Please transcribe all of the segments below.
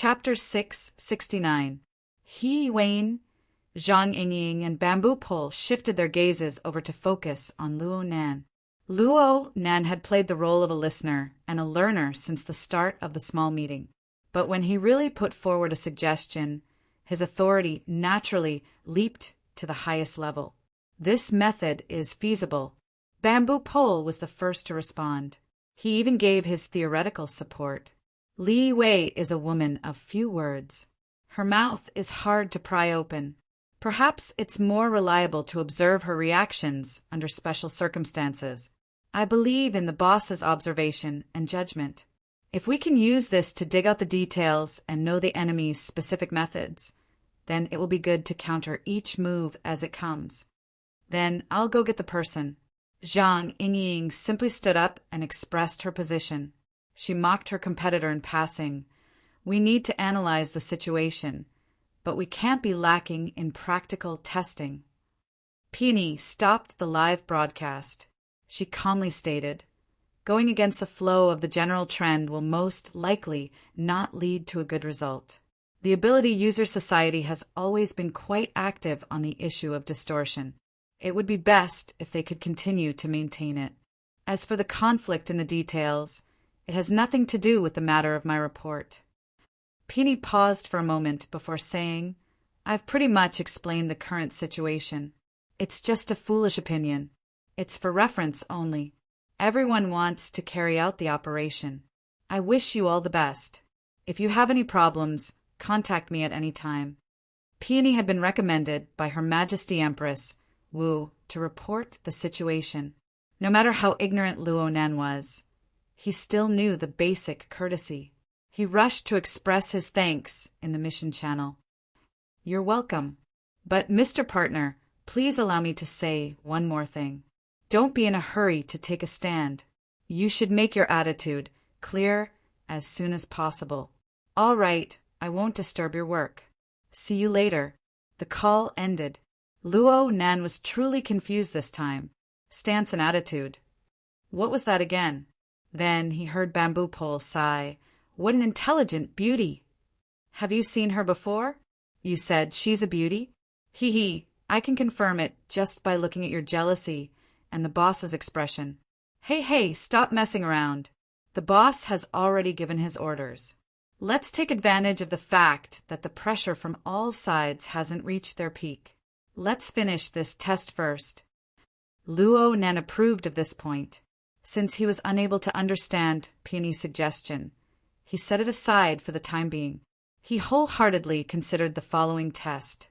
Chapter 669. He Wayne, Zhang Yingying, and Bamboo Pole shifted their gazes over to focus on Luo Nan. Luo Nan had played the role of a listener and a learner since the start of the small meeting. But when he really put forward a suggestion, his authority naturally leaped to the highest level. This method is feasible. Bamboo Pole was the first to respond. He even gave his theoretical support. Li Wei is a woman of few words. Her mouth is hard to pry open. Perhaps it's more reliable to observe her reactions under special circumstances. I believe in the boss's observation and judgment. If we can use this to dig out the details and know the enemy's specific methods, then it will be good to counter each move as it comes. Then I'll go get the person. Zhang Yingying simply stood up and expressed her position. She mocked her competitor in passing. We need to analyze the situation, but we can't be lacking in practical testing. Peony stopped the live broadcast. She calmly stated, "Going against the flow of the general trend will most likely not lead to a good result. The Ability User Society has always been quite active on the issue of distortion. It would be best if they could continue to maintain it. As for the conflict in the details, it has nothing to do with the matter of my report." Peony paused for a moment before saying, "I've pretty much explained the current situation. It's just a foolish opinion. It's for reference only. Everyone wants to carry out the operation. I wish you all the best. If you have any problems, contact me at any time." Peony had been recommended by Her Majesty Empress Wu to report the situation. No matter how ignorant Luo Nan was, he still knew the basic courtesy. He rushed to express his thanks in the mission channel. "You're welcome. But, Mr. Partner, please allow me to say one more thing. Don't be in a hurry to take a stand. You should make your attitude clear as soon as possible." "All right, I won't disturb your work. See you later." The call ended. Luo Nan was truly confused this time. Stance and attitude. What was that again? Then he heard Bamboo Pole sigh. "What an intelligent beauty." "Have you seen her before? You said she's a beauty?" Hee, I can confirm it just by looking at your jealousy and the boss's expression." Hey, stop messing around. The boss has already given his orders. Let's take advantage of the fact that the pressure from all sides hasn't reached their peak. Let's finish this test first." Luo Nan approved of this point. Since he was unable to understand Peony's suggestion, he set it aside for the time being. He wholeheartedly considered the following test.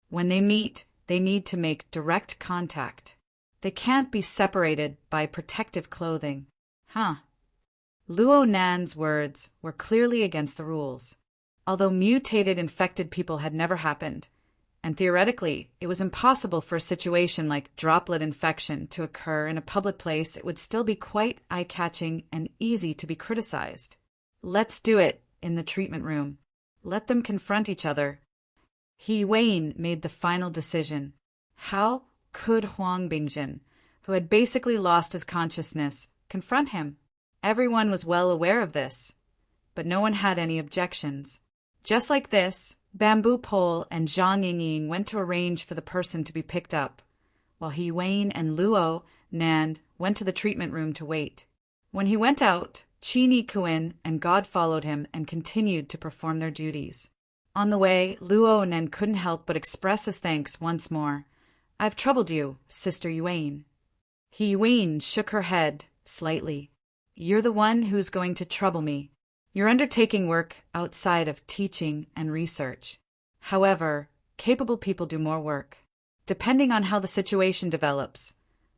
When they meet, they need to make direct contact. They can't be separated by protective clothing. Luo Nan's words were clearly against the rules. Although mutated infected people had never happened, and theoretically it was impossible for a situation like droplet infection to occur in a public place, it would still be quite eye-catching and easy to be criticized. Let's do it in the treatment room. Let them confront each other. He Wayne made the final decision. How could Huang Bingjin, who had basically lost his consciousness, confront him? Everyone was well aware of this, but no one had any objections. Just like this, Bamboo Pole and Zhang Yingying went to arrange for the person to be picked up, while He Wayne and Luo Nan went to the treatment room to wait. When he went out, Qini Kuin and God followed him and continued to perform their duties. On the way, Luo Nan couldn't help but express his thanks once more. "I've troubled you, Sister Yuan." He Wayne shook her head slightly. "You're the one who's going to trouble me. You're undertaking work outside of teaching and research. However, capable people do more work. Depending on how the situation develops,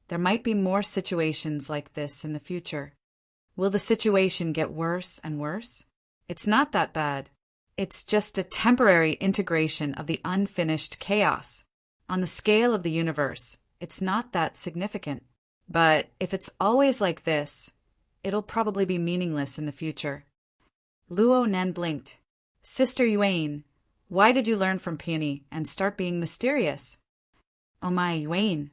there might be more situations like this in the future. Will the situation get worse and worse? It's not that bad. It's just a temporary integration of the unfinished chaos. On the scale of the universe, it's not that significant. But if it's always like this, it'll probably be meaningless in the future." Luo Nan blinked. "Sister Yuan, why did you learn from Peony and start being mysterious?" "Oh my, Yuan.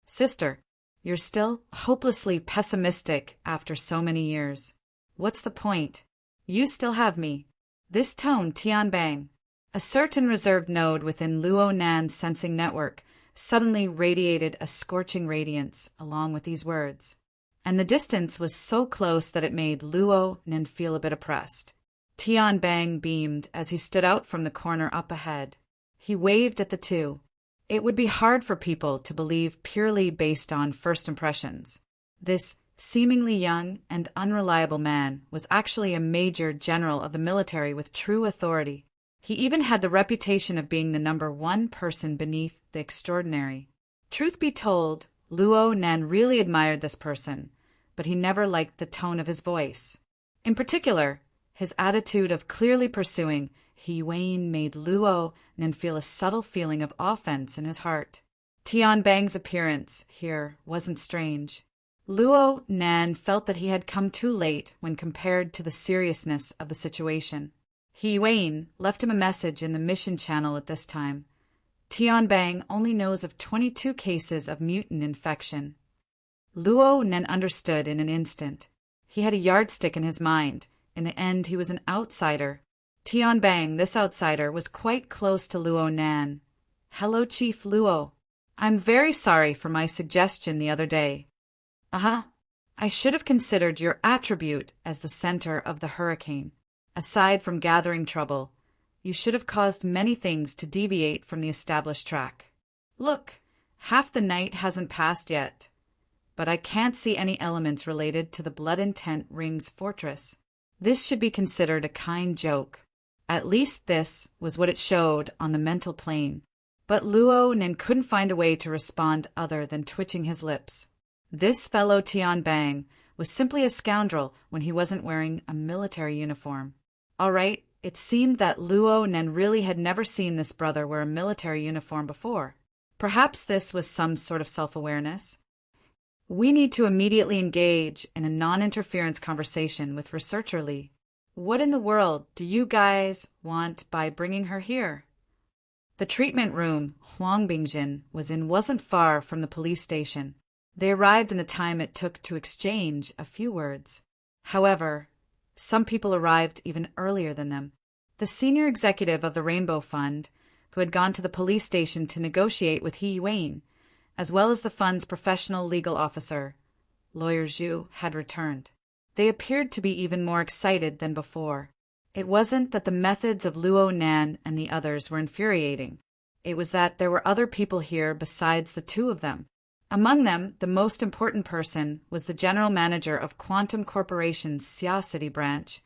Sister, you're still hopelessly pessimistic after so many years. What's the point? You still have me. This tone, Tianbang, a certain reserved node within Luo Nan's sensing network, suddenly radiated a scorching radiance along with these words. And the distance was so close that it made Luo Nan feel a bit oppressed. Tianbang beamed as he stood out from the corner up ahead. He waved at the two. It would be hard for people to believe purely based on first impressions. This seemingly young and unreliable man was actually a major general of the military with true authority. He even had the reputation of being the number one person beneath the extraordinary. Truth be told, Luo Nan really admired this person, but he never liked the tone of his voice. In particular, his attitude of clearly pursuing He Wayne made Luo Nan feel a subtle feeling of offense in his heart. Tianbang's appearance here wasn't strange. Luo Nan felt that he had come too late when compared to the seriousness of the situation. He Wayne left him a message in the mission channel at this time. Tianbang only knows of 22 cases of mutant infection. Luo Nan understood in an instant. He had a yardstick in his mind. In the end, he was an outsider. Tianbang, this outsider, was quite close to Luo Nan. "Hello, Chief Luo. I'm very sorry for my suggestion the other day. I should have considered your attribute as the center of the hurricane. Aside from gathering trouble, you should have caused many things to deviate from the established track. Look, half the night hasn't passed yet, but I can't see any elements related to the Blood Intent Ring's fortress. This should be considered a kind joke. At least this was what it showed on the mental plane. But Luo Nan couldn't find a way to respond other than twitching his lips. This fellow Tianbang was simply a scoundrel when he wasn't wearing a military uniform. All right, it seemed that Luo Nan really had never seen this brother wear a military uniform before. Perhaps this was some sort of self-awareness. We need to immediately engage in a non-interference conversation with Researcher Li. What in the world do you guys want by bringing her here? The treatment room Huang Bingjin was in wasn't far from the police station. They arrived in the time it took to exchange a few words. However, some people arrived even earlier than them. The senior executive of the Rainbow Fund, who had gone to the police station to negotiate with He Wayne, as well as the fund's professional legal officer, Lawyer Zhu, had returned. They appeared to be even more excited than before. It wasn't that the methods of Luo Nan and the others were infuriating. It was that there were other people here besides the two of them. Among them, the most important person was the general manager of Quantum Corporation's Xia City branch,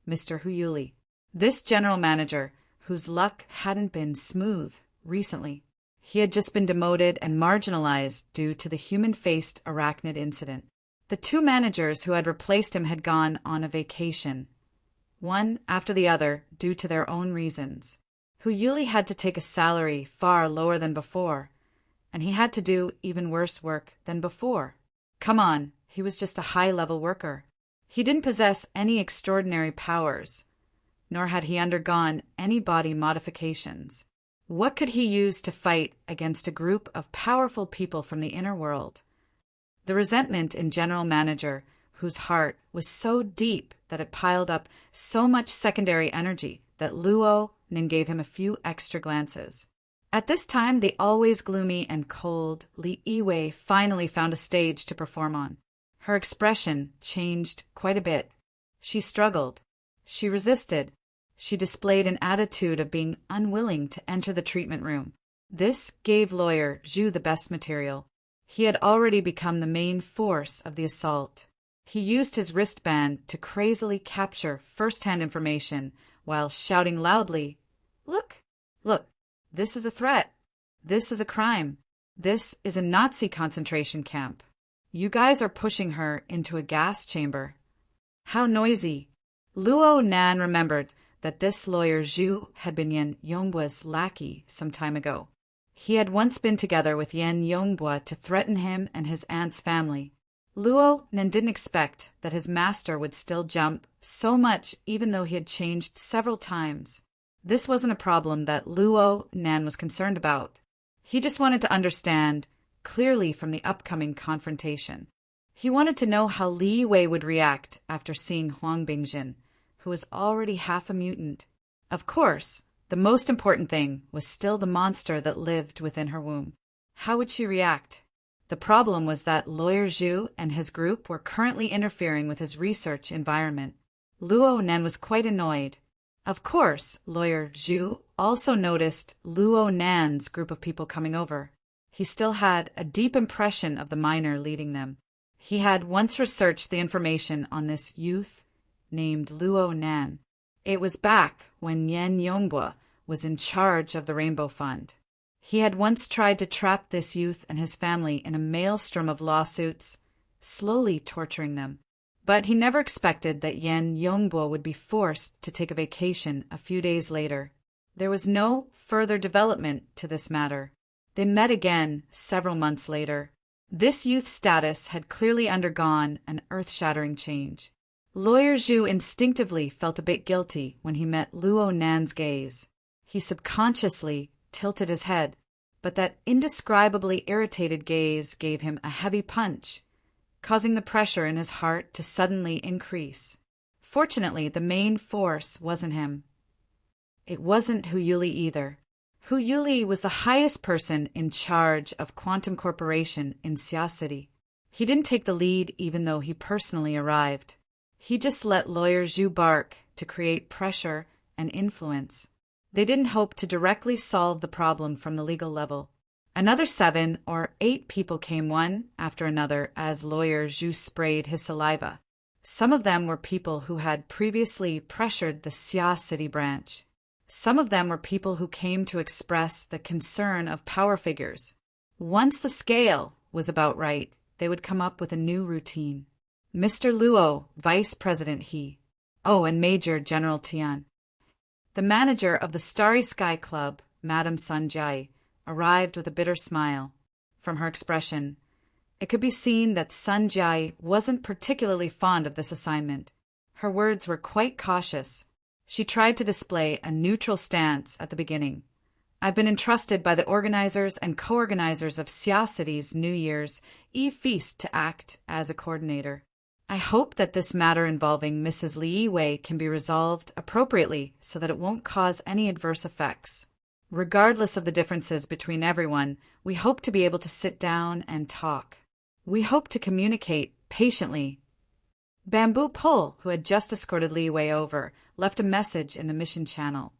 Mr. Hu Yuli. This general manager, whose luck hadn't been smooth recently. He had just been demoted and marginalized due to the human-faced arachnid incident. The two managers who had replaced him had gone on a vacation, one after the other due to their own reasons. Hu Yuli had to take a salary far lower than before, and he had to do even worse work than before. Come on, he was just a high-level worker. He didn't possess any extraordinary powers, nor had he undergone any body modifications. What could he use to fight against a group of powerful people from the inner world? The resentment in General Manager, whose heart was so deep that it piled up so much secondary energy that Luo Nan gave him a few extra glances. At this time, the always gloomy and cold Li Yiwei finally found a stage to perform on. Her expression changed quite a bit. She struggled. She resisted. She displayed an attitude of being unwilling to enter the treatment room. This gave Lawyer Zhu the best material. He had already become the main force of the assault. He used his wristband to crazily capture first-hand information while shouting loudly, Look, this is a threat. This is a crime. This is a Nazi concentration camp. You guys are pushing her into a gas chamber." How noisy! Luo Nan remembered that this Lawyer Zhu had been Yan Yongbua's lackey some time ago. He had once been together with Yan Yongbua to threaten him and his aunt's family. Luo Nan didn't expect that his master would still jump so much even though he had changed several times. This wasn't a problem that Luo Nan was concerned about. He just wanted to understand clearly from the upcoming confrontation. He wanted to know how Li Wei would react after seeing Huang Bingjin, who was already half a mutant. Of course, the most important thing was still the monster that lived within her womb. How would she react? The problem was that Lawyer Zhu and his group were currently interfering with his research environment. Luo Nen was quite annoyed. Of course, Lawyer Zhu also noticed Luo Nan's group of people coming over. He still had a deep impression of the miner leading them. He had once researched the information on this youth named Luo Nan. It was back when Yan Yongbua was in charge of the Rainbow Fund. He had once tried to trap this youth and his family in a maelstrom of lawsuits, slowly torturing them. But he never expected that Yan Yongbua would be forced to take a vacation a few days later. There was no further development to this matter. They met again several months later. This youth's status had clearly undergone an earth-shattering change. Lawyer Zhu instinctively felt a bit guilty when he met Luo Nan's gaze. He subconsciously tilted his head, but that indescribably irritated gaze gave him a heavy punch, causing the pressure in his heart to suddenly increase. Fortunately, the main force wasn't him. It wasn't Hu Yuli either. Hu Yuli was the highest person in charge of Quantum Corporation in Xia City. He didn't take the lead even though he personally arrived. He just let Lawyer Zhu bark to create pressure and influence. They didn't hope to directly solve the problem from the legal level. Another 7 or 8 people came one after another as Lawyer Zhu sprayed his saliva. Some of them were people who had previously pressured the Xia City branch. Some of them were people who came to express the concern of power figures. Once the scale was about right, they would come up with a new routine. Mr. Luo, Vice President He. Oh, and Major General Tian. The manager of the Starry Sky Club, Madame Sun Jai, arrived with a bitter smile. From her expression, it could be seen that Sun Jai wasn't particularly fond of this assignment. Her words were quite cautious. She tried to display a neutral stance at the beginning. I've been entrusted by the organizers and co-organizers of Xia City's New Year's Eve feast to act as a coordinator. I hope that this matter involving Mrs. Li Wei can be resolved appropriately so that it won't cause any adverse effects. Regardless of the differences between everyone, we hope to be able to sit down and talk. We hope to communicate patiently. Bamboo Pole, who had just escorted Li Wei over, left a message in the mission channel.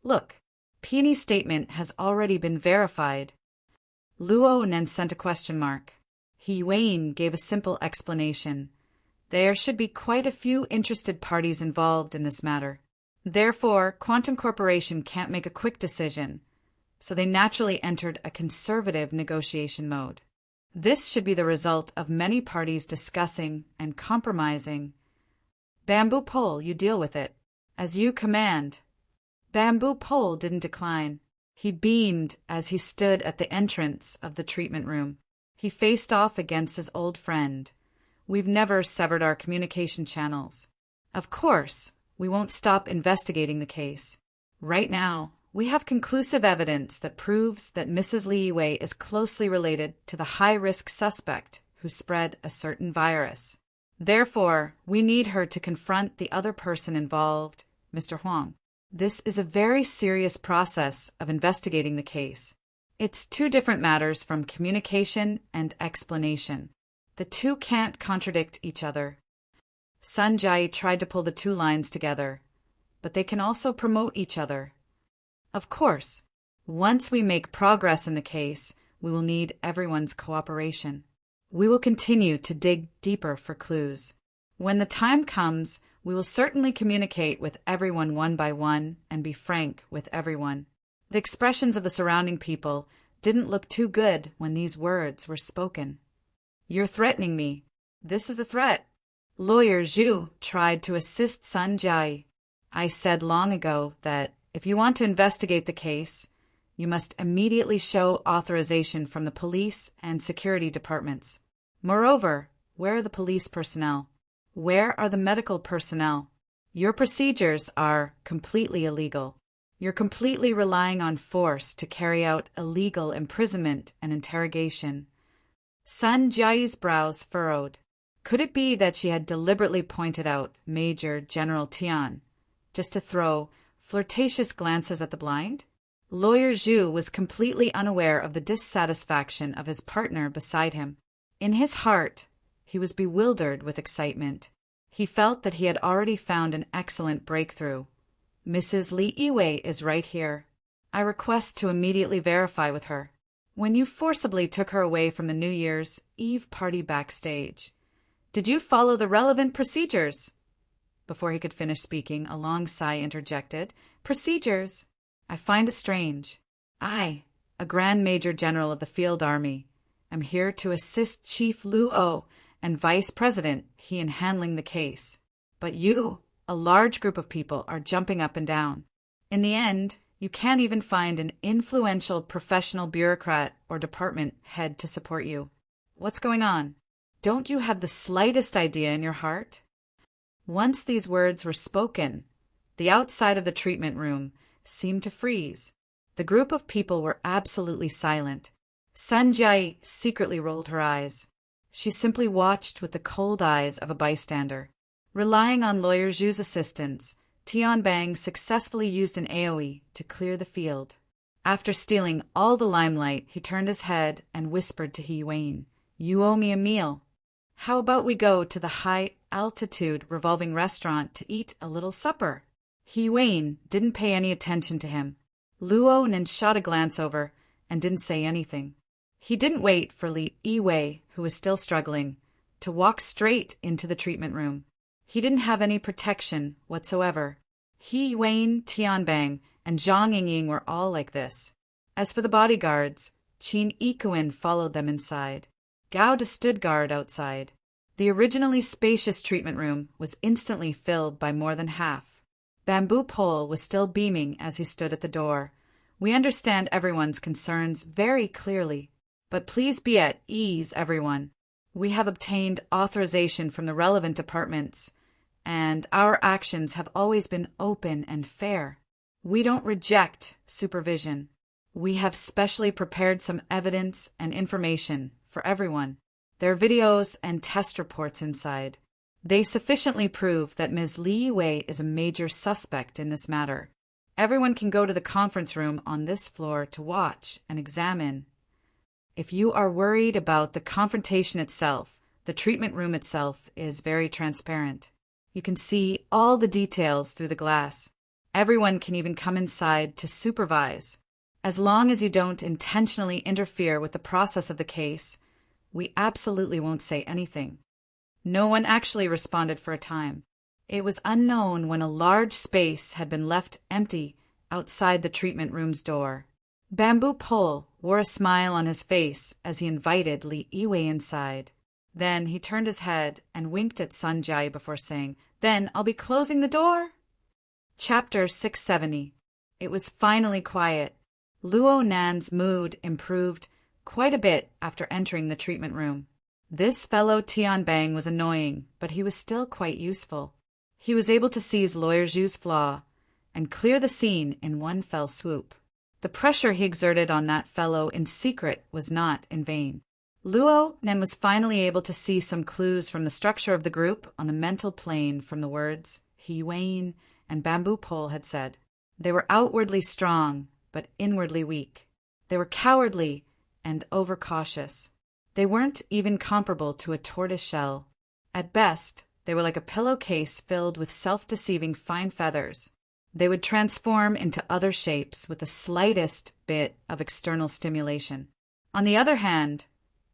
Look, Peony's statement has already been verified. Luo Nen sent a question mark. He Wayne gave a simple explanation. There should be quite a few interested parties involved in this matter. Therefore, Quantum Corporation can't make a quick decision, so they naturally entered a conservative negotiation mode. This should be the result of many parties discussing and compromising. Bamboo Pole, you deal with it. As you command. Bamboo Pole didn't decline. He beamed as he stood at the entrance of the treatment room. He faced off against his old friend. We've never severed our communication channels. Of course, we won't stop investigating the case. Right now, we have conclusive evidence that proves that Mrs. Li Wei is closely related to the high-risk suspect who spread a certain virus. Therefore, we need her to confront the other person involved, Mr. Huang. This is a very serious process of investigating the case. It's two different matters from communication and explanation. The two can't contradict each other. Sun Jai tried to pull the two lines together, but they can also promote each other. Of course, once we make progress in the case, we will need everyone's cooperation. We will continue to dig deeper for clues. When the time comes, we will certainly communicate with everyone one by one and be frank with everyone. The expressions of the surrounding people didn't look too good when these words were spoken. You're threatening me. This is a threat. Lawyer Zhu tried to assist Sun Jai. I said long ago that if you want to investigate the case, you must immediately show authorization from the police and security departments. Moreover, where are the police personnel? Where are the medical personnel? Your procedures are completely illegal. You're completely relying on force to carry out illegal imprisonment and interrogation. Sun Jai's brows furrowed. Could it be that she had deliberately pointed out Major General Tian, just to throw flirtatious glances at the blind? Lawyer Zhu was completely unaware of the dissatisfaction of his partner beside him. In his heart, he was bewildered with excitement. He felt that he had already found an excellent breakthrough. Mrs. Li Yiwei is right here. I request to immediately verify with her. When you forcibly took her away from the New Year's Eve party backstage, did you follow the relevant procedures? Before he could finish speaking, a long sigh interjected. Procedures? I find it strange. I, a Grand Major General of the Field Army, am here to assist Chief Luo and Vice President he in handling the case. But you, a large group of people, are jumping up and down. In the end, you can't even find an influential professional bureaucrat or department head to support you. What's going on? Don't you have the slightest idea in your heart? Once these words were spoken, the outside of the treatment room seemed to freeze. The group of people were absolutely silent. Sun Jia secretly rolled her eyes. She simply watched with the cold eyes of a bystander. Relying on Lawyer Zhu's assistance, Tian Bang successfully used an AoE to clear the field. After stealing all the limelight, he turned his head and whispered to He Wayne, "You owe me a meal. How about we go to the high-altitude revolving restaurant to eat a little supper?" He Wayne didn't pay any attention to him. Luo Nen shot a glance over and didn't say anything. He didn't wait for Li Yiwei, who was still struggling, to walk straight into the treatment room. He didn't have any protection whatsoever. He Wayne, Tianbang, and Zhang Yingying were all like this. As for the bodyguards, Qin Yikuan followed them inside. Gao De stood guard outside. The originally spacious treatment room was instantly filled by more than half. Bamboo Pole was still beaming as he stood at the door. We understand everyone's concerns very clearly, but please be at ease, everyone. We have obtained authorization from the relevant departments, and our actions have always been open and fair. We don't reject supervision. We have specially prepared some evidence and information for everyone. There are videos and test reports inside. They sufficiently prove that Ms. Li Yiwei is a major suspect in this matter. Everyone can go to the conference room on this floor to watch and examine. If you are worried about the confrontation itself, the treatment room itself is very transparent. You can see all the details through the glass. Everyone can even come inside to supervise. As long as you don't intentionally interfere with the process of the case, we absolutely won't say anything. No one actually responded for a time. It was unknown when a large space had been left empty outside the treatment room's door. Bamboo Pole wore a smile on his face as he invited Li Yiwei inside. Then he turned his head and winked at Sun Jia before saying, "Then I'll be closing the door." Chapter 670. It was finally quiet. Luo Nan's mood improved quite a bit after entering the treatment room. This fellow Tianbang was annoying, but he was still quite useful. He was able to seize Lawyer Zhu's flaw and clear the scene in one fell swoop. The pressure he exerted on that fellow in secret was not in vain. Luo Nen was finally able to see some clues from the structure of the group on the mental plane from the words He Wayne and Bamboo Pole had said. They were outwardly strong, but inwardly weak. They were cowardly and overcautious. They weren't even comparable to a tortoise shell. At best, they were like a pillowcase filled with self-deceiving fine feathers. They would transform into other shapes with the slightest bit of external stimulation. On the other hand,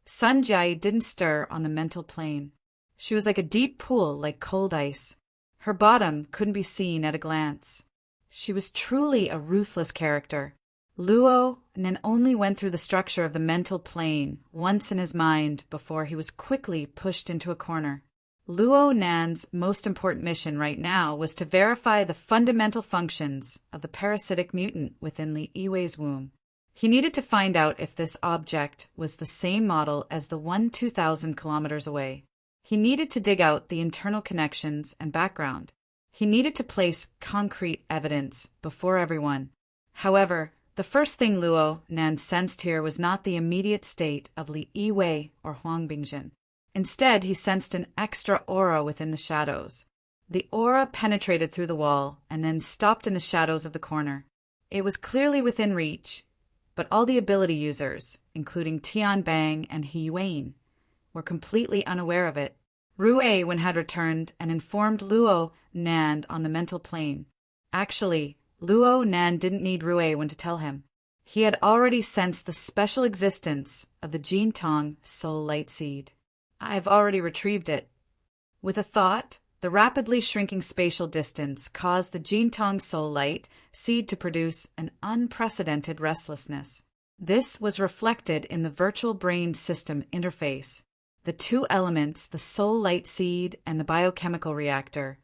Sun Jia didn't stir on the mental plane. She was like a deep pool, like cold ice. Her bottom couldn't be seen at a glance. She was truly a ruthless character. Luo Nen only went through the structure of the mental plane once in his mind before he was quickly pushed into a corner. Luo Nan's most important mission right now was to verify the fundamental functions of the parasitic mutant within Li Yiwei's womb. He needed to find out if this object was the same model as the one 2,000 kilometers away. He needed to dig out the internal connections and background. He needed to place concrete evidence before everyone. However, the first thing Luo Nan sensed here was not the immediate state of Li Yiwei or Huang Bingjin. Instead, he sensed an extra aura within the shadows. The aura penetrated through the wall and then stopped in the shadows of the corner. It was clearly within reach, but all the ability users, including Tian Bang and He Yuan, were completely unaware of it. Rue Wen had returned and informed Luo Nan on the mental plane. Actually, Luo Nan didn't need Rue Wen to tell him. He had already sensed the special existence of the Jintong Soul Light Seed. "I've already retrieved it." With a thought, the rapidly shrinking spatial distance caused the Jintong Soul Light Seed to produce an unprecedented restlessness. This was reflected in the virtual brain system interface. The two elements, the Soul Light Seed and the biochemical reactor,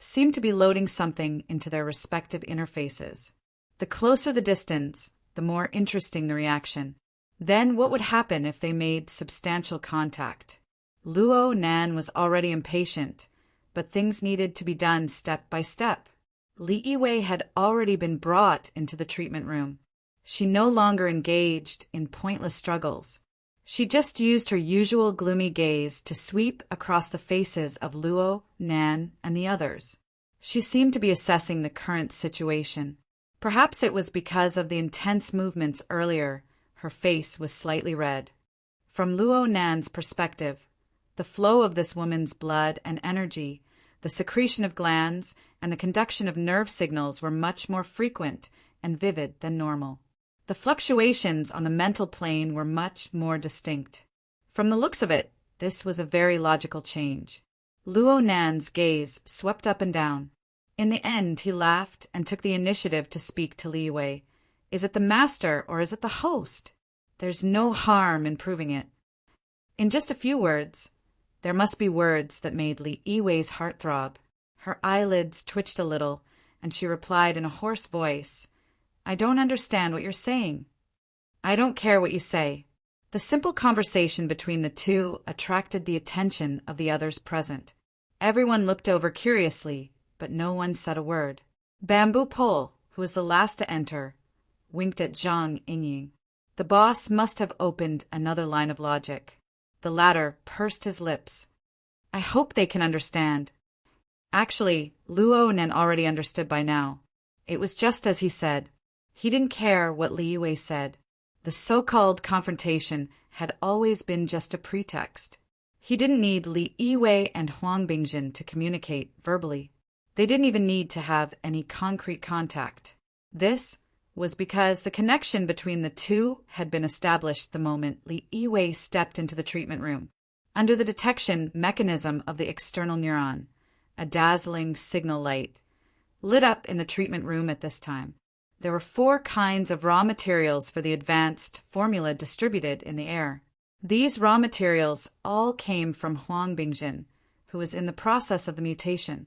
seemed to be loading something into their respective interfaces. The closer the distance, the more interesting the reaction. Then what would happen if they made substantial contact? Luo Nan was already impatient, but things needed to be done step by step. Li Yiwei had already been brought into the treatment room. She no longer engaged in pointless struggles. She just used her usual gloomy gaze to sweep across the faces of Luo, Nan, and the others. She seemed to be assessing the current situation. Perhaps it was because of the intense movements earlier, her face was slightly red. From Luo Nan's perspective, the flow of this woman's blood and energy, the secretion of glands, and the conduction of nerve signals were much more frequent and vivid than normal. The fluctuations on the mental plane were much more distinct. From the looks of it, this was a very logical change. Luo Nan's gaze swept up and down. In the end, he laughed and took the initiative to speak to Li Yiwei. "Is it the master or is it the host? There's no harm in proving it." In just a few words, there must be words that made Li Yiwei's heart throb. Her eyelids twitched a little, and she replied in a hoarse voice, "I don't understand what you're saying." "I don't care what you say." The simple conversation between the two attracted the attention of the others present. Everyone looked over curiously, but no one said a word. Bamboo Pole, who was the last to enter, winked at Zhang Yingying. The boss must have opened another line of logic. The latter pursed his lips. "I hope they can understand." Actually, Luo Nan already understood by now. It was just as he said. He didn't care what Li Yiwei said. The so-called confrontation had always been just a pretext. He didn't need Li Yiwei and Huang Bingjin to communicate verbally. They didn't even need to have any concrete contact. This was because the connection between the two had been established the moment Li Yiwei stepped into the treatment room. Under the detection mechanism of the external neuron, a dazzling signal light lit up in the treatment room at this time. There were 4 kinds of raw materials for the advanced formula distributed in the air. These raw materials all came from Huang Bingjin, who was in the process of the mutation,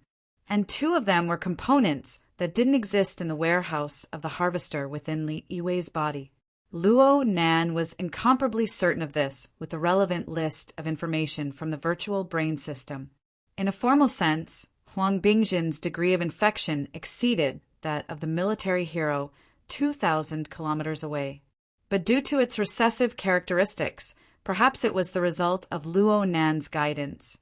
and 2 of them were components that didn't exist in the warehouse of the harvester within Li Yiwei's body. Luo Nan was incomparably certain of this with the relevant list of information from the virtual brain system. In a formal sense, Huang Bingjin's degree of infection exceeded that of the military hero 2,000 kilometers away. But due to its recessive characteristics, perhaps it was the result of Luo Nan's guidance.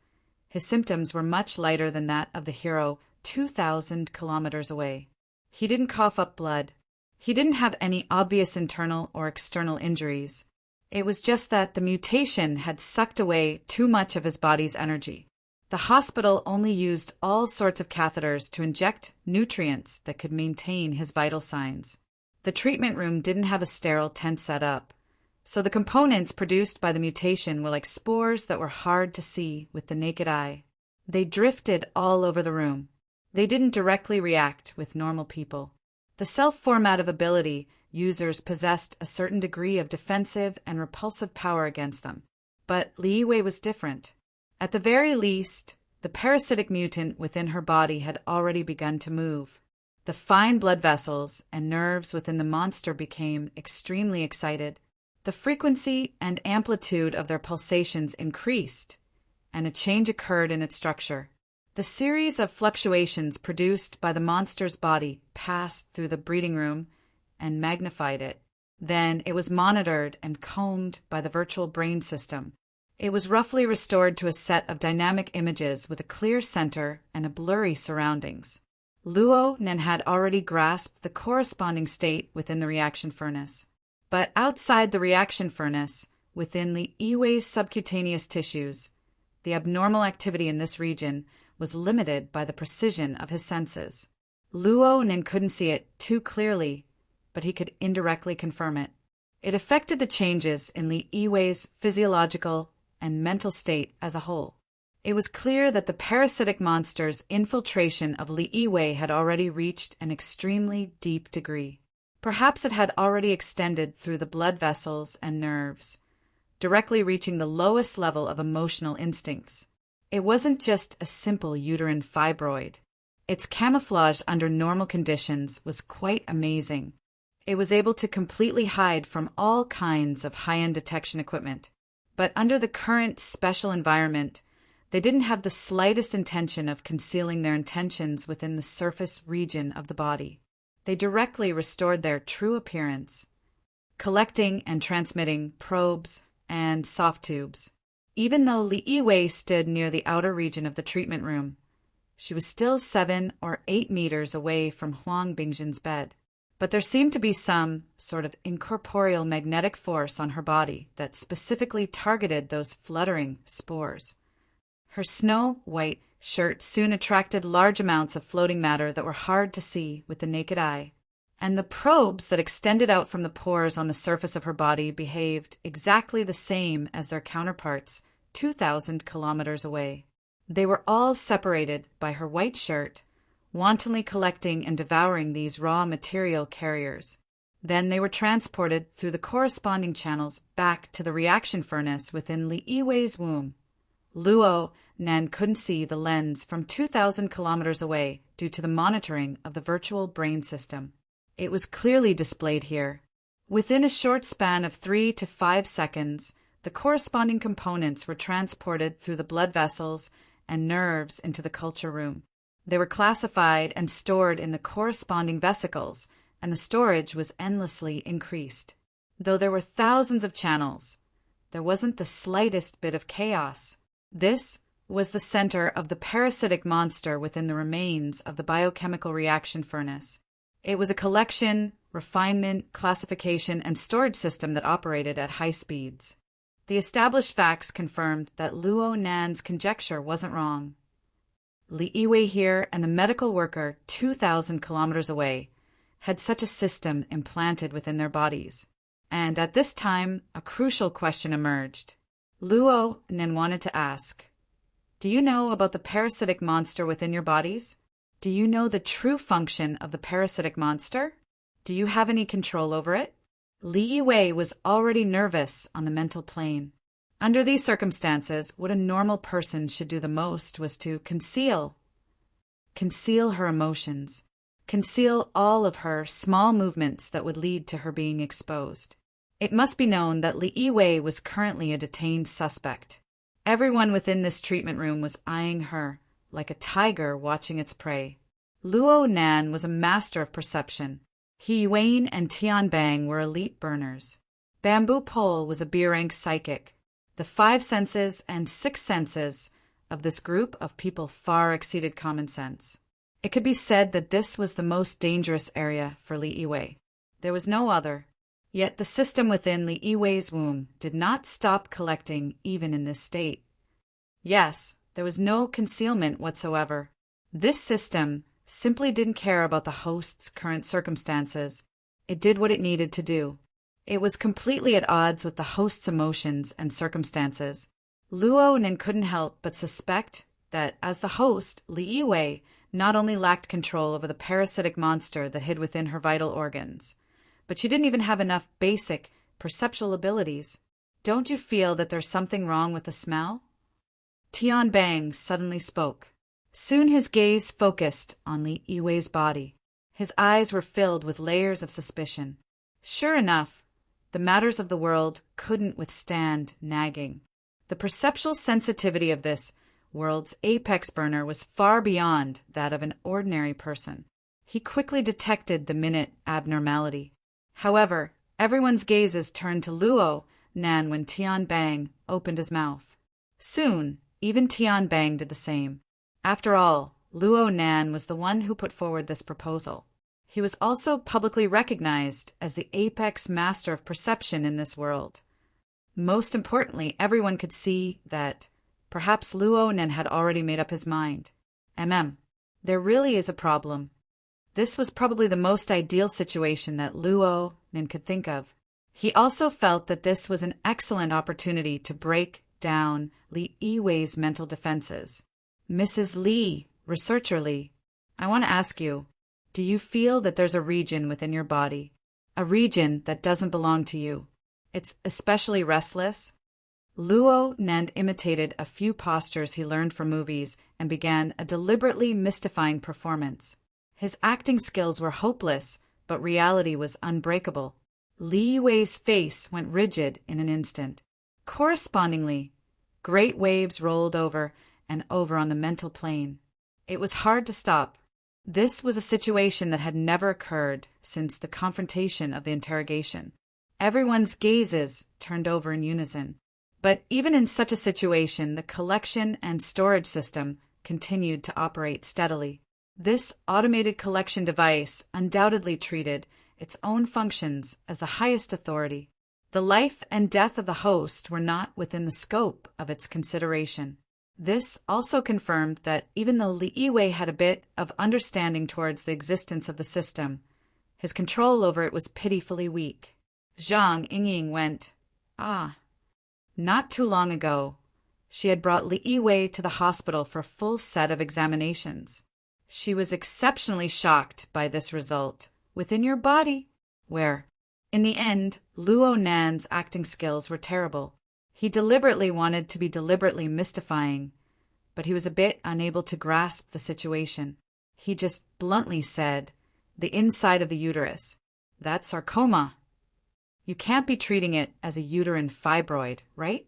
His symptoms were much lighter than that of the hero 2,000 kilometers away. He didn't cough up blood. He didn't have any obvious internal or external injuries. It was just that the mutation had sucked away too much of his body's energy. The hospital only used all sorts of catheters to inject nutrients that could maintain his vital signs. The treatment room didn't have a sterile tent set up, so the components produced by the mutation were like spores that were hard to see with the naked eye. They drifted all over the room. They didn't directly react with normal people. The self-format of ability users possessed a certain degree of defensive and repulsive power against them. But Li Yiwei was different. At the very least, the parasitic mutant within her body had already begun to move. The fine blood vessels and nerves within the monster became extremely excited. The frequency and amplitude of their pulsations increased, and a change occurred in its structure. The series of fluctuations produced by the monster's body passed through the breeding room and magnified it. Then it was monitored and combed by the virtual brain system, It was roughly restored to a set of dynamic images with a clear center and a blurry surroundings. Luo Nen had already grasped the corresponding state within the reaction furnace. But outside the reaction furnace, within Li Yiwei's subcutaneous tissues, the abnormal activity in this region was limited by the precision of his senses. Luo Nen couldn't see it too clearly, but he could indirectly confirm it. It affected the changes in Li Yiwei's physiological and mental state as a whole. It was clear that the parasitic monster's infiltration of Li Yiwei had already reached an extremely deep degree. Perhaps it had already extended through the blood vessels and nerves, directly reaching the lowest level of emotional instincts. It wasn't just a simple uterine fibroid. Its camouflage under normal conditions was quite amazing. It was able to completely hide from all kinds of high-end detection equipment. But under the current special environment, they didn't have the slightest intention of concealing their intentions within the surface region of the body. They directly restored their true appearance, collecting and transmitting probes and soft tubes. Even though Li Yiwei stood near the outer region of the treatment room, she was still 7 or 8 meters away from Huang Bingjin's bed. But there seemed to be some sort of incorporeal magnetic force on her body that specifically targeted those fluttering spores. Her snow-white shirt soon attracted large amounts of floating matter that were hard to see with the naked eye, and the probes that extended out from the pores on the surface of her body behaved exactly the same as their counterparts 2,000 kilometers away. They were all separated by her white shirt, wantonly collecting and devouring these raw material carriers. Then they were transported through the corresponding channels back to the reaction furnace within Li Yiwei's womb. Luo Nen couldn't see the lens from 2,000 kilometers away due to the monitoring of the virtual brain system. It was clearly displayed here. Within a short span of 3 to 5 seconds, the corresponding components were transported through the blood vessels and nerves into the culture room. They were classified and stored in the corresponding vesicles, and the storage was endlessly increased. Though there were thousands of channels, there wasn't the slightest bit of chaos. This was the center of the parasitic monster within the remains of the biochemical reaction furnace. It was a collection, refinement, classification, and storage system that operated at high speeds. The established facts confirmed that Luo Nan's conjecture wasn't wrong. Li Yiwei here and the medical worker 2,000 kilometers away had such a system implanted within their bodies. And at this time, a crucial question emerged. Luo Nen wanted to ask, do you know about the parasitic monster within your bodies? Do you know the true function of the parasitic monster? Do you have any control over it? Li Yiwei was already nervous on the mental plane. Under these circumstances, what a normal person should do the most was to conceal her emotions, conceal all of her small movements that would lead to her being exposed. It must be known that Li Yiwei was currently a detained suspect. Everyone within this treatment room was eyeing her like a tiger watching its prey. Luo Nan was a master of perception. He Yuan and Tian Bang were elite burners. Bamboo Pole was a B-rank psychic. The 5 senses and 6 senses of this group of people far exceeded common sense. It could be said that this was the most dangerous area for Li Yiwei. There was no other. Yet the system within Li Yiwei's womb did not stop collecting even in this state. Yes, there was no concealment whatsoever. This system simply didn't care about the host's current circumstances. It did what it needed to do. It was completely at odds with the host's emotions and circumstances. Luo Nen couldn't help but suspect that, as the host, Li Yiwei not only lacked control over the parasitic monster that hid within her vital organs, but she didn't even have enough basic perceptual abilities. Don't you feel that there's something wrong with the smell? Tian Bang suddenly spoke. Soon his gaze focused on Li Yiwei's body. His eyes were filled with layers of suspicion. Sure enough, the matters of the world couldn't withstand nagging. The perceptual sensitivity of this world's apex burner was far beyond that of an ordinary person. He quickly detected the minute abnormality. However, everyone's gazes turned to Luo Nan when Tian Bang opened his mouth. Soon, even Tian Bang did the same. After all, Luo Nan was the one who put forward this proposal. He was also publicly recognized as the apex master of perception in this world. Most importantly, everyone could see that perhaps Luo Nan had already made up his mind. There really is a problem. This was probably the most ideal situation that Luo Nan could think of. He also felt that this was an excellent opportunity to break down Li Yiwei's mental defenses. Mrs. Li, Researcher Li, I want to ask you, do you feel that there's a region within your body, a region that doesn't belong to you? It's especially restless? Luo Nan imitated a few postures he learned from movies and began a deliberately mystifying performance. His acting skills were hopeless, but reality was unbreakable. Li Yiwei's face went rigid in an instant. Correspondingly, great waves rolled over and over on the mental plane. It was hard to stop. This was a situation that had never occurred since the confrontation of the interrogation. Everyone's gazes turned over in unison. But even in such a situation, the collection and storage system continued to operate steadily. This automated collection device undoubtedly treated its own functions as the highest authority. The life and death of the host were not within the scope of its consideration. This also confirmed that even though Li Yiwei had a bit of understanding towards the existence of the system, his control over it was pitifully weak. Zhang Yingying went, Not too long ago, she had brought Li Yiwei to the hospital for a full set of examinations. She was exceptionally shocked by this result. Within your body, where, in the end, Luo Nan's acting skills were terrible. He deliberately wanted to be deliberately mystifying, but he was a bit unable to grasp the situation. He just bluntly said, the inside of the uterus. That's sarcoma. You can't be treating it as a uterine fibroid, right?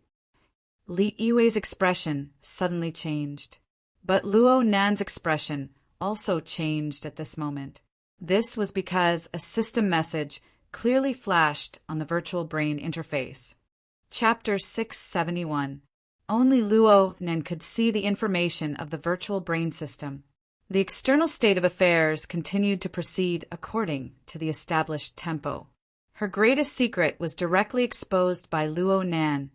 Li Yiwei's expression suddenly changed. But Luo Nan's expression also changed at this moment. This was because a system message clearly flashed on the virtual brain interface. Chapter 671. Only Luo Nan could see the information of the virtual brain system. The external state of affairs continued to proceed according to the established tempo. Her greatest secret was directly exposed by Luo Nan,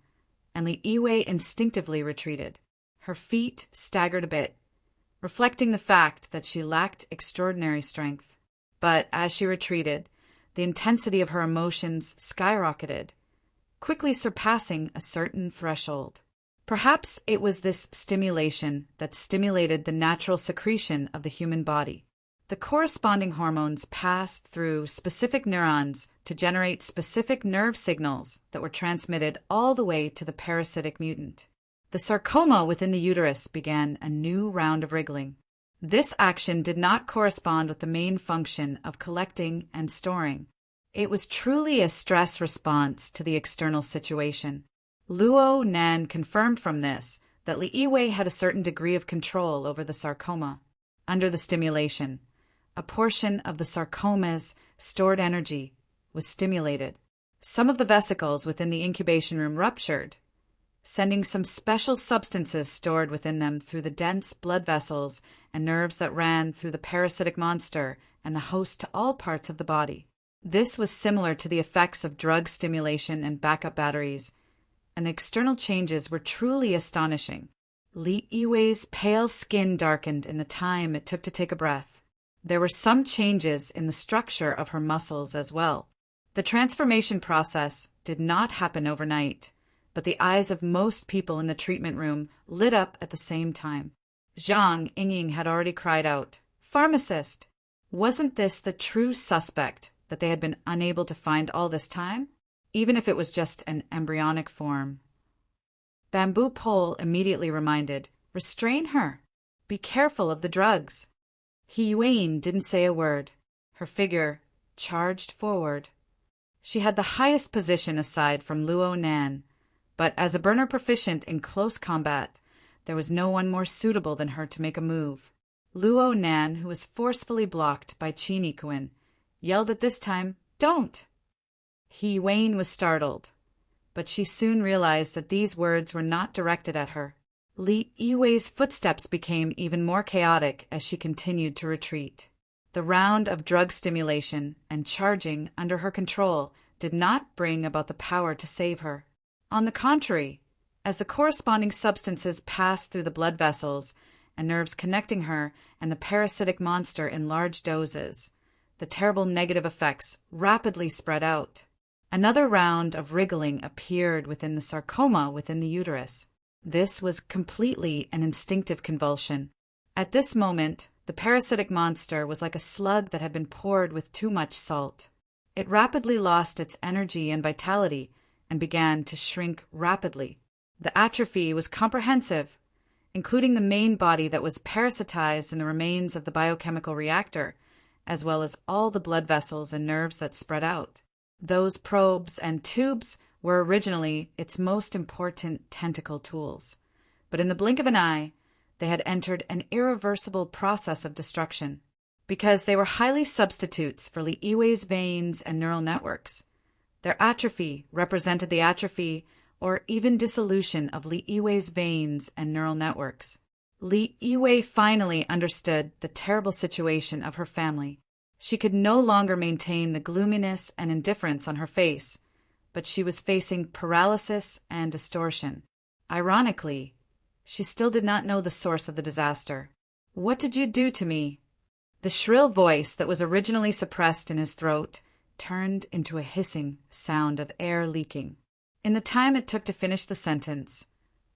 and Li Yiwei instinctively retreated. Her feet staggered a bit, reflecting the fact that she lacked extraordinary strength. But as she retreated, the intensity of her emotions skyrocketed, quickly surpassing a certain threshold. Perhaps it was this stimulation that stimulated the natural secretion of the human body. The corresponding hormones passed through specific neurons to generate specific nerve signals that were transmitted all the way to the parasitic mutant. The sarcoma within the uterus began a new round of wriggling. This action did not correspond with the main function of collecting and storing. It was truly a stress response to the external situation. Luo Nan confirmed from this that Li Yiwei had a certain degree of control over the sarcoma. Under the stimulation, a portion of the sarcoma's stored energy was stimulated. Some of the vesicles within the incubation room ruptured, sending some special substances stored within them through the dense blood vessels and nerves that ran through the parasitic monster and the host to all parts of the body. This was similar to the effects of drug stimulation and backup batteries, and the external changes were truly astonishing. Li Yiwei's pale skin darkened in the time it took to take a breath. There were some changes in the structure of her muscles as well. The transformation process did not happen overnight, but the eyes of most people in the treatment room lit up at the same time. Zhang Yingying had already cried out, "Pharmacist!" Wasn't this the true suspect that they had been unable to find all this time, even if it was just an embryonic form? Bamboo Pole immediately reminded, "Restrain her. Be careful of the drugs." He Yuan didn't say a word. Her figure charged forward. She had the highest position aside from Luo Nan, but as a burner proficient in close combat, there was no one more suitable than her to make a move. Luo Nan, who was forcefully blocked by Qin Yikuan, yelled at this time, "Don't!" He Yuan was startled. but she soon realized that these words were not directed at her. Li Yiwei's footsteps became even more chaotic as she continued to retreat. The round of drug stimulation and charging under her control did not bring about the power to save her. On the contrary, as the corresponding substances passed through the blood vessels and nerves connecting her and the parasitic monster in large doses, the terrible negative effects rapidly spread out. Another round of wriggling appeared within the sarcoma within the uterus. This was completely an instinctive convulsion. At this moment, the parasitic monster was like a slug that had been poured with too much salt. It rapidly lost its energy and vitality and began to shrink rapidly. The atrophy was comprehensive, including the main body that was parasitized in the remains of the biochemical reactor, as well as all the blood vessels and nerves that spread out. Those probes and tubes were originally its most important tentacle tools, but in the blink of an eye, they had entered an irreversible process of destruction. Because they were highly substitutes for Li Yiwei's veins and neural networks, their atrophy represented the atrophy or even dissolution of Li Yiwei's veins and neural networks. Li Yiwei finally understood the terrible situation of her family. She could no longer maintain the gloominess and indifference on her face, but she was facing paralysis and distortion. Ironically, she still did not know the source of the disaster. "What did you do to me?" The shrill voice that was originally suppressed in his throat turned into a hissing sound of air leaking. In the time it took to finish the sentence,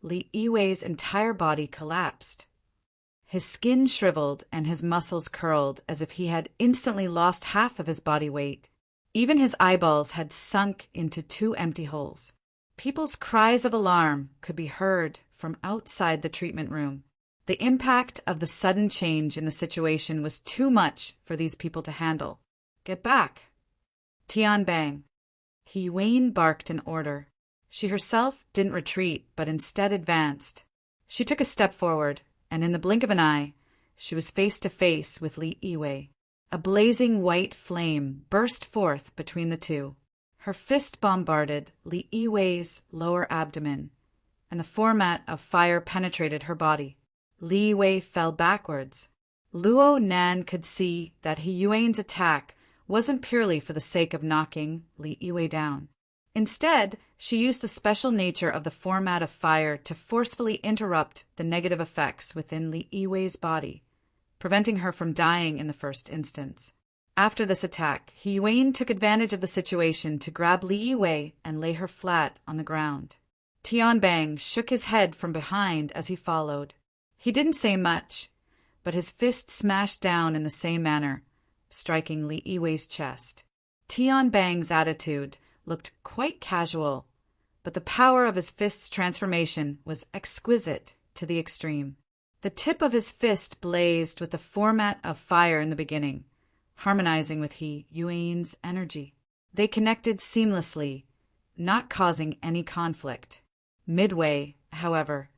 Li Yiwei's entire body collapsed. His skin shriveled and his muscles curled as if he had instantly lost half of his body weight. Even his eyeballs had sunk into 2 empty holes. People's cries of alarm could be heard from outside the treatment room. The impact of the sudden change in the situation was too much for these people to handle. "Get back!" Tian Bang. He Wayne barked an order. She herself didn't retreat, but instead advanced. She took a step forward, and in the blink of an eye, she was face to face with Li Yiwei. A blazing white flame burst forth between the two. Her fist bombarded Li Yiwei's lower abdomen, and the format of fire penetrated her body. Li Yiwei fell backwards. Luo Nan could see that He Yuan's attack wasn't purely for the sake of knocking Li Yiwei down. Instead, she used the special nature of the format of fire to forcefully interrupt the negative effects within Li Yiwei's body, preventing her from dying in the first instance. After this attack, He Yuan took advantage of the situation to grab Li Yiwei and lay her flat on the ground. Tian Bang shook his head from behind as he followed. He didn't say much, but his fist smashed down in the same manner, striking Li Yiwei's chest. Tian Bang's attitude looked quite casual, but the power of his fist's transformation was exquisite to the extreme. The tip of his fist blazed with the format of fire in the beginning, harmonizing with He Yuan's energy. They connected seamlessly, not causing any conflict. Midway, however,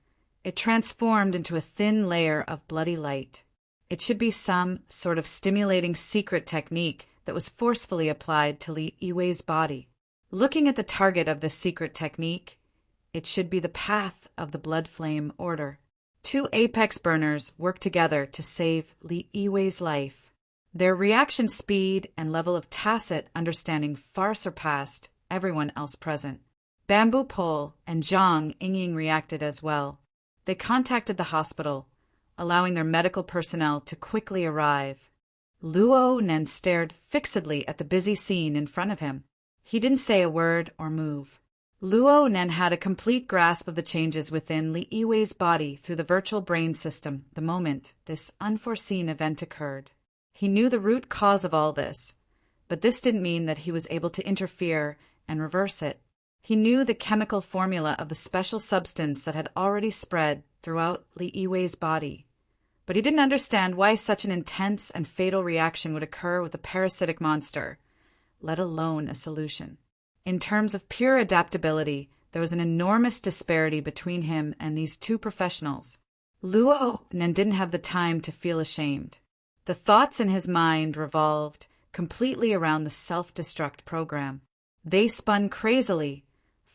it transformed into a thin layer of bloody light. It should be some sort of stimulating secret technique that was forcefully applied to Li Yiwei's body. Looking at the target of this secret technique, it should be the path of the blood flame order. 2 apex burners worked together to save Li Yiwei's life. Their reaction speed and level of tacit understanding far surpassed everyone else present. Bamboo Pole and Zhang Yingying reacted as well. They contacted the hospital, allowing their medical personnel to quickly arrive. Luo Nen stared fixedly at the busy scene in front of him. He didn't say a word or move. Luo Nen had a complete grasp of the changes within Li Yiwei's body through the virtual brain system the moment this unforeseen event occurred. He knew the root cause of all this, but this didn't mean that he was able to interfere and reverse it. He knew the chemical formula of the special substance that had already spread throughout Li Yiwei's body, but he didn't understand why such an intense and fatal reaction would occur with a parasitic monster, let alone a solution. In terms of pure adaptability, there was an enormous disparity between him and these 2 professionals. Luo Nen didn't have the time to feel ashamed. The thoughts in his mind revolved completely around the self-destruct program. They spun crazily,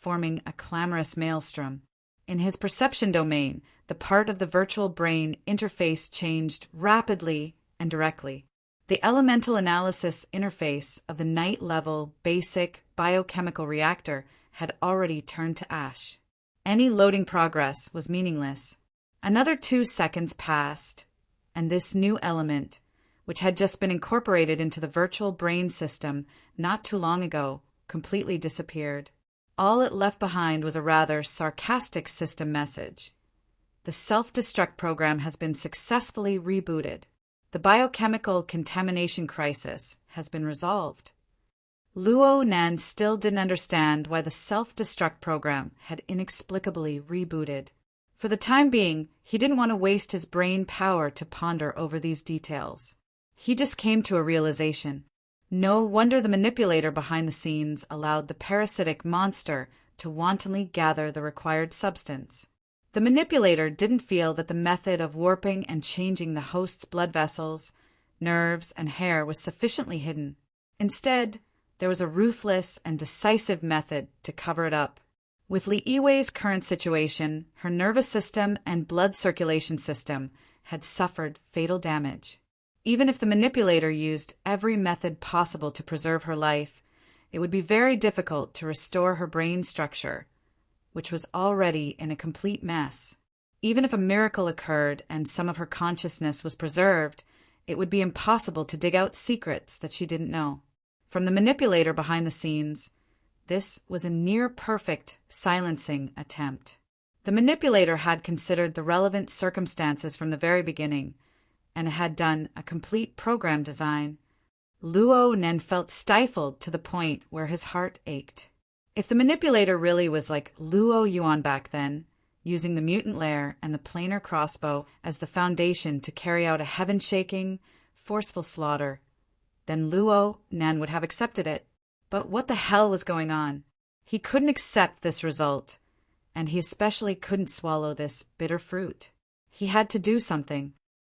forming a clamorous maelstrom. In his perception domain, the part of the virtual brain interface changed rapidly and directly. The elemental analysis interface of the night-level basic biochemical reactor had already turned to ash. Any loading progress was meaningless. Another 2 seconds passed, and this new element, which had just been incorporated into the virtual brain system not too long ago, completely disappeared. All it left behind was a rather sarcastic system message. The self-destruct program has been successfully rebooted. The biochemical contamination crisis has been resolved. Luo Nan still didn't understand why the self-destruct program had inexplicably rebooted. For the time being, he didn't want to waste his brain power to ponder over these details. He just came to a realization. No wonder the manipulator behind the scenes allowed the parasitic monster to wantonly gather the required substance. The manipulator didn't feel that the method of warping and changing the host's blood vessels, nerves, and hair was sufficiently hidden. Instead, there was a ruthless and decisive method to cover it up. With Li Yiwei's current situation, her nervous system and blood circulation system had suffered fatal damage. Even if the manipulator used every method possible to preserve her life, it would be very difficult to restore her brain structure, which was already in a complete mess. Even if a miracle occurred and some of her consciousness was preserved, it would be impossible to dig out secrets that she didn't know. From the manipulator behind the scenes, this was a near-perfect silencing attempt. The manipulator had considered the relevant circumstances from the very beginning and had done a complete program design. Luo Nen felt stifled to the point where his heart ached. If the manipulator really was like Luo Yuan back then, using the mutant lair and the planar crossbow as the foundation to carry out a heaven-shaking, forceful slaughter, then Luo Nan would have accepted it. But what the hell was going on? He couldn't accept this result, and he especially couldn't swallow this bitter fruit. He had to do something.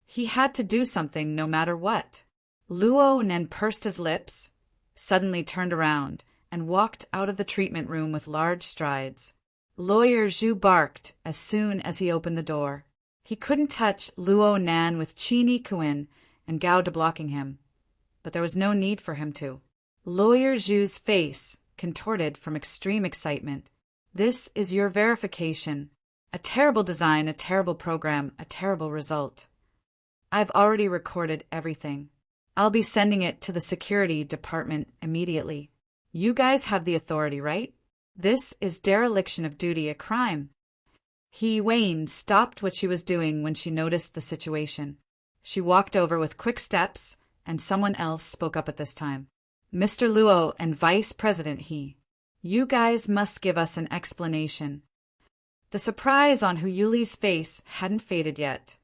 He had to do something no matter what. Luo Nen pursed his lips, suddenly turned around, and walked out of the treatment room with large strides. Lawyer Zhu barked as soon as he opened the door. He couldn't touch Luo Nan with Qi Ni Kuan and Gao De blocking him, but there was no need for him to. Lawyer Zhu's face contorted from extreme excitement. This is your verification. A terrible design, a terrible program, a terrible result. I've already recorded everything. I'll be sending it to the security department immediately. You guys have the authority, right? This is dereliction of duty, a crime. He Wayne stopped what she was doing when she noticed the situation. She walked over with quick steps, and someone else spoke up at this time. Mr. Luo and Vice President He, you guys must give us an explanation. The surprise on Hu Yuli's face hadn't faded yet,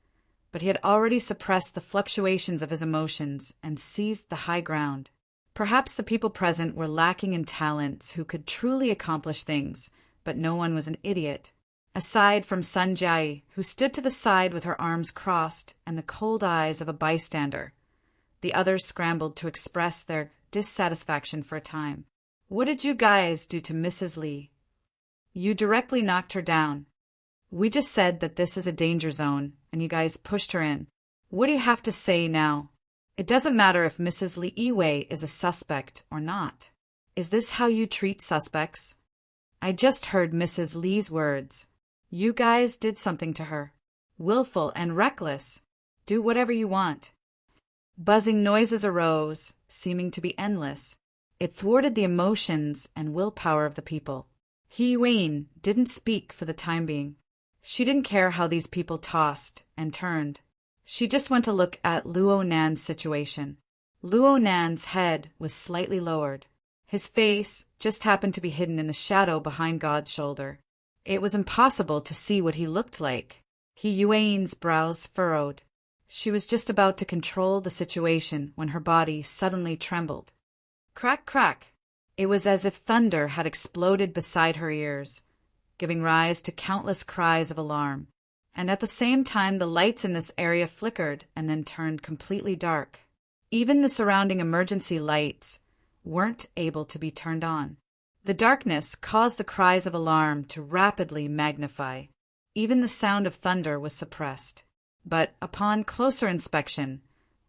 but he had already suppressed the fluctuations of his emotions and seized the high ground. Perhaps the people present were lacking in talents who could truly accomplish things, but no one was an idiot. Aside from Sun Jiai, who stood to the side with her arms crossed and the cold eyes of a bystander, the others scrambled to express their dissatisfaction for a time. What did you guys do to Mrs. Li? You directly knocked her down. We just said that this is a danger zone, and you guys pushed her in. What do you have to say now? It doesn't matter if Mrs. Li Yiwei is a suspect or not. Is this how you treat suspects? I just heard Mrs. Li's words. You guys did something to her. Willful and reckless. Do whatever you want. Buzzing noises arose, seeming to be endless. It thwarted the emotions and willpower of the people. He Wayne didn't speak for the time being. She didn't care how these people tossed and turned. She just went to look at Luo Nan's situation. Luo Nan's head was slightly lowered. His face just happened to be hidden in the shadow behind God's shoulder. It was impossible to see what he looked like. He Yuan's brows furrowed. She was just about to control the situation when her body suddenly trembled. Crack, crack. It was as if thunder had exploded beside her ears, giving rise to countless cries of alarm. And at the same time, the lights in this area flickered and then turned completely dark. Even the surrounding emergency lights weren't able to be turned on. The darkness caused the cries of alarm to rapidly magnify. Even the sound of thunder was suppressed. But upon closer inspection,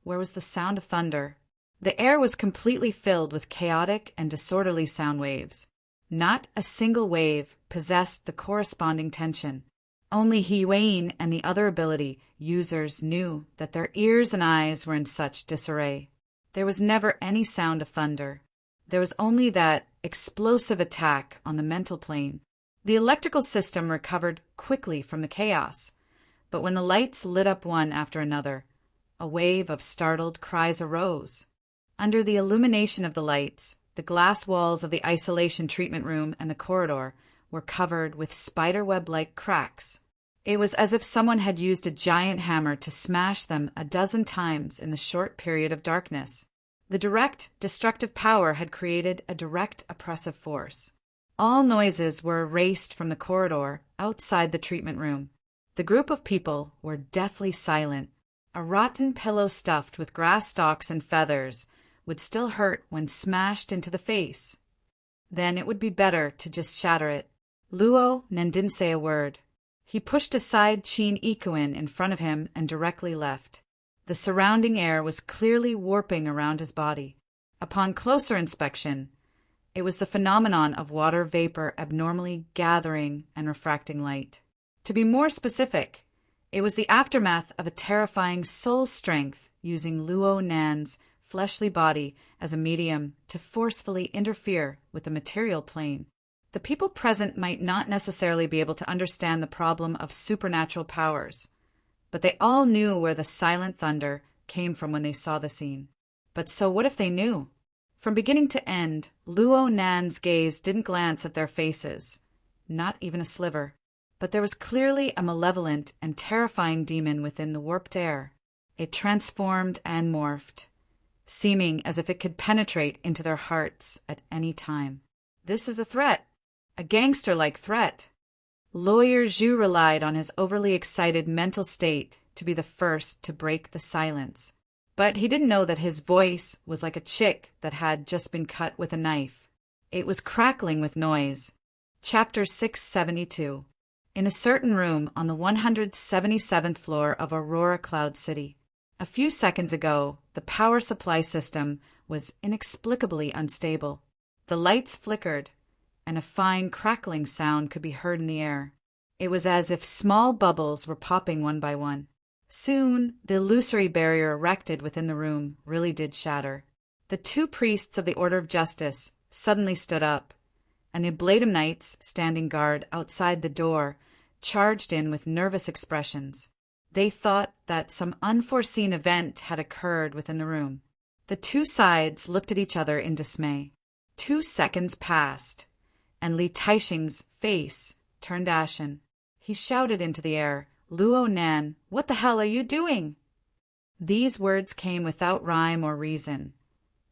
where was the sound of thunder? The air was completely filled with chaotic and disorderly sound waves. Not a single wave possessed the corresponding tension. Only Hiwain and the other ability users knew that their ears and eyes were in such disarray. There was never any sound of thunder. There was only that explosive attack on the mental plane. The electrical system recovered quickly from the chaos, but when the lights lit up one after another, a wave of startled cries arose. Under the illumination of the lights, the glass walls of the isolation treatment room and the corridor were covered with spiderweb-like cracks. It was as if someone had used a giant hammer to smash them a dozen times in the short period of darkness. The direct, destructive power had created a direct oppressive force. All noises were erased from the corridor outside the treatment room. The group of people were deathly silent. A rotten pillow stuffed with grass stalks and feathers would still hurt when smashed into the face. Then it would be better to just shatter it. Luo Nen didn't say a word. He pushed aside Chin Ikuin in front of him and directly left. The surrounding air was clearly warping around his body. Upon closer inspection, it was the phenomenon of water vapor abnormally gathering and refracting light. To be more specific, it was the aftermath of a terrifying soul strength using Luo Nan's fleshly body as a medium to forcefully interfere with the material plane. The people present might not necessarily be able to understand the problem of supernatural powers, but they all knew where the silent thunder came from when they saw the scene. But so what if they knew? From beginning to end, Luo Nan's gaze didn't glance at their faces, not even a sliver. But there was clearly a malevolent and terrifying demon within the warped air. It transformed and morphed, seeming as if it could penetrate into their hearts at any time. This is a threat. A gangster-like threat. Lawyer Zhu relied on his overly excited mental state to be the first to break the silence. But he didn't know that his voice was like a chick that had just been cut with a knife. It was crackling with noise. Chapter 672. In a certain room on the 177th floor of Aurora Cloud City. A few seconds ago, the power supply system was inexplicably unstable. The lights flickered, and a fine crackling sound could be heard in the air. It was as if small bubbles were popping one by one. Soon, the illusory barrier erected within the room really did shatter. The two priests of the Order of Justice suddenly stood up, and the Ablatum Knights, standing guard outside the door, charged in with nervous expressions. They thought that some unforeseen event had occurred within the room. The two sides looked at each other in dismay. 2 seconds passed, and Li Taixing's face turned ashen. He shouted into the air, "Luo Nan, what the hell are you doing?" These words came without rhyme or reason,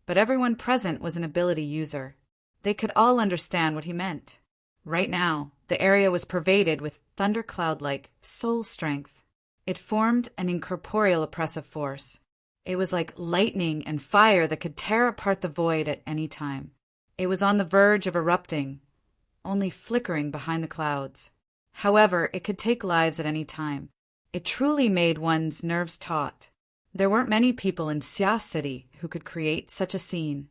but everyone present was an ability user. They could all understand what he meant. Right now, the area was pervaded with thundercloud-like soul strength. It formed an incorporeal oppressive force. It was like lightning and fire that could tear apart the void at any time. It was on the verge of erupting, only flickering behind the clouds. However, it could take lives at any time. It truly made one's nerves taut. There weren't many people in Xia City who could create such a scene.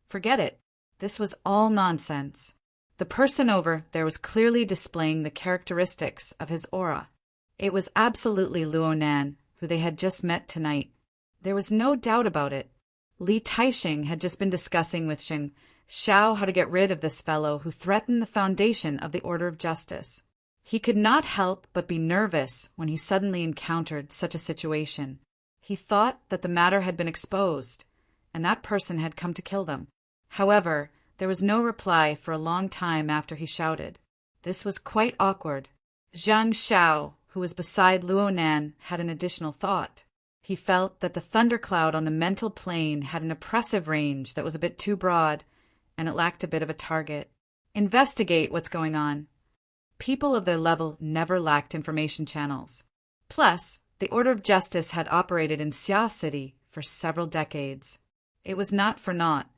Forget it. This was all nonsense. The person over there was clearly displaying the characteristics of his aura. It was absolutely Luo Nan, who they had just met tonight. There was no doubt about it. Li Taixing had just been discussing with Shen Xiao how to get rid of this fellow who threatened the foundation of the Order of Justice. He could not help but be nervous when he suddenly encountered such a situation. He thought that the matter had been exposed, and that person had come to kill them. However, there was no reply for a long time after he shouted. This was quite awkward. Zhang Xiao, who was beside Luo Nan, had an additional thought. He felt that the thundercloud on the mental plane had an oppressive range that was a bit too broad, and it lacked a bit of a target. Investigate what's going on. People of their level never lacked information channels. Plus, the Order of Justice had operated in Xia City for several decades. It was not for naught.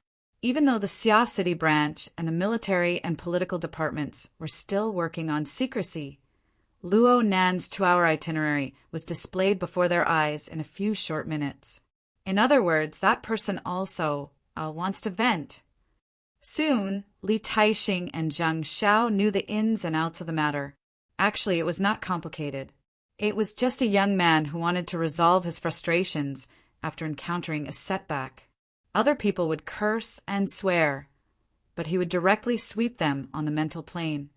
even though the Xia City branch and the military and political departments were still working on secrecy. Luo Nan's 2-hour itinerary was displayed before their eyes in a few short minutes. In other words, that person also wants to vent. Soon, Li Taixing and Zhang Xiao knew the ins and outs of the matter. Actually, it was not complicated. It was just a young man who wanted to resolve his frustrations after encountering a setback. Other people would curse and swear, but he would directly sweep them on the mental plane.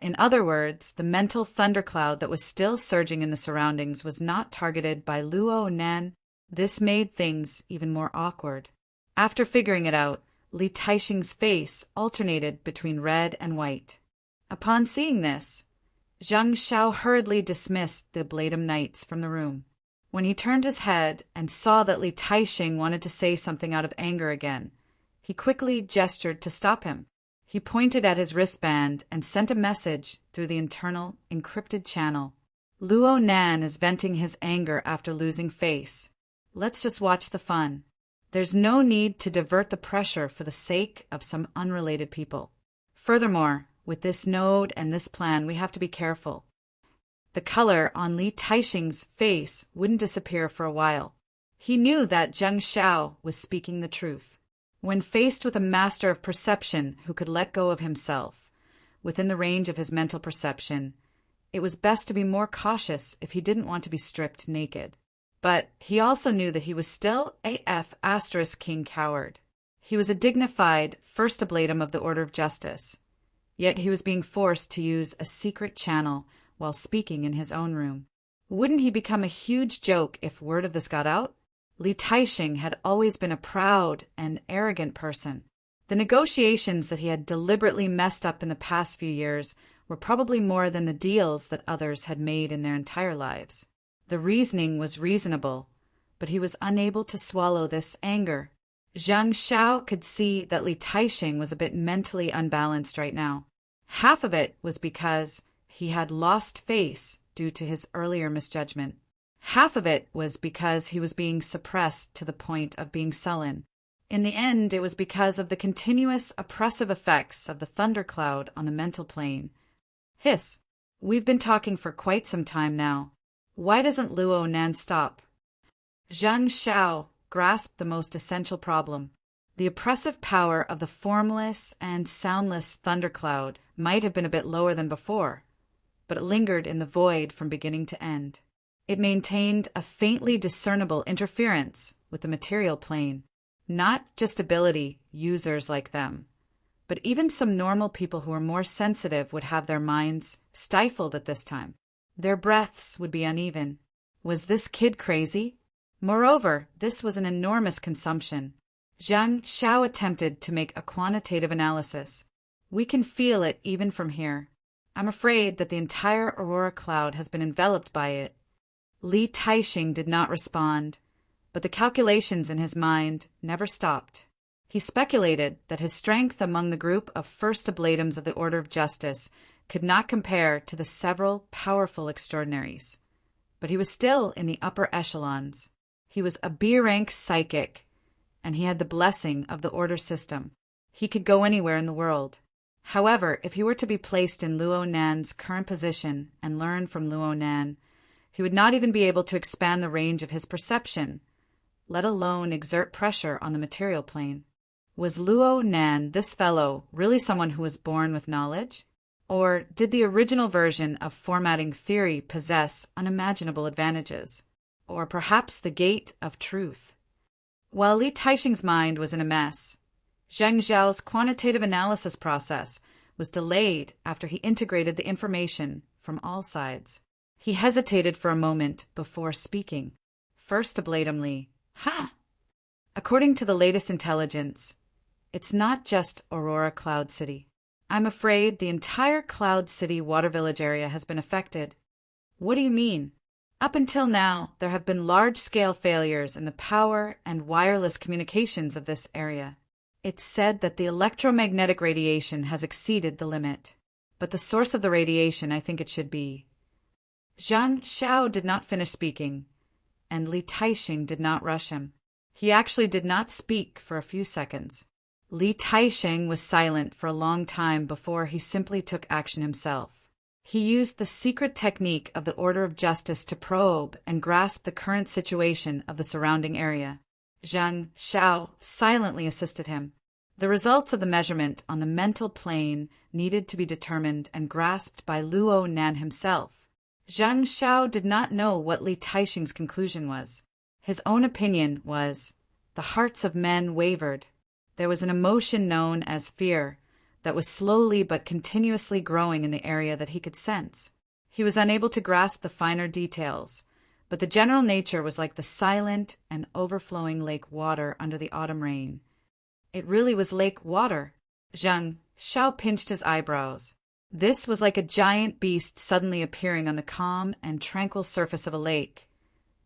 In other words, the mental thundercloud that was still surging in the surroundings was not targeted by Luo Nan. This made things even more awkward. After figuring it out, Li Taixing's face alternated between red and white. Upon seeing this, Zhang Xiao hurriedly dismissed the Bladem Knights from the room. When he turned his head and saw that Li Taixing wanted to say something out of anger again, he quickly gestured to stop him. He pointed at his wristband and sent a message through the internal, encrypted channel. Luo Nan is venting his anger after losing face. Let's just watch the fun. There's no need to divert the pressure for the sake of some unrelated people. Furthermore, with this node and this plan, we have to be careful. The color on Li Taixing's face wouldn't disappear for a while. He knew that Zhang Xiao was speaking the truth. When faced with a master of perception who could let go of himself, within the range of his mental perception, it was best to be more cautious if he didn't want to be stripped naked. But he also knew that he was still *King coward. He was a dignified first ablatum of the Order of Justice, yet he was being forced to use a secret channel while speaking in his own room. Wouldn't he become a huge joke if word of this got out? Li Taixing had always been a proud and arrogant person. The negotiations that he had deliberately messed up in the past few years were probably more than the deals that others had made in their entire lives. The reasoning was reasonable, but he was unable to swallow this anger. Zhang Xiao could see that Li Taixing was a bit mentally unbalanced right now. Half of it was because he had lost face due to his earlier misjudgment. Half of it was because he was being suppressed to the point of being sullen. In the end, it was because of the continuous oppressive effects of the thundercloud on the mental plane. Hiss, we've been talking for quite some time now. Why doesn't Luo Nan stop? Zhang Xiao grasped the most essential problem. The oppressive power of the formless and soundless thundercloud might have been a bit lower than before, but it lingered in the void from beginning to end. It maintained a faintly discernible interference with the material plane. Not just ability users like them, but even some normal people who were more sensitive would have their minds stifled at this time. Their breaths would be uneven. Was this kid crazy? Moreover, this was an enormous consumption. Zhang Xiao attempted to make a quantitative analysis. We can feel it even from here. I'm afraid that the entire aurora cloud has been enveloped by it. Li Taixing did not respond, but the calculations in his mind never stopped. He speculated that his strength among the group of first ablatums of the Order of Justice could not compare to the several powerful extraordinaries. But he was still in the upper echelons. He was a B-rank psychic, and he had the blessing of the Order system. He could go anywhere in the world. However, if he were to be placed in Luo Nan's current position and learn from Luo Nan, he would not even be able to expand the range of his perception, let alone exert pressure on the material plane. Was Luo Nan, this fellow, really someone who was born with knowledge? Or did the original version of formatting theory possess unimaginable advantages? Or perhaps the gate of truth? While Li Taixing's mind was in a mess, Zhang Zhao's quantitative analysis process was delayed after he integrated the information from all sides. He hesitated for a moment before speaking. First ablatumly, "Ha! According to the latest intelligence, it's not just Aurora Cloud City. I'm afraid the entire Cloud City Water Village area has been affected." "What do you mean?" "Up until now, there have been large-scale failures in the power and wireless communications of this area. It's said that the electromagnetic radiation has exceeded the limit. But the source of the radiation, I think it should be..." Zhang Xiao did not finish speaking, and Li Taixing did not rush him. He actually did not speak for a few seconds. Li Taisheng was silent for a long time before he simply took action himself. He used the secret technique of the Order of Justice to probe and grasp the current situation of the surrounding area. Zhang Xiao silently assisted him. The results of the measurement on the mental plane needed to be determined and grasped by Luo Nan himself. Zhang Xiao did not know what Li Taisheng's conclusion was. His own opinion was, the hearts of men wavered. There was an emotion known as fear that was slowly but continuously growing in the area that he could sense. He was unable to grasp the finer details, but the general nature was like the silent and overflowing lake water under the autumn rain. It really was lake water. Zhang Xiao pinched his eyebrows. This was like a giant beast suddenly appearing on the calm and tranquil surface of a lake,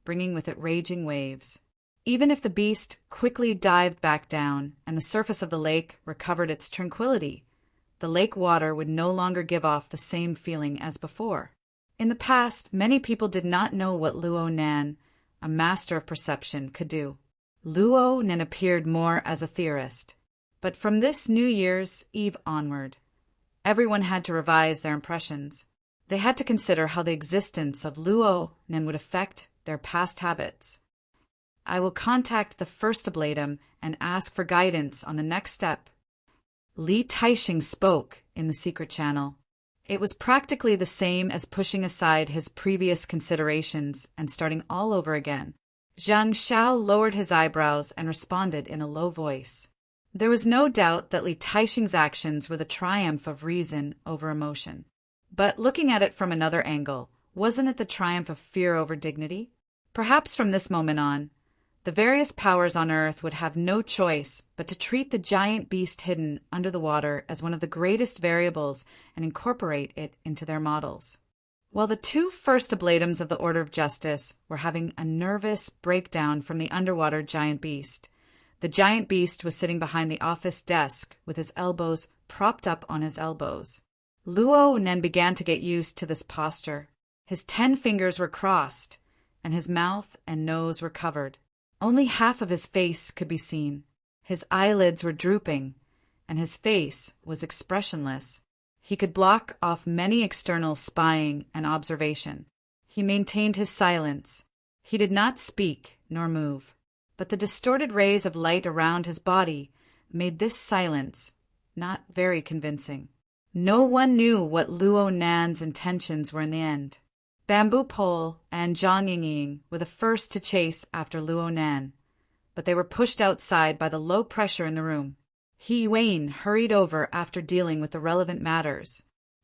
bringing with it raging waves. Even if the beast quickly dived back down and the surface of the lake recovered its tranquility, the lake water would no longer give off the same feeling as before. In the past, many people did not know what Luo Nan, a master of perception, could do. Luo Nan appeared more as a theorist. But from this New Year's Eve onward, everyone had to revise their impressions. They had to consider how the existence of Luo Nan would affect their past habits. I will contact the first ablatum and ask for guidance on the next step. Li Taisheng spoke in the secret channel. It was practically the same as pushing aside his previous considerations and starting all over again. Zhang Xiao lowered his eyebrows and responded in a low voice. There was no doubt that Li Taisheng's actions were the triumph of reason over emotion. But looking at it from another angle, wasn't it the triumph of fear over dignity? Perhaps from this moment on, the various powers on Earth would have no choice but to treat the giant beast hidden under the water as one of the greatest variables and incorporate it into their models. While the two first ablatums of the Order of Justice were having a nervous breakdown from the underwater giant beast, the giant beast was sitting behind the office desk with his elbows propped up on his elbows. Luo Nan began to get used to this posture. His 10 fingers were crossed, and his mouth and nose were covered. Only half of his face could be seen. His eyelids were drooping, and his face was expressionless. He could block off many external spying and observation. He maintained his silence. He did not speak nor move, but the distorted rays of light around his body made this silence not very convincing. No one knew what Luo Nan's intentions were in the end. Bamboo Pole and Zhang Yingying were the first to chase after Luo Nan, but they were pushed outside by the low pressure in the room. He Wayne hurried over after dealing with the relevant matters,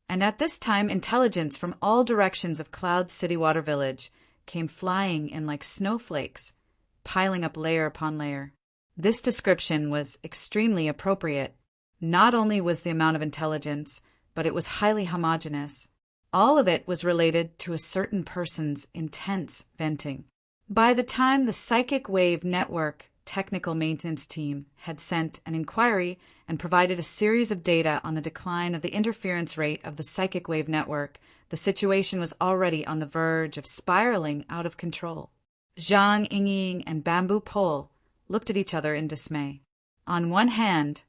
and at this time intelligence from all directions of Cloud City Water Village came flying in like snowflakes, piling up layer upon layer. This description was extremely appropriate. Not only was the amount of intelligence, but it was highly homogeneous. All of it was related to a certain person's intense venting. By the time the Psychic Wave Network technical maintenance team had sent an inquiry and provided a series of data on the decline of the interference rate of the Psychic Wave Network, the situation was already on the verge of spiraling out of control. Zhang Yingying and Bamboo Pole looked at each other in dismay. On one hand,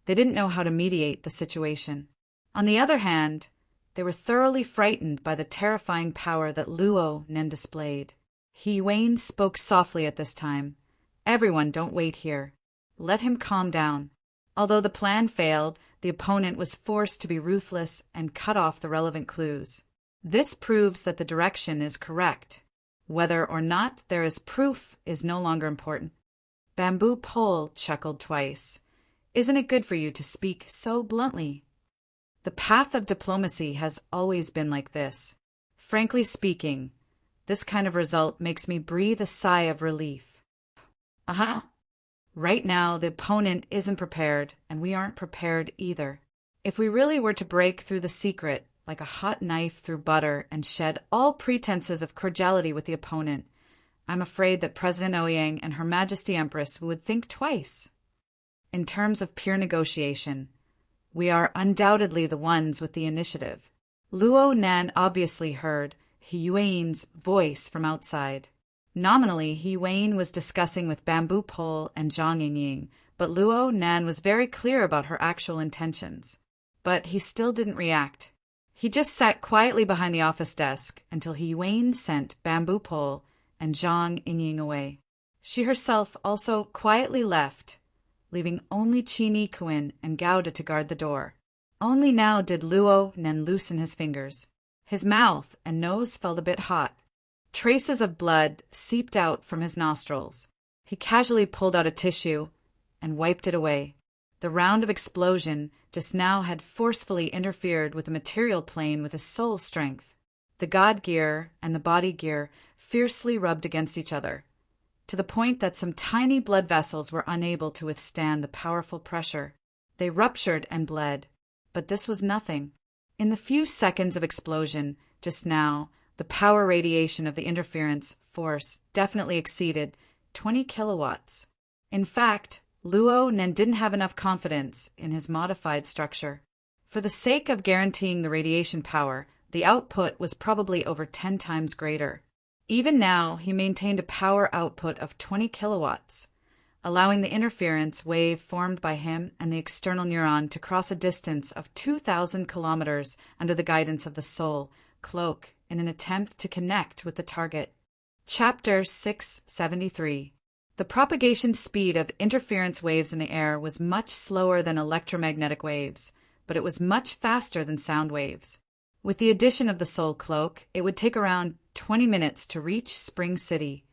they didn't know how to mediate the situation. On the other hand, they were thoroughly frightened by the terrifying power that Luo Nan displayed. He Wayne spoke softly at this time. Everyone, don't wait here. Let him calm down. Although the plan failed, the opponent was forced to be ruthless and cut off the relevant clues. This proves that the direction is correct. Whether or not there is proof is no longer important. Bamboo Pole chuckled twice. Isn't it good for you to speak so bluntly? The path of diplomacy has always been like this. Frankly speaking, this kind of result makes me breathe a sigh of relief. Right now, the opponent isn't prepared, and we aren't prepared either. If we really were to break through the secret, like a hot knife through butter, and shed all pretenses of cordiality with the opponent, I'm afraid that President Ouyang and Her Majesty Empress would think twice. In terms of pure negotiation, we are undoubtedly the ones with the initiative. Luo Nan obviously heard He Wayne's voice from outside. Nominally, He Wayne was discussing with Bamboo Pole and Zhang Yingying, but Luo Nan was very clear about her actual intentions. But he still didn't react. He just sat quietly behind the office desk until He Wen sent Bamboo Pole and Zhang Yingying away. She herself also quietly left, leaving only Qin Yikuan and Gouda to guard the door. Only now did Luo Nan loosen his fingers. His mouth and nose felt a bit hot. Traces of blood seeped out from his nostrils. He casually pulled out a tissue and wiped it away. The round of explosion just now had forcefully interfered with the material plane with his soul strength. The god gear and the body gear fiercely rubbed against each other, to the point that some tiny blood vessels were unable to withstand the powerful pressure. They ruptured and bled, but this was nothing. In the few seconds of explosion just now, the power radiation of the interference force definitely exceeded 20 kilowatts. In fact, Luo Nan didn't have enough confidence in his modified structure. For the sake of guaranteeing the radiation power, the output was probably over 10 times greater. Even now, he maintained a power output of 20 kilowatts, allowing the interference wave formed by him and the external neuron to cross a distance of 2,000 kilometers under the guidance of the soul cloak in an attempt to connect with the target. Chapter 673. The propagation speed of interference waves in the air was much slower than electromagnetic waves, but it was much faster than sound waves. With the addition of the soul cloak, it would take around 20 minutes to reach Spring City,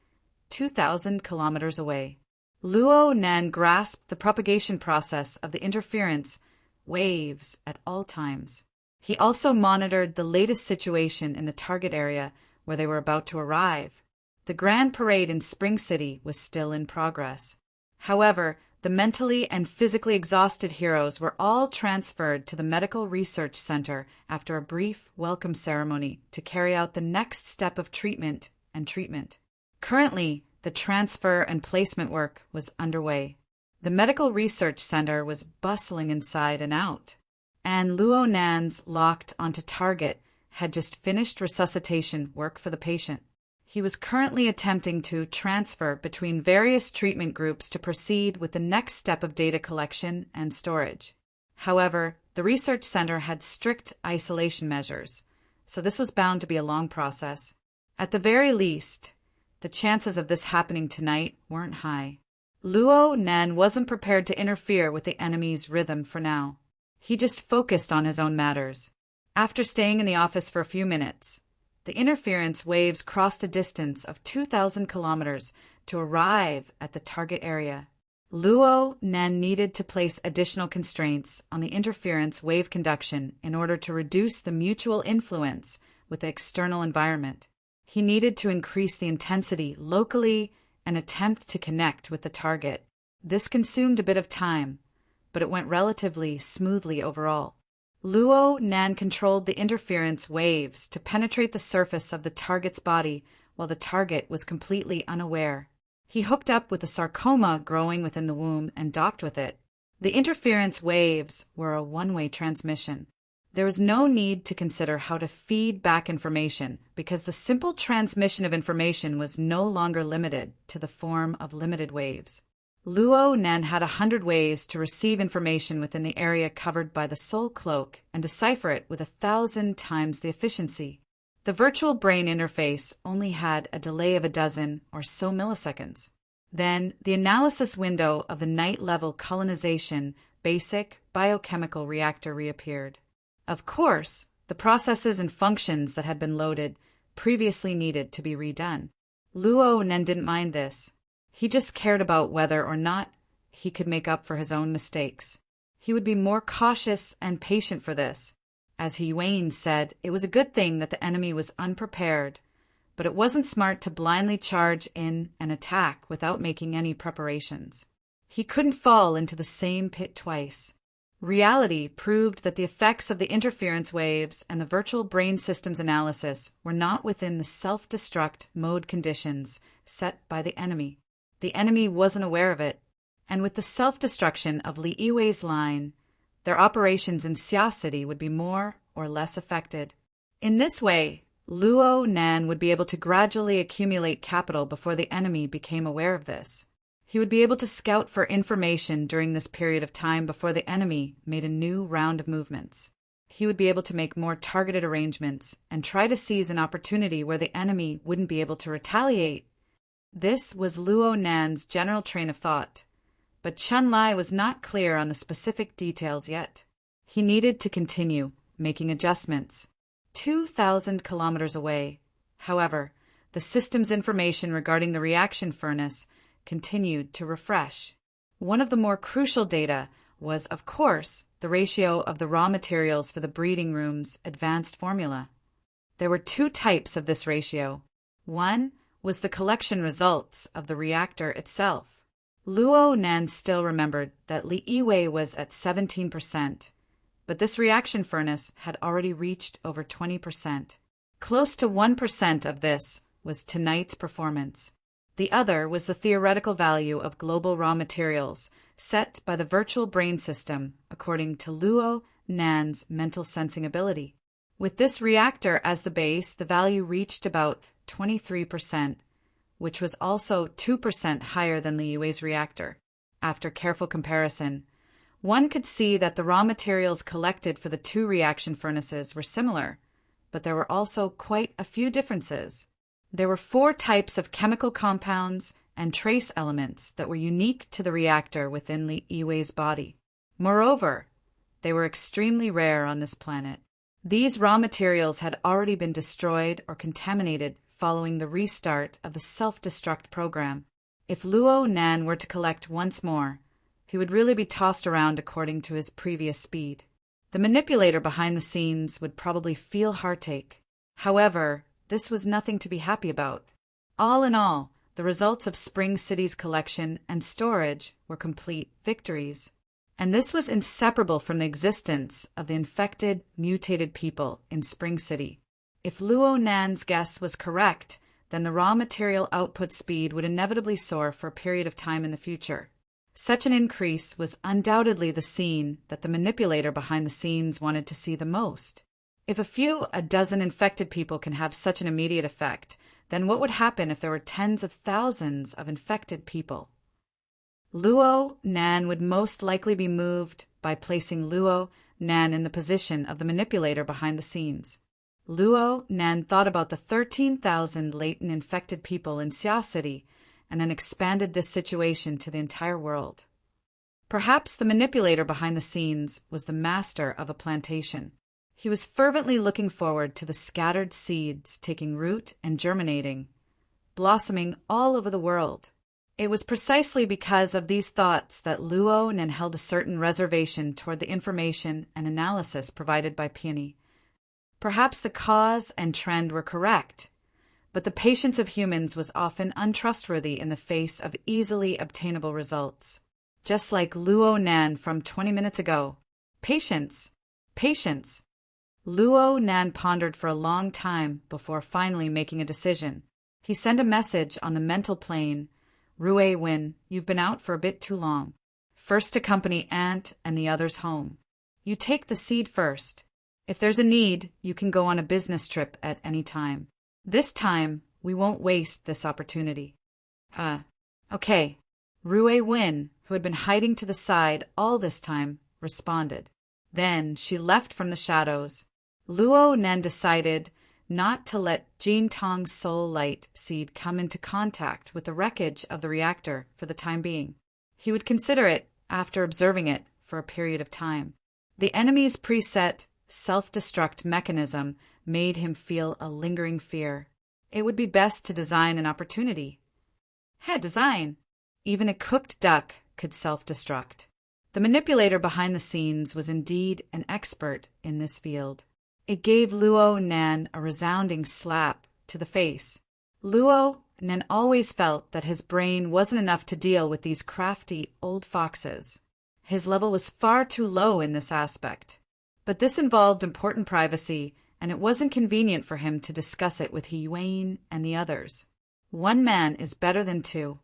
2,000 kilometers away. Luo Nan grasped the propagation process of the interference waves at all times. He also monitored the latest situation in the target area where they were about to arrive. The grand parade in Spring City was still in progress. However, the mentally and physically exhausted heroes were all transferred to the Medical Research Center after a brief welcome ceremony to carry out the next step of treatment. Currently, the transfer and placement work was underway. The Medical Research Center was bustling inside and out, and Luo Nan's locked onto target had just finished resuscitation work for the patient. He was currently attempting to transfer between various treatment groups to proceed with the next step of data collection and storage. However, the research center had strict isolation measures, so this was bound to be a long process. At the very least, the chances of this happening tonight weren't high. Luo Nan wasn't prepared to interfere with the enemy's rhythm for now. He just focused on his own matters. After staying in the office for a few minutes, the interference waves crossed a distance of 2,000 kilometers to arrive at the target area. Luo Nan needed to place additional constraints on the interference wave conduction in order to reduce the mutual influence with the external environment. He needed to increase the intensity locally and attempt to connect with the target. This consumed a bit of time, but it went relatively smoothly overall. Luo Nan controlled the interference waves to penetrate the surface of the target's body while the target was completely unaware. He hooked up with a sarcoma growing within the womb and docked with it. The interference waves were a one-way transmission. There was no need to consider how to feed back information because the simple transmission of information was no longer limited to the form of limited waves. Luo Nan had 100 ways to receive information within the area covered by the soul cloak and decipher it with 1,000 times the efficiency. The virtual brain interface only had a delay of a dozen or so milliseconds. Then, the analysis window of the night-level colonization basic biochemical reactor reappeared. Of course, the processes and functions that had been loaded previously needed to be redone. Luo Nan didn't mind this. He just cared about whether or not he could make up for his own mistakes. He would be more cautious and patient for this. As He Wen said, it was a good thing that the enemy was unprepared, but it wasn't smart to blindly charge in and attack without making any preparations. He couldn't fall into the same pit twice. Reality proved that the effects of the interference waves and the virtual brain systems analysis were not within the self-destruct mode conditions set by the enemy. The enemy wasn't aware of it, and with the self-destruction of Li Yiwei's line, their operations in Xia City would be more or less affected. In this way, Luo Nan would be able to gradually accumulate capital before the enemy became aware of this. He would be able to scout for information during this period of time before the enemy made a new round of movements. He would be able to make more targeted arrangements and try to seize an opportunity where the enemy wouldn't be able to retaliate. This was Luo Nan's general train of thought, but Chun Lai was not clear on the specific details yet. He needed to continue making adjustments. 2,000 kilometers away, however, the system's information regarding the reaction furnace continued to refresh. One of the more crucial data was, of course, the ratio of the raw materials for the breeding room's advanced formula. There were two types of this ratio. One was the collection results of the reactor itself. Luo Nan still remembered that Li Yiwei was at 17%, but this reaction furnace had already reached over 20%. Close to 1% of this was tonight's performance. The other was the theoretical value of global raw materials set by the virtual brain system according to Luo Nan's mental sensing ability. With this reactor as the base, the value reached about 23%, which was also 2% higher than Li Yiwei's reactor. After careful comparison, one could see that the raw materials collected for the two reaction furnaces were similar, but there were also quite a few differences. There were 4 types of chemical compounds and trace elements that were unique to the reactor within Li Yiwei's body. Moreover, they were extremely rare on this planet. These raw materials had already been destroyed or contaminated following the restart of the self-destruct program. If Luo Nan were to collect once more, he would really be tossed around according to his previous speed. The manipulator behind the scenes would probably feel heartache. However, this was nothing to be happy about. All in all, the results of Spring City's collection and storage were complete victories. And this was inseparable from the existence of the infected, mutated people in Spring City. If Luo Nan's guess was correct, then the raw material output speed would inevitably soar for a period of time in the future. Such an increase was undoubtedly the scene that the manipulator behind the scenes wanted to see the most. If a dozen infected people can have such an immediate effect, then what would happen if there were tens of thousands of infected people? Luo Nan would most likely be moved by placing Luo Nan in the position of the manipulator behind the scenes. Luo Nan thought about the 13,000 latent infected people in Xia City and then expanded this situation to the entire world. Perhaps the manipulator behind the scenes was the master of a plantation. He was fervently looking forward to the scattered seeds taking root and germinating, blossoming all over the world. It was precisely because of these thoughts that Luo Nan held a certain reservation toward the information and analysis provided by Peony. Perhaps the cause and trend were correct, but the patience of humans was often untrustworthy in the face of easily obtainable results. Just like Luo Nan from 20 minutes ago. Patience. Patience. Luo Nan pondered for a long time before finally making a decision. He sent a message on the mental plane. Rui Wen, you've been out for a bit too long. First accompany Aunt and the others home. You take the seed first. If there's a need, you can go on a business trip at any time. This time, we won't waste this opportunity. Okay. Rui Wen, who had been hiding to the side all this time, responded. Then she left from the shadows. Luo Nan decided not to let Jin Tong's soul light seed come into contact with the wreckage of the reactor for the time being. He would consider it after observing it for a period of time. The enemy's preset self-destruct mechanism made him feel a lingering fear. It would be best to design an opportunity. Design! Even a cooked duck could self-destruct. The manipulator behind the scenes was indeed an expert in this field. It gave Luo Nan a resounding slap to the face. Luo Nan always felt that his brain wasn't enough to deal with these crafty old foxes. His level was far too low in this aspect. But this involved important privacy, and it wasn't convenient for him to discuss it with He Yuan and the others. One man is better than two.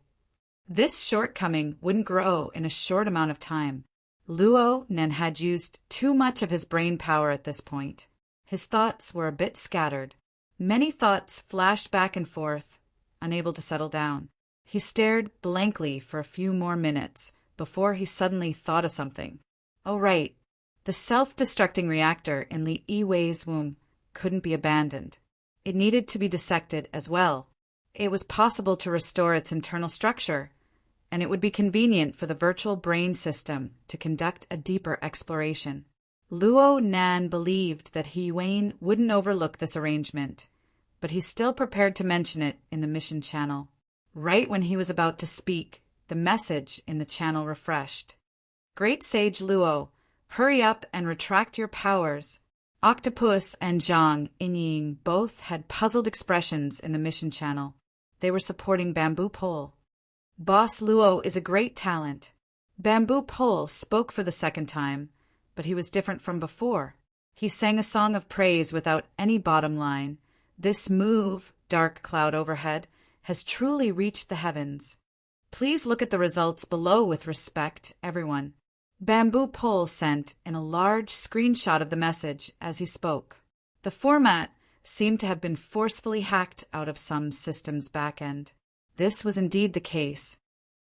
This shortcoming wouldn't grow in a short amount of time. Luo Nan had used too much of his brain power at this point. His thoughts were a bit scattered. Many thoughts flashed back and forth, unable to settle down. He stared blankly for a few more minutes before he suddenly thought of something. Oh, right. The self-destructing reactor in Li Yiwei's womb couldn't be abandoned. It needed to be dissected as well. It was possible to restore its internal structure, and it would be convenient for the virtual brain system to conduct a deeper exploration. Luo Nan believed that He Wen wouldn't overlook this arrangement, but he still prepared to mention it in the mission channel. Right when he was about to speak, the message in the channel refreshed. Great Sage Luo, hurry up and retract your powers. Octopus and Zhang Yingying both had puzzled expressions in the mission channel. They were supporting Bamboo Pole. Boss Luo is a great talent. Bamboo Pole spoke for the second time, but he was different from before. He sang a song of praise without any bottom line. This move, dark cloud overhead, has truly reached the heavens. Please look at the results below with respect, everyone. Bamboo Pole sent in a large screenshot of the message as he spoke. The format seemed to have been forcefully hacked out of some system's backend. This was indeed the case.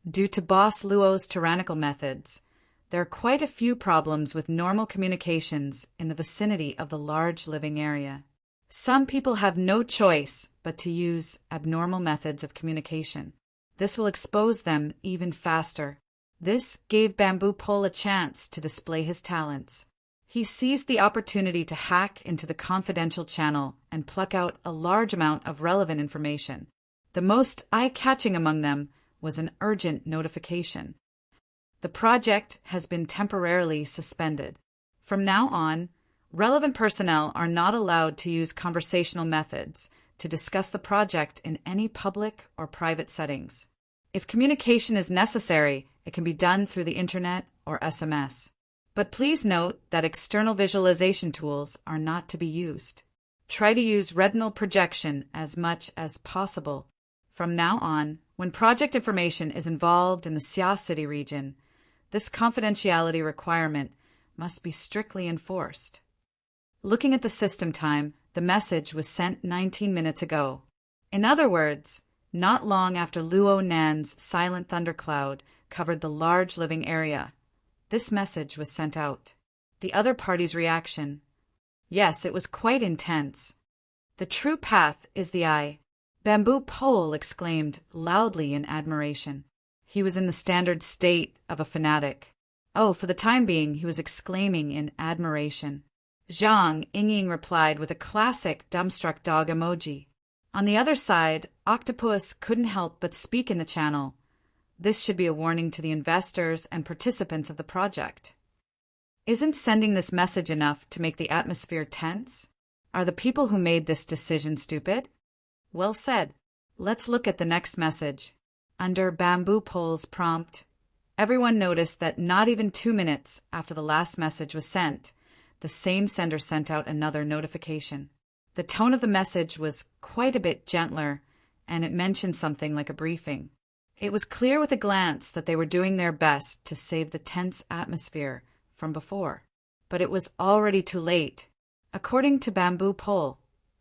Due to Boss Luo's tyrannical methods, there are quite a few problems with normal communications in the vicinity of the large living area. Some people have no choice but to use abnormal methods of communication. This will expose them even faster. This gave Bamboo Pole a chance to display his talents. He seized the opportunity to hack into the confidential channel and pluck out a large amount of relevant information. The most eye-catching among them was an urgent notification. The project has been temporarily suspended. From now on, relevant personnel are not allowed to use conversational methods to discuss the project in any public or private settings. If communication is necessary, it can be done through the internet or SMS. But please note that external visualization tools are not to be used. Try to use retinal projection as much as possible. From now on, when project information is involved in the Xia City region, this confidentiality requirement must be strictly enforced. Looking at the system time, the message was sent 19 minutes ago. In other words, not long after Luo Nan's silent thundercloud covered the large living area, this message was sent out. The other party's reaction. Yes, it was quite intense. The true path is the eye. Bamboo Pole exclaimed loudly in admiration. He was in the standard state of a fanatic. Oh, for the time being, he was exclaiming in admiration. Zhang Yingying replied with a classic dumbstruck dog emoji. On the other side, Octopus couldn't help but speak in the channel. This should be a warning to the investors and participants of the project. Isn't sending this message enough to make the atmosphere tense? Are the people who made this decision stupid? Well said. Let's look at the next message. Under Bamboo Pole's prompt, everyone noticed that not even 2 minutes after the last message was sent, the same sender sent out another notification. The tone of the message was quite a bit gentler, and it mentioned something like a briefing. It was clear with a glance that they were doing their best to save the tense atmosphere from before. But it was already too late. According to Bamboo Pole,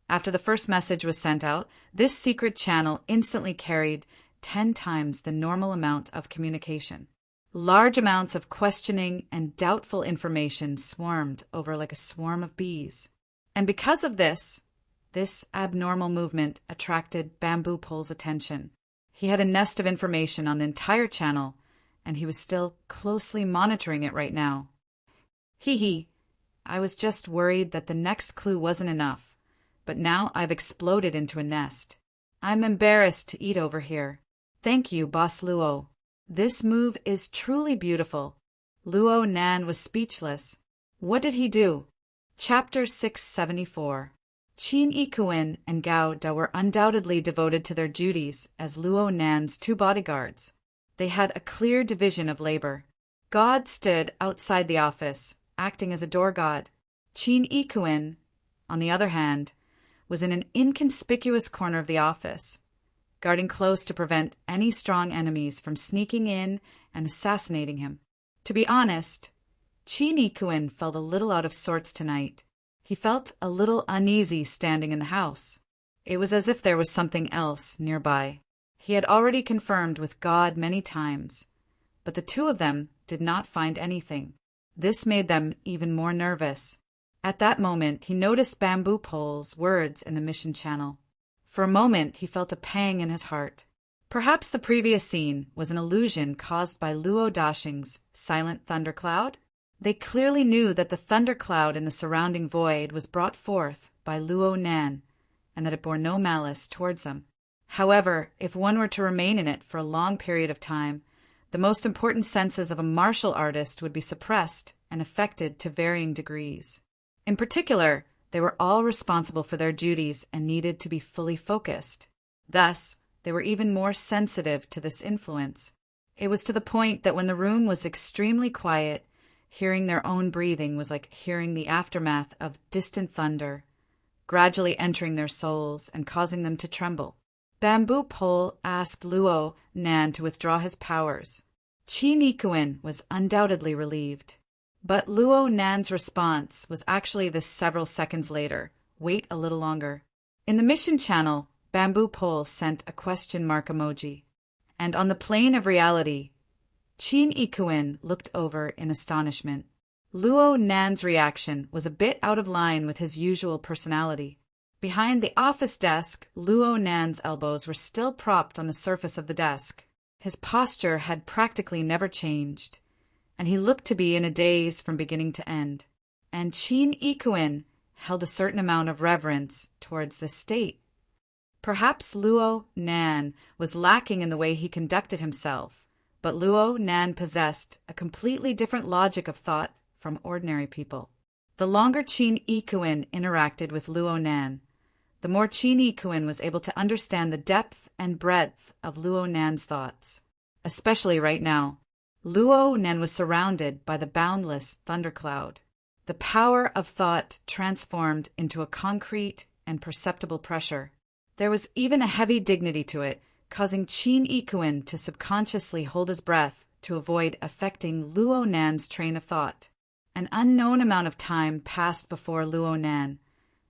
after the first message was sent out, this secret channel instantly carried 10 times the normal amount of communication. Large amounts of questioning and doubtful information swarmed over like a swarm of bees. And because of this abnormal movement attracted Bamboo Pole's attention. He had a nest of information on the entire channel, and he was still closely monitoring it right now. I was just worried that the next clue wasn't enough, but now I've exploded into a nest. I'm embarrassed to eat over here. Thank you, Boss Luo. This move is truly beautiful. Luo Nan was speechless. What did he do? Chapter 674. Qin Yikuan and Gao Da were undoubtedly devoted to their duties as Luo Nan's 2 bodyguards. They had a clear division of labor. God stood outside the office, acting as a door god. Qin Yikuan, on the other hand, was in an inconspicuous corner of the office, guarding close to prevent any strong enemies from sneaking in and assassinating him. To be honest, Qin Yikuan felt a little out of sorts tonight. He felt a little uneasy standing in the house. It was as if there was something else nearby. He had already confirmed with God many times, but the two of them did not find anything. This made them even more nervous. At that moment, he noticed Bamboo Pole's words in the mission channel. For a moment, he felt a pang in his heart. Perhaps the previous scene was an illusion caused by Luo Dashing's silent thundercloud? They clearly knew that the thundercloud in the surrounding void was brought forth by Luo Nan, and that it bore no malice towards them. However, if one were to remain in it for a long period of time, the most important senses of a martial artist would be suppressed and affected to varying degrees. In particular, they were all responsible for their duties and needed to be fully focused. Thus, they were even more sensitive to this influence. It was to the point that when the room was extremely quiet, hearing their own breathing was like hearing the aftermath of distant thunder, gradually entering their souls and causing them to tremble. Bamboo Pole asked Luo Nan to withdraw his powers. Chi Nikuin was undoubtedly relieved. But Luo Nan's response was actually this several seconds later. Wait a little longer. In the mission channel, Bamboo Pole sent a question mark emoji. And on the plane of reality, Chin Ikuin looked over in astonishment. Luo Nan's reaction was a bit out of line with his usual personality. Behind the office desk, Luo Nan's elbows were still propped on the surface of the desk. His posture had practically never changed, and he looked to be in a daze from beginning to end. And Chin Ikuin held a certain amount of reverence towards this state. Perhaps Luo Nan was lacking in the way he conducted himself, but Luo Nan possessed a completely different logic of thought from ordinary people. The longer Chin Ikuin interacted with Luo Nan, the more Chin Ikuin was able to understand the depth and breadth of Luo Nan's thoughts. Especially right now, Luo Nan was surrounded by the boundless thundercloud. The power of thought transformed into a concrete and perceptible pressure. There was even a heavy dignity to it, causing Chin Ikuin to subconsciously hold his breath to avoid affecting Luo Nan's train of thought. An unknown amount of time passed before Luo Nan,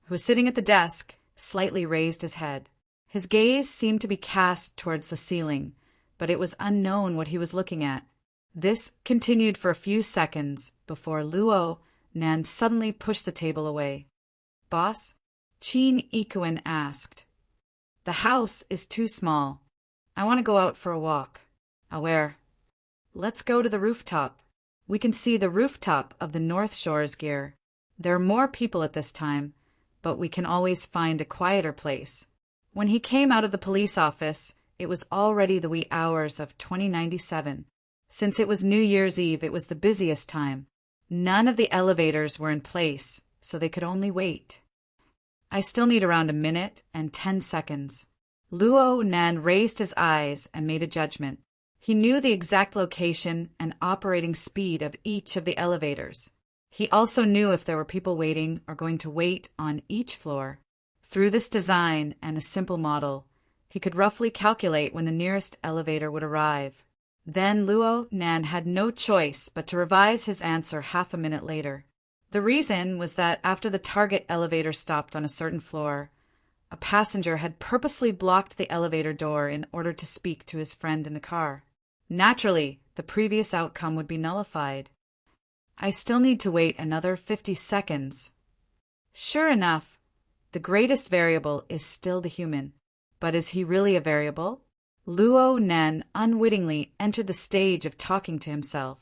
who was sitting at the desk, slightly raised his head. His gaze seemed to be cast towards the ceiling, but it was unknown what he was looking at. This continued for a few seconds before Luo Nan suddenly pushed the table away. "Boss?" Chin Ikuin asked. "The house is too small. I want to go out for a walk." "Where?" "Let's go to the rooftop. We can see the rooftop of the North Shore's gear. There are more people at this time, but we can always find a quieter place." When he came out of the police office, it was already the wee hours of 2097. Since it was New Year's Eve, it was the busiest time. None of the elevators were in place, so they could only wait. "I still need around a minute and 10 seconds. Luo Nan raised his eyes and made a judgment. He knew the exact location and operating speed of each of the elevators. He also knew if there were people waiting or going to wait on each floor. Through this design and a simple model, he could roughly calculate when the nearest elevator would arrive. Then Luo Nan had no choice but to revise his answer half a minute later. The reason was that after the target elevator stopped on a certain floor, a passenger had purposely blocked the elevator door in order to speak to his friend in the car. Naturally, the previous outcome would be nullified. "I still need to wait another 50 seconds. Sure enough, the greatest variable is still the human. But is he really a variable? Luo Nan unwittingly entered the stage of talking to himself.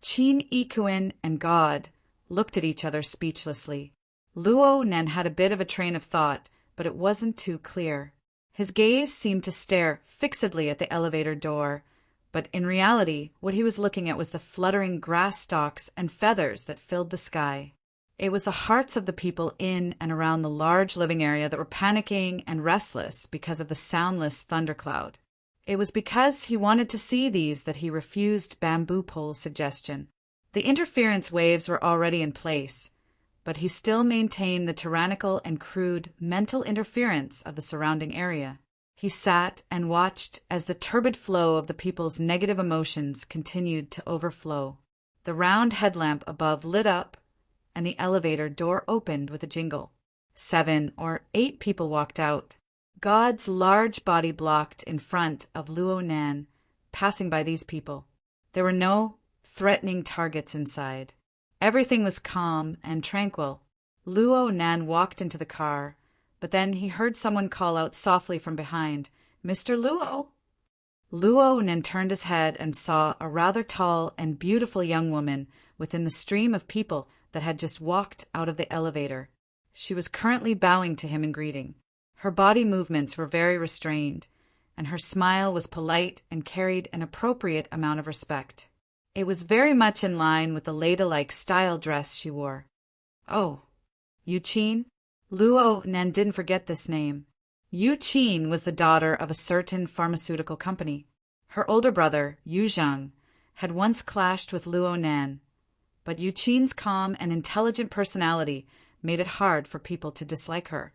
Chin Ikuin and God looked at each other speechlessly. Luo Nan had a bit of a train of thought, but it wasn't too clear. His gaze seemed to stare fixedly at the elevator door, but in reality, what he was looking at was the fluttering grass stalks and feathers that filled the sky. It was the hearts of the people in and around the large living area that were panicking and restless because of the soundless thundercloud. It was because he wanted to see these that he refused Bamboo Pole's suggestion. The interference waves were already in place, but he still maintained the tyrannical and crude mental interference of the surrounding area. He sat and watched as the turbid flow of the people's negative emotions continued to overflow. The round headlamp above lit up, and the elevator door opened with a jingle. 7 or 8 people walked out. God's large body blocked in front of Luo Nan, passing by these people. There were no threatening targets inside. Everything was calm and tranquil. Luo Nan walked into the car, but then he heard someone call out softly from behind, "Mr. Luo!" Luo Nan turned his head and saw a rather tall and beautiful young woman within the stream of people that had just walked out of the elevator. She was currently bowing to him in greeting. Her body movements were very restrained, and her smile was polite and carried an appropriate amount of respect. It was very much in line with the ladylike style dress she wore. Oh, Yu Qin? Luo Nan didn't forget this name. Yu Qin was the daughter of a certain pharmaceutical company. Her older brother, Yu Zhang, had once clashed with Luo Nan, but Yu Qin's calm and intelligent personality made it hard for people to dislike her.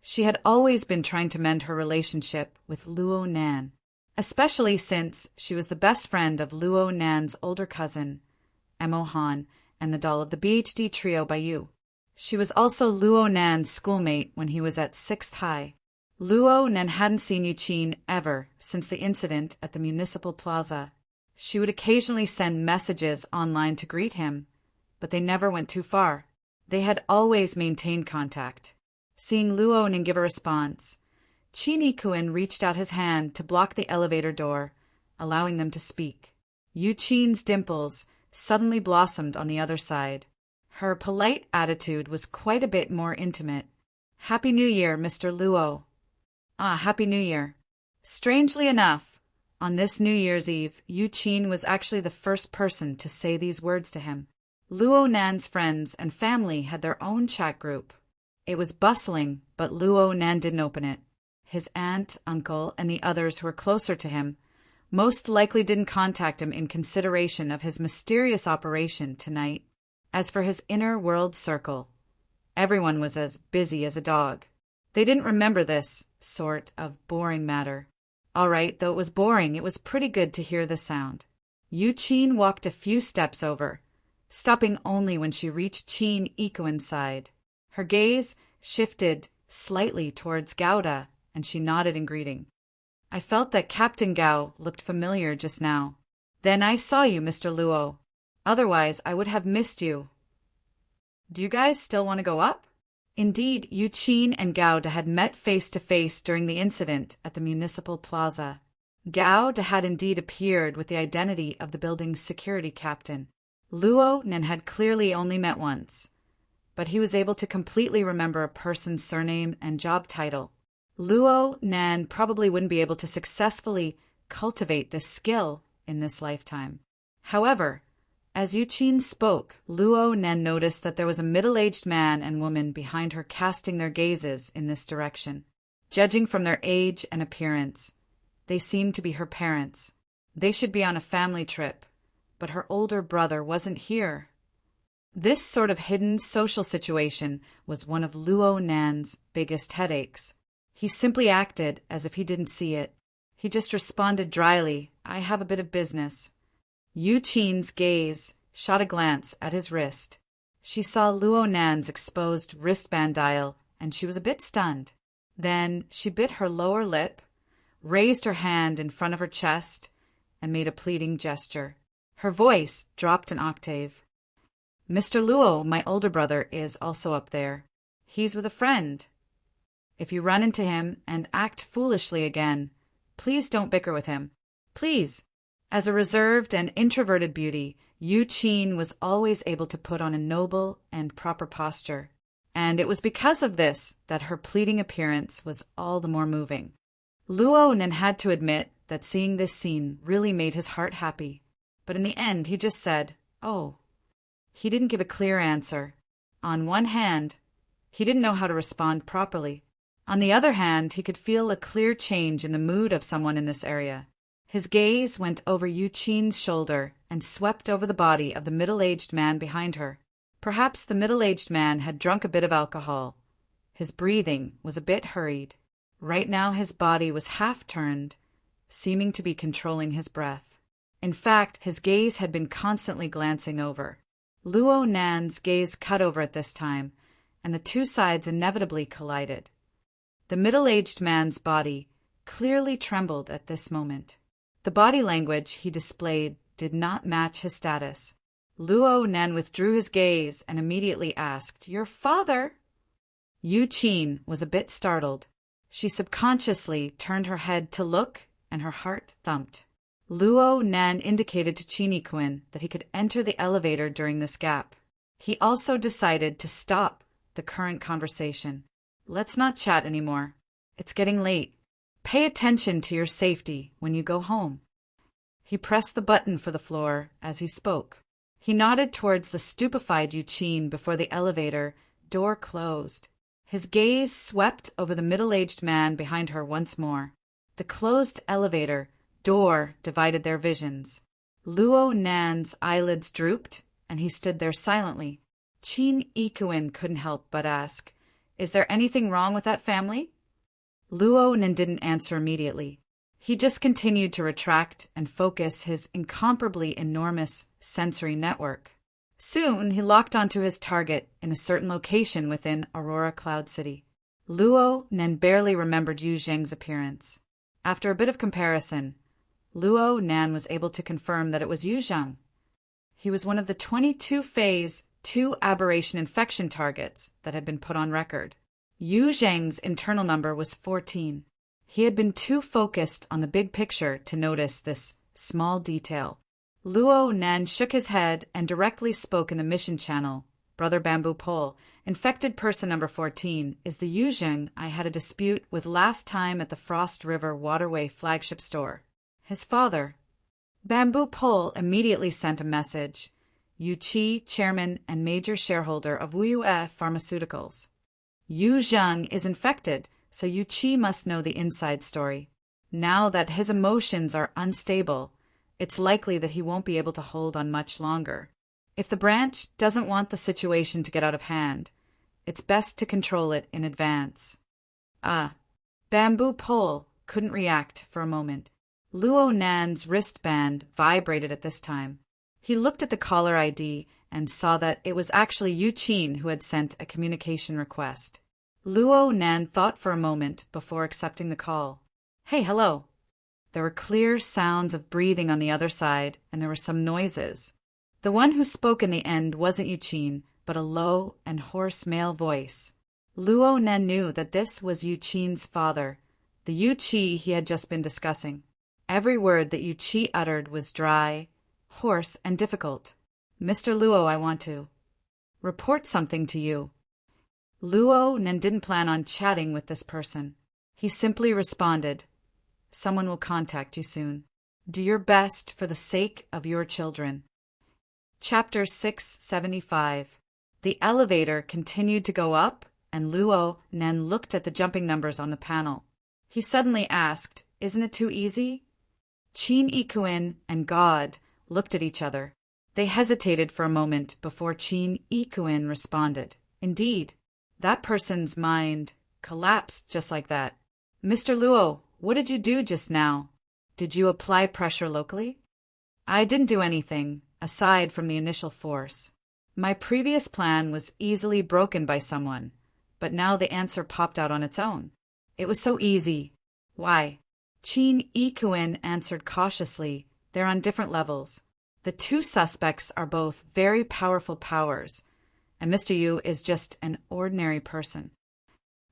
She had always been trying to mend her relationship with Luo Nan, especially since she was the best friend of Luo Nan's older cousin, Emo Han, and the doll of the BHD trio by Yu. She was also Luo Nan's schoolmate when he was at 6th High. Luo Nan hadn't seen Yu Qin ever since the incident at the municipal plaza. She would occasionally send messages online to greet him, but they never went too far. They had always maintained contact. Seeing Luo Nan give a response, Qin Yikuan reached out his hand to block the elevator door, allowing them to speak. Yu Qin's dimples suddenly blossomed on the other side. Her polite attitude was quite a bit more intimate. "Happy New Year, Mr. Luo." "Ah, Happy New Year." Strangely enough, on this New Year's Eve, Yu Qin was actually the first person to say these words to him. Luo Nan's friends and family had their own chat group. It was bustling, but Luo Nan didn't open it. His aunt, uncle, and the others who were closer to him most likely didn't contact him in consideration of his mysterious operation tonight. As for his inner world circle, everyone was as busy as a dog. They didn't remember this sort of boring matter. All right, though it was boring, it was pretty good to hear the sound. Yu Qin walked a few steps over, stopping only when she reached Qin Yikuan's side. Her gaze shifted slightly towards Gouda, and she nodded in greeting. "I felt that Captain Gao looked familiar just now. Then I saw you, Mr. Luo. Otherwise, I would have missed you. Do you guys still want to go up?" Indeed, Yu Qin and Gouda had met face-to-face during the incident at the municipal plaza. Gouda had indeed appeared with the identity of the building's security captain. Luo Nan had clearly only met once, but he was able to completely remember a person's surname and job title. Luo Nan probably wouldn't be able to successfully cultivate this skill in this lifetime. However, as Yu Qin spoke, Luo Nan noticed that there was a middle-aged man and woman behind her casting their gazes in this direction. Judging from their age and appearance, they seemed to be her parents. They should be on a family trip, but her older brother wasn't here. This sort of hidden social situation was one of Luo Nan's biggest headaches. He simply acted as if he didn't see it. He just responded dryly, "I have a bit of business." Yu Qin's gaze shot a glance at his wrist. She saw Luo Nan's exposed wristband dial, and she was a bit stunned. Then she bit her lower lip, raised her hand in front of her chest, and made a pleading gesture. Her voice dropped an octave. "Mr. Luo, my older brother, is also up there. He's with a friend. If you run into him and act foolishly again, please don't bicker with him. Please." As a reserved and introverted beauty, Yu Qin was always able to put on a noble and proper posture, and it was because of this that her pleading appearance was all the more moving. Luo Nan had to admit that seeing this scene really made his heart happy, but in the end he just said, "Oh." He didn't give a clear answer. On one hand, he didn't know how to respond properly. On the other hand, he could feel a clear change in the mood of someone in this area. His gaze went over Yu Qin's shoulder and swept over the body of the middle-aged man behind her. Perhaps the middle-aged man had drunk a bit of alcohol. His breathing was a bit hurried. Right now his body was half-turned, seeming to be controlling his breath. In fact, his gaze had been constantly glancing over. Luo Nan's gaze cut over at this time, and the two sides inevitably collided. The middle-aged man's body clearly trembled at this moment. The body language he displayed did not match his status. Luo Nen withdrew his gaze and immediately asked, "Your father?" Yu Qin was a bit startled. She subconsciously turned her head to look, and her heart thumped. Luo Nan indicated to Qin Yikuan that he could enter the elevator during this gap. He also decided to stop the current conversation. "Let's not chat anymore. It's getting late. Pay attention to your safety when you go home." He pressed the button for the floor as he spoke. He nodded towards the stupefied Yu Qin before the elevator door closed. His gaze swept over the middle-aged man behind her once more. The closed elevator door divided their visions. Luo Nan's eyelids drooped, and he stood there silently. Qin Yikuan couldn't help but ask, "Is there anything wrong with that family?" Luo Nan didn't answer immediately. He just continued to retract and focus his incomparably enormous sensory network. Soon, he locked onto his target in a certain location within Aurora Cloud City. Luo Nan barely remembered Yu Zheng's appearance. After a bit of comparison, Luo Nan was able to confirm that it was Yu Zheng. He was one of the 22 phase 2 aberration infection targets that had been put on record. Yu Zheng's internal number was 14. He had been too focused on the big picture to notice this small detail. Luo Nan shook his head and directly spoke in the mission channel. "Brother Bamboo Pole, infected person number 14 is the Yu Zheng I had a dispute with last time at the Frost River Waterway flagship store. His father." Bamboo Pole immediately sent a message. "Yu Qi, chairman and major shareholder of Wuyue Pharmaceuticals. Yu Zheng is infected, so Yu Qi must know the inside story. Now that his emotions are unstable, it's likely that he won't be able to hold on much longer. If the branch doesn't want the situation to get out of hand, it's best to control it in advance." Bamboo Pole couldn't react for a moment. Luo Nan's wristband vibrated at this time. He looked at the caller ID and saw that it was actually Yu Qin who had sent a communication request. Luo Nan thought for a moment before accepting the call. "Hey, hello." There were clear sounds of breathing on the other side, and there were some noises. The one who spoke in the end wasn't Yu Qin, but a low and hoarse male voice. Luo Nan knew that this was Yu Qin's father, the Yu Qi he had just been discussing. Every word that Yu Qi uttered was dry, hoarse, and difficult. "Mr. Luo, I want to report something to you." Luo Nan didn't plan on chatting with this person. He simply responded, "Someone will contact you soon. Do your best for the sake of your children." Chapter 675. The elevator continued to go up, and Luo Nan looked at the jumping numbers on the panel. He suddenly asked, "Isn't it too easy?" Qin Yikuan and God looked at each other. They hesitated for a moment before Qin Yikuan responded. Indeed, that person's mind collapsed just like that. "Mr. Luo, what did you do just now? Did you apply pressure locally?" "I didn't do anything, aside from the initial force. My previous plan was easily broken by someone, but now the answer popped out on its own. It was so easy." "Why?" Qin Yikuan answered cautiously. "They're on different levels. The two suspects are both very powerful powers, and Mr. Yu is just an ordinary person."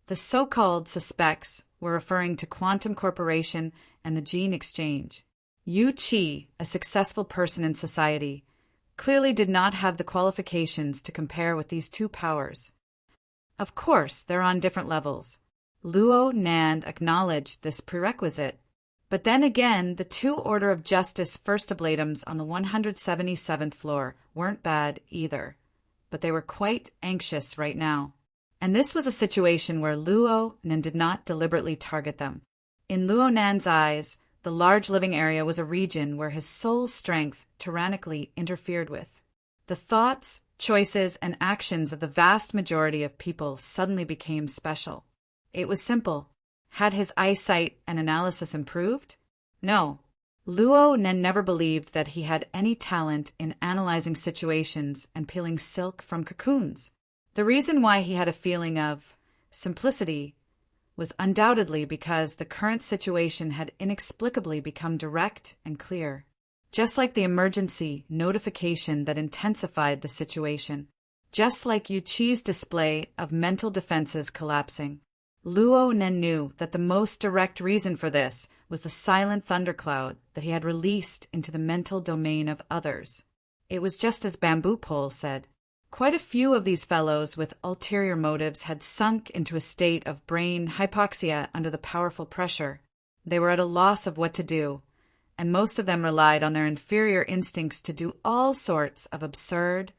The so-called suspects were referring to Quantum Corporation and the Gene Exchange. Yu Qi, a successful person in society, clearly did not have the qualifications to compare with these two powers. Of course, they're on different levels. Luo Nan acknowledged this prerequisite. But then again, the two Order of Justice First Oblatums on the 177th floor weren't bad either. But they were quite anxious right now. And this was a situation where Luo Nan did not deliberately target them. In Luo Nan's eyes, the large living area was a region where his soul strength tyrannically interfered with. The thoughts, choices, and actions of the vast majority of people suddenly became special. It was simple. Had his eyesight and analysis improved? No. Luo Nan never believed that he had any talent in analyzing situations and peeling silk from cocoons. The reason why he had a feeling of simplicity was undoubtedly because the current situation had inexplicably become direct and clear, just like the emergency notification that intensified the situation, just like Yu Qi's display of mental defenses collapsing. Luo Nen knew that the most direct reason for this was the silent thundercloud that he had released into the mental domain of others. It was just as Bamboo Pole said. Quite a few of these fellows with ulterior motives had sunk into a state of brain hypoxia under the powerful pressure. They were at a loss of what to do, and most of them relied on their inferior instincts to do all sorts of absurd,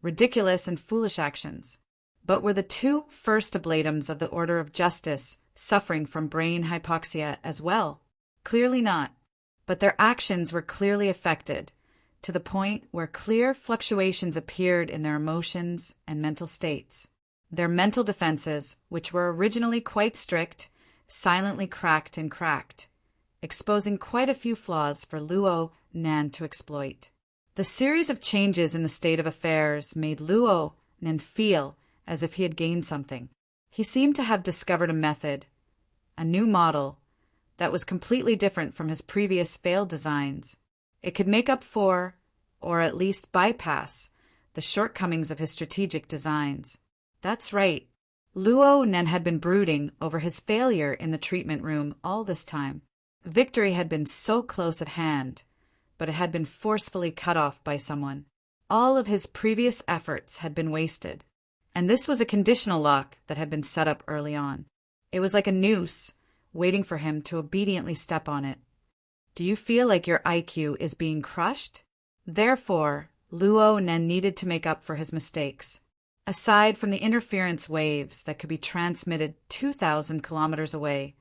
ridiculous, and foolish actions. But were the two first oblatums of the order of justice suffering from brain hypoxia as well? Clearly not. But their actions were clearly affected, to the point where clear fluctuations appeared in their emotions and mental states. Their mental defenses, which were originally quite strict, silently cracked and cracked, exposing quite a few flaws for Luo Nan to exploit. The series of changes in the state of affairs made Luo Nan feel as if he had gained something. He seemed to have discovered a method, a new model, that was completely different from his previous failed designs. It could make up for, or at least bypass, the shortcomings of his strategic designs. That's right. Luo Nen had been brooding over his failure in the treatment room all this time. Victory had been so close at hand, but it had been forcefully cut off by someone. All of his previous efforts had been wasted. And this was a conditional lock that had been set up early on. It was like a noose, waiting for him to obediently step on it. Do you feel like your IQ is being crushed? Therefore, Luo Nen needed to make up for his mistakes. Aside from the interference waves that could be transmitted 2,000 kilometers away,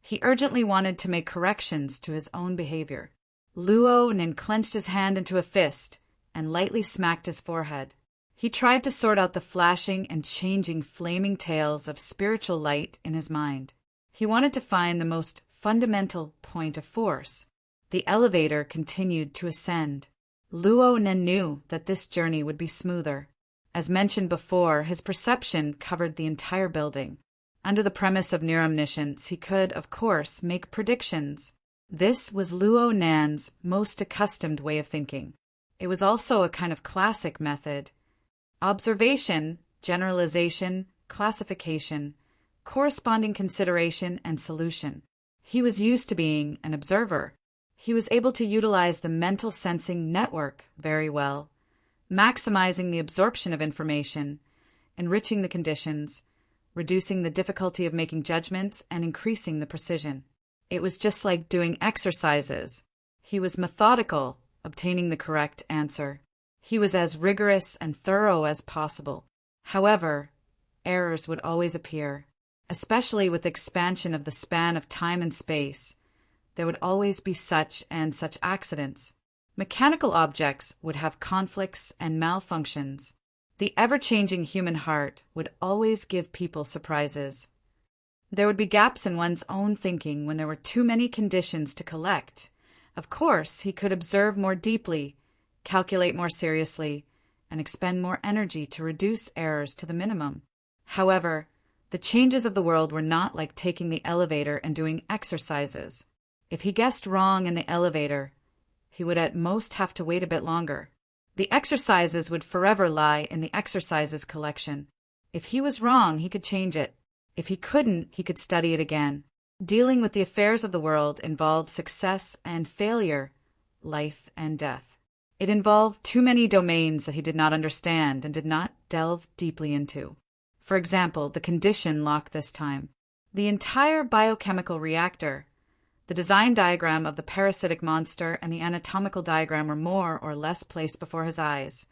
he urgently wanted to make corrections to his own behavior. Luo Nen clenched his hand into a fist and lightly smacked his forehead. He tried to sort out the flashing and changing flaming tails of spiritual light in his mind. He wanted to find the most fundamental point of force. The elevator continued to ascend. Luo Nen knew that this journey would be smoother. As mentioned before, his perception covered the entire building. Under the premise of near omniscience, he could, of course, make predictions. This was Luo Nan's most accustomed way of thinking. It was also a kind of classic method. Observation, generalization, classification, corresponding consideration, and solution. He was used to being an observer. He was able to utilize the mental sensing network very well, maximizing the absorption of information, enriching the conditions, reducing the difficulty of making judgments, and increasing the precision. It was just like doing exercises. He was methodical, obtaining the correct answer. He was as rigorous and thorough as possible. However, errors would always appear, especially with the expansion of the span of time and space. There would always be such and such accidents. Mechanical objects would have conflicts and malfunctions. The ever-changing human heart would always give people surprises. There would be gaps in one's own thinking when there were too many conditions to collect. Of course, he could observe more deeply, calculate more seriously, and expend more energy to reduce errors to the minimum. However, the changes of the world were not like taking the elevator and doing exercises. If he guessed wrong in the elevator, he would at most have to wait a bit longer. The exercises would forever lie in the exercises collection. If he was wrong, he could change it. If he couldn't, he could study it again. Dealing with the affairs of the world involved success and failure, life and death. It involved too many domains that he did not understand and did not delve deeply into. For example, the condition lock this time. The entire biochemical reactor, the design diagram of the parasitic monster, and the anatomical diagram were more or less placed before his eyes,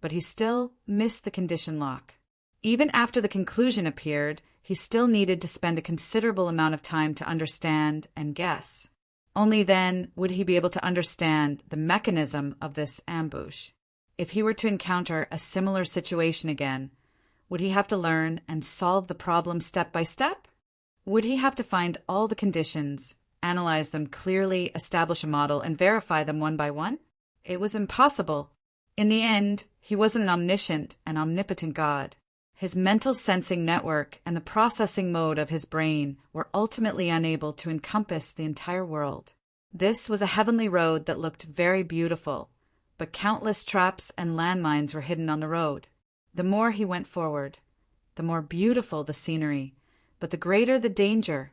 but he still missed the condition lock. Even after the conclusion appeared, he still needed to spend a considerable amount of time to understand and guess. Only then would he be able to understand the mechanism of this ambush. If he were to encounter a similar situation again, would he have to learn and solve the problem step by step? Would he have to find all the conditions, analyze them clearly, establish a model, and verify them one by one? It was impossible. In the end, he wasn't an omniscient and omnipotent God. His mental sensing network and the processing mode of his brain were ultimately unable to encompass the entire world. This was a heavenly road that looked very beautiful, but countless traps and landmines were hidden on the road. The more he went forward, the more beautiful the scenery, but the greater the danger.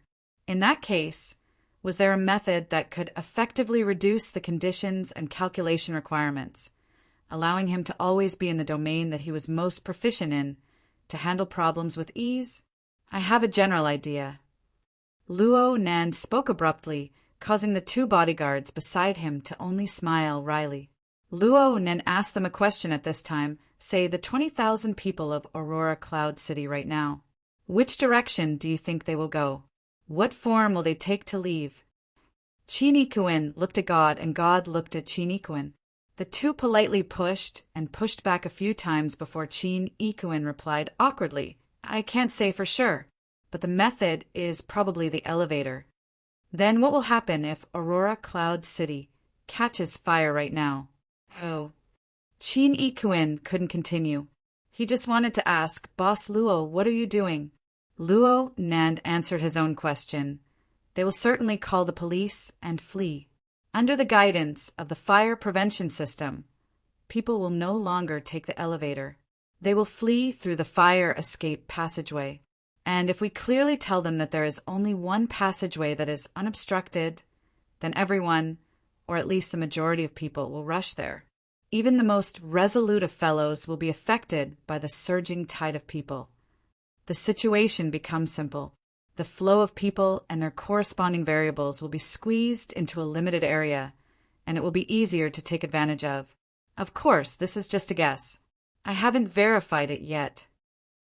In that case, was there a method that could effectively reduce the conditions and calculation requirements, allowing him to always be in the domain that he was most proficient in, to handle problems with ease? I have a general idea. Luo Nan spoke abruptly, causing the two bodyguards beside him to only smile wryly. Luo Nan asked them a question at this time, say the 20,000 people of Aurora Cloud City right now. Which direction do you think they will go? What form will they take to leave? Qin Ikuin looked at God and God looked at Qin Ikuin. The two politely pushed and pushed back a few times before Qin Ikuin replied awkwardly, I can't say for sure, but the method is probably the elevator. Then what will happen if Aurora Cloud City catches fire right now? Oh. Qin Ikuin couldn't continue. He just wanted to ask, Boss Luo, what are you doing? Luo Nan answered his own question. They will certainly call the police and flee. Under the guidance of the fire prevention system, people will no longer take the elevator. They will flee through the fire escape passageway. And if we clearly tell them that there is only one passageway that is unobstructed, then everyone, or at least the majority of people, will rush there. Even the most resolute of fellows will be affected by the surging tide of people. The situation becomes simple. The flow of people and their corresponding variables will be squeezed into a limited area, and it will be easier to take advantage of. Of course, this is just a guess. I haven't verified it yet.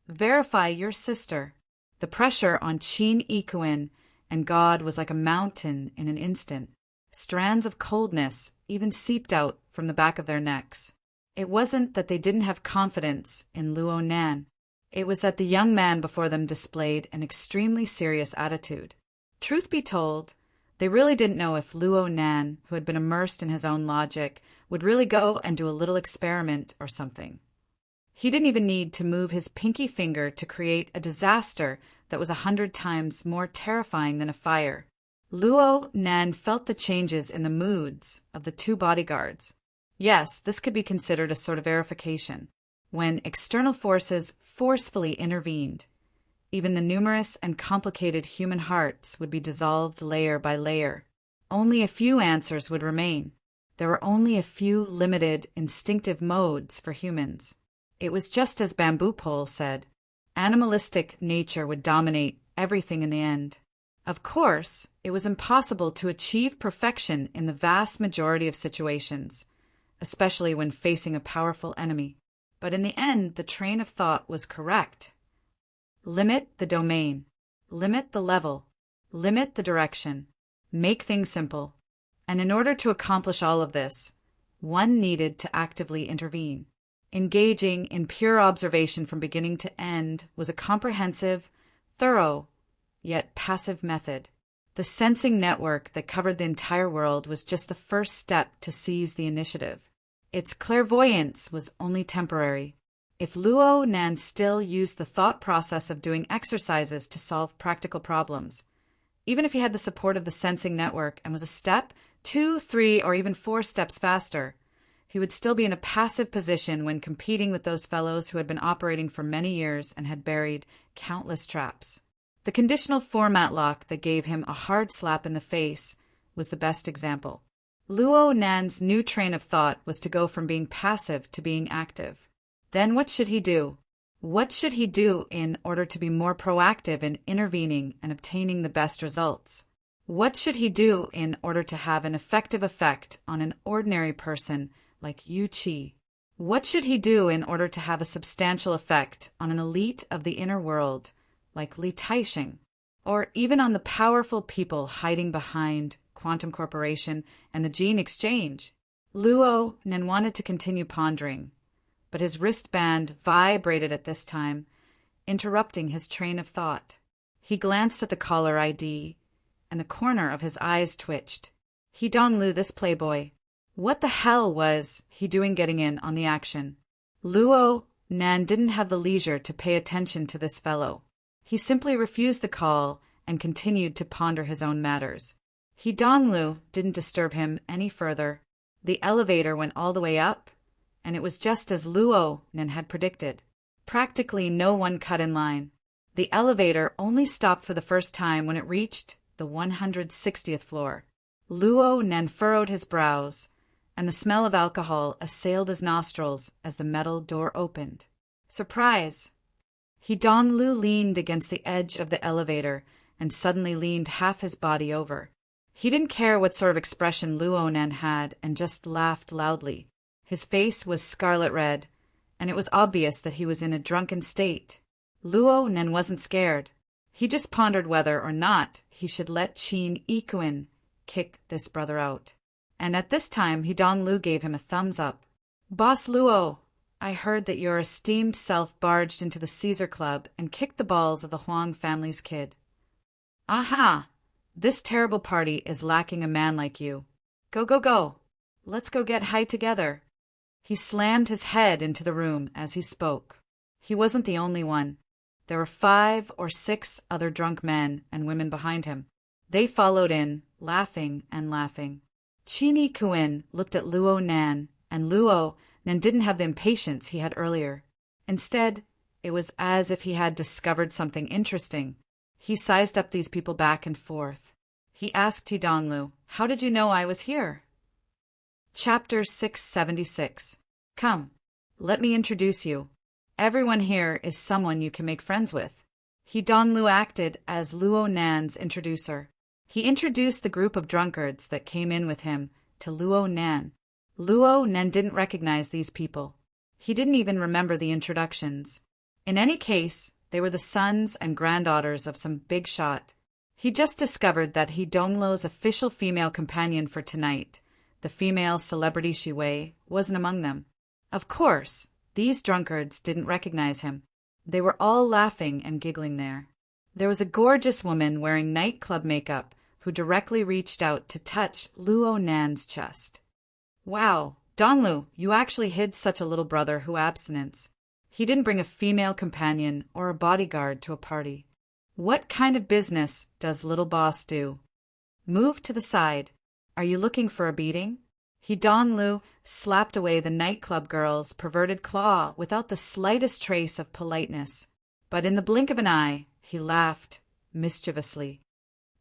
Verify your sister. The pressure on Qin Ikuin and God was like a mountain in an instant. Strands of coldness even seeped out from the back of their necks. It wasn't that they didn't have confidence in Luo Nan. It was that the young man before them displayed an extremely serious attitude. Truth be told, they really didn't know if Luo Nan, who had been immersed in his own logic, would really go and do a little experiment or something. He didn't even need to move his pinky finger to create a disaster that was 100 times more terrifying than a fire. Luo Nan felt the changes in the moods of the two bodyguards. Yes, this could be considered a sort of verification. When external forces forcefully intervened, even the numerous and complicated human hearts would be dissolved layer by layer. Only a few answers would remain. There were only a few limited, instinctive modes for humans. It was just as Bamboo Pole said. Animalistic nature would dominate everything in the end. Of course, it was impossible to achieve perfection in the vast majority of situations, especially when facing a powerful enemy. But in the end, the train of thought was correct. Limit the domain. Limit the level. Limit the direction. Make things simple. And in order to accomplish all of this, one needed to actively intervene. Engaging in pure observation from beginning to end was a comprehensive, thorough, yet passive method. The sensing network that covered the entire world was just the first step to seize the initiative. Its clairvoyance was only temporary. If Luo Nan still used the thought process of doing exercises to solve practical problems, even if he had the support of the sensing network and was a step, 2, 3, or even 4 steps faster, he would still be in a passive position when competing with those fellows who had been operating for many years and had buried countless traps. The conditional format lock that gave him a hard slap in the face was the best example. Luo Nan's new train of thought was to go from being passive to being active. Then what should he do? What should he do in order to be more proactive in intervening and obtaining the best results? What should he do in order to have an effective effect on an ordinary person like Yu Qi? What should he do in order to have a substantial effect on an elite of the inner world like Li Taixing? Or even on the powerful people hiding behind Quantum Corporation and the Gene Exchange? Luo Nan wanted to continue pondering, but his wristband vibrated at this time, interrupting his train of thought. He glanced at the caller ID, and the corner of his eyes twitched. He Donglu, this playboy. What the hell was he doing getting in on the action? Luo Nan didn't have the leisure to pay attention to this fellow. He simply refused the call and continued to ponder his own matters. Donglu didn't disturb him any further. The elevator went all the way up, and it was just as Luo Nan had predicted. Practically no one cut in line. The elevator only stopped for the first time when it reached the 160th floor. Luo Nan furrowed his brows, and the smell of alcohol assailed his nostrils as the metal door opened. Surprise! Donglu leaned against the edge of the elevator and suddenly leaned half his body over. He didn't care what sort of expression Luo Nan had and just laughed loudly. His face was scarlet red, and it was obvious that he was in a drunken state. Luo Nan wasn't scared. He just pondered whether or not he should let Qin Yikuan kick this brother out. And at this time, Donglu gave him a thumbs up. Boss Luo, I heard that your esteemed self barged into the Caesar Club and kicked the balls of the Huang family's kid. Aha! This terrible party is lacking a man like you. Go, go, go. Let's go get high together. He slammed his head into the room as he spoke. He wasn't the only one. There were 5 or 6 other drunk men and women behind him. They followed in, laughing and laughing. Qin Yikuan looked at Luo Nan, and Luo Nan didn't have the impatience he had earlier. Instead, it was as if he had discovered something interesting. He sized up these people back and forth. He asked Donglu, "How did you know I was here?" Chapter 676. Come, let me introduce you. Everyone here is someone you can make friends with. Donglu acted as Luo Nan's introducer. He introduced the group of drunkards that came in with him to Luo Nan. Luo Nan didn't recognize these people. He didn't even remember the introductions. In any case, they were the sons and granddaughters of some big shot. He just discovered that Donglu's official female companion for tonight, the female celebrity Shi Wei, wasn't among them. Of course, these drunkards didn't recognize him. They were all laughing and giggling there. There was a gorgeous woman wearing nightclub makeup who directly reached out to touch Luo Nan's chest. Wow, Donglu, you actually hid such a little brother who abstinence. He didn't bring a female companion or a bodyguard to a party. What kind of business does little boss do? Move to the side. Are you looking for a beating? Donglu slapped away the nightclub girl's perverted claw without the slightest trace of politeness. But in the blink of an eye, he laughed mischievously.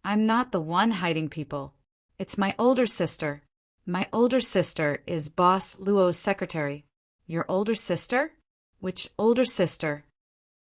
I'm not the one hiding people. It's my older sister. My older sister is Boss Luo's secretary. Your older sister? Which older sister?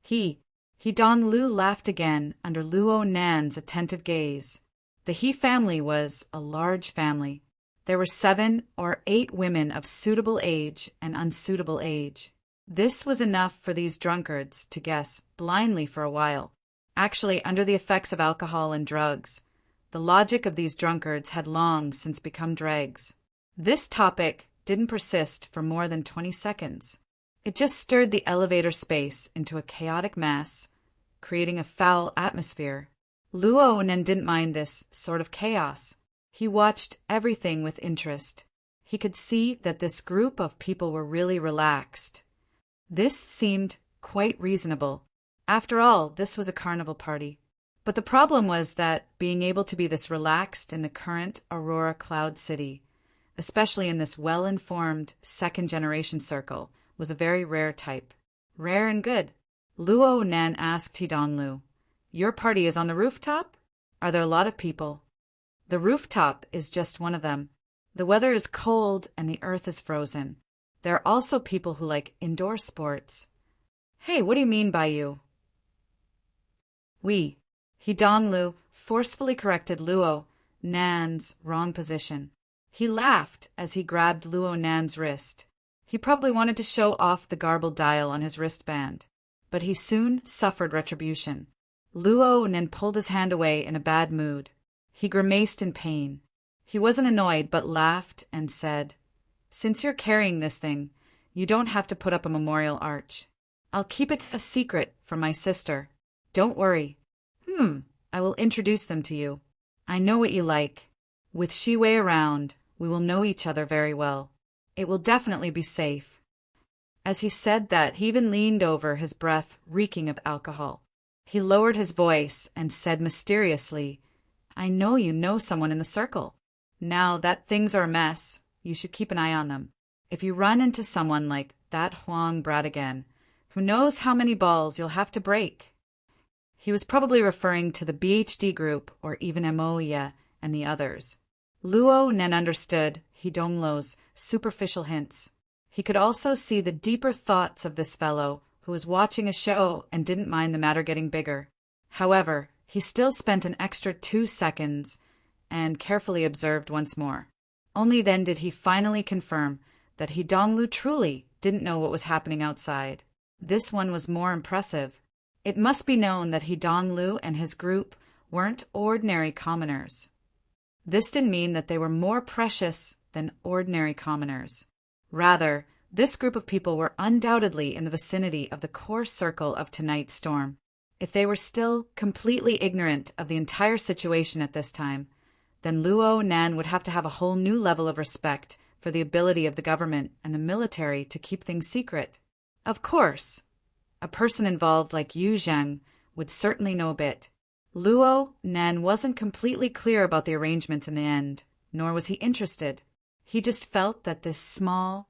Donglu laughed again under Luo Nan's attentive gaze. The He family was a large family. There were 7 or 8 women of suitable age and unsuitable age. This was enough for these drunkards to guess blindly for a while. Actually, under the effects of alcohol and drugs, the logic of these drunkards had long since become dregs. This topic didn't persist for more than 20 seconds. It just stirred the elevator space into a chaotic mess, creating a foul atmosphere. Luo Nan didn't mind this sort of chaos. He watched everything with interest. He could see that this group of people were really relaxed. This seemed quite reasonable. After all, this was a carnival party. But the problem was that being able to be this relaxed in the current Aurora Cloud City, especially in this well-informed second-generation circle, was a very rare type. Rare and good. Luo Nan asked Donglu, "Your party is on the rooftop? Are there a lot of people?" The rooftop is just one of them. The weather is cold and the earth is frozen. There are also people who like indoor sports. Hey, what do you mean by you? We. Donglu forcefully corrected Luo Nan's wrong position. He laughed as he grabbed Luo Nan's wrist. He probably wanted to show off the garbled dial on his wristband, but he soon suffered retribution. Luo Nan pulled his hand away in a bad mood. He grimaced in pain. He wasn't annoyed, but laughed and said, "Since you're carrying this thing, you don't have to put up a memorial arch. I'll keep it a secret from my sister. Don't worry. I will introduce them to you. I know what you like. With Shi Wei around, we will know each other very well. It will definitely be safe." As he said that, he even leaned over, his breath reeking of alcohol. He lowered his voice and said mysteriously, "I know you know someone in the circle. Now that things are a mess, you should keep an eye on them. If you run into someone like that Huang brat again, who knows how many balls you'll have to break." He was probably referring to the BHD group or even Moya and the others. Luo Nen understood Hidonglo's superficial hints. He could also see the deeper thoughts of this fellow who was watching a show and didn't mind the matter getting bigger. However, he still spent an extra 2 seconds and carefully observed once more. Only then did he finally confirm that Hidonglu truly didn't know what was happening outside. This one was more impressive. It must be known that Hidonglu and his group weren't ordinary commoners. This didn't mean that they were more precious than ordinary commoners. Rather, this group of people were undoubtedly in the vicinity of the core circle of tonight's storm. If they were still completely ignorant of the entire situation at this time, then Luo Nan would have to have a whole new level of respect for the ability of the government and the military to keep things secret. Of course, a person involved like Yu Zheng would certainly know a bit. Luo Nan wasn't completely clear about the arrangements in the end, nor was he interested. He just felt that this small,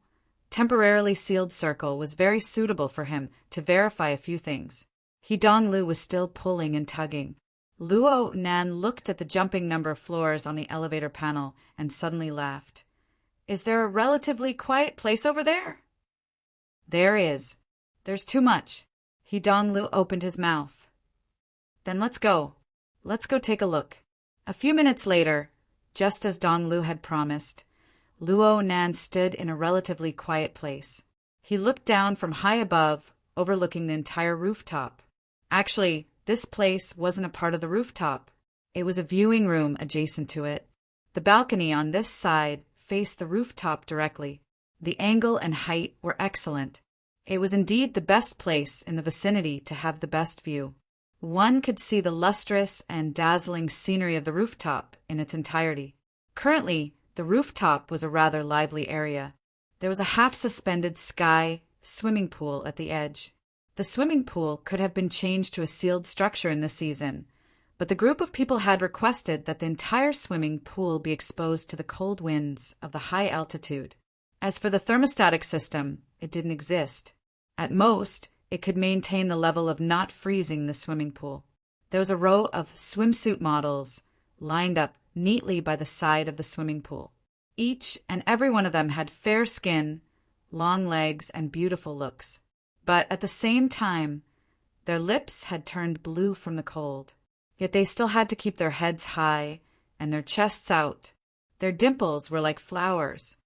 temporarily sealed circle was very suitable for him to verify a few things. Hidonglu was still pulling and tugging. Luo Nan looked at the jumping number of floors on the elevator panel and suddenly laughed. "Is there a relatively quiet place over there?" "There is. There's too much." Hidonglu opened his mouth. "Then let's go. Let's go take a look." A few minutes later, just as Donglu had promised, Luo Nan stood in a relatively quiet place. He looked down from high above, overlooking the entire rooftop. Actually, this place wasn't a part of the rooftop. It was a viewing room adjacent to it. The balcony on this side faced the rooftop directly. The angle and height were excellent. It was indeed the best place in the vicinity to have the best view. One could see the lustrous and dazzling scenery of the rooftop in its entirety. Currently, the rooftop was a rather lively area. There was a half-suspended sky swimming pool at the edge. The swimming pool could have been changed to a sealed structure in this season, but the group of people had requested that the entire swimming pool be exposed to the cold winds of the high altitude. As for the thermostatic system, it didn't exist. At most, it could maintain the level of not freezing the swimming pool. There was a row of swimsuit models lined up neatly by the side of the swimming pool. Each and every one of them had fair skin, long legs, and beautiful looks. But at the same time, their lips had turned blue from the cold. Yet they still had to keep their heads high and their chests out. Their dimples were like flowers.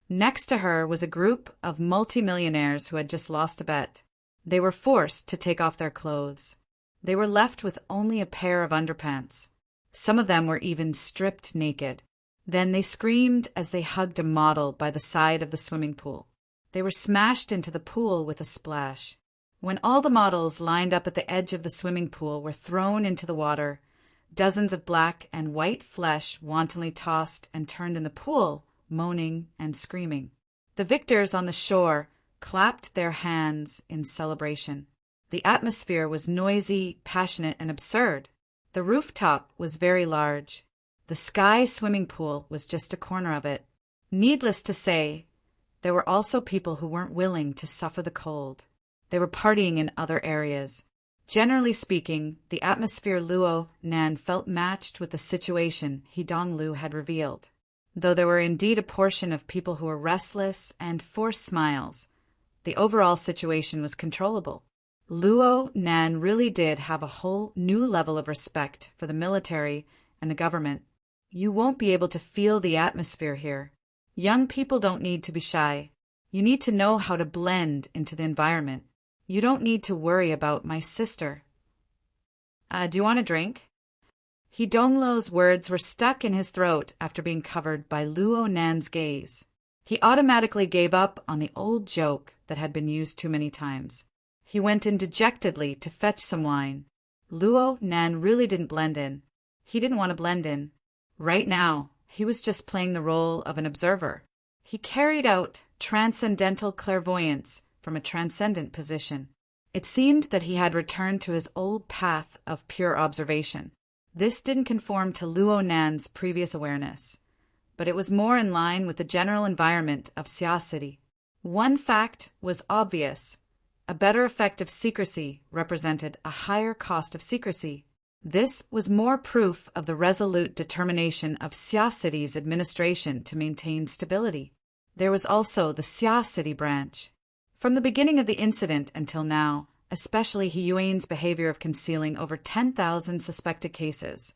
Next to her was a group of multimillionaires who had just lost a bet. They were forced to take off their clothes. They were left with only a pair of underpants. Some of them were even stripped naked. Then they screamed as they hugged a model by the side of the swimming pool. They were smashed into the pool with a splash. When all the models lined up at the edge of the swimming pool were thrown into the water, dozens of black and white flesh wantonly tossed and turned in the pool, moaning and screaming. The victors on the shore clapped their hands in celebration. The atmosphere was noisy, passionate, and absurd. The rooftop was very large. The sky swimming pool was just a corner of it. Needless to say, there were also people who weren't willing to suffer the cold. They were partying in other areas. Generally speaking, the atmosphere Luo Nan felt matched with the situation Hidonglu had revealed. Though there were indeed a portion of people who were restless and forced smiles, the overall situation was controllable. Luo Nan really did have a whole new level of respect for the military and the government. You won't be able to feel the atmosphere here. Young people don't need to be shy. You need to know how to blend into the environment. You don't need to worry about my sister. Do you want a drink? Hidonglo's words were stuck in his throat after being covered by Luo Nan's gaze. He automatically gave up on the old joke that had been used too many times. He went in dejectedly to fetch some wine. Luo Nan really didn't blend in. He didn't want to blend in. Right now, he was just playing the role of an observer. He carried out transcendental clairvoyance from a transcendent position. It seemed that he had returned to his old path of pure observation. This didn't conform to Luo Nan's previous awareness, but it was more in line with the general environment of Xia City. One fact was obvious. A better effect of secrecy represented a higher cost of secrecy. This was more proof of the resolute determination of Xia City's administration to maintain stability. There was also the Xia City branch. From the beginning of the incident until now, especially He Yuan's behavior of concealing over 10,000 suspected cases,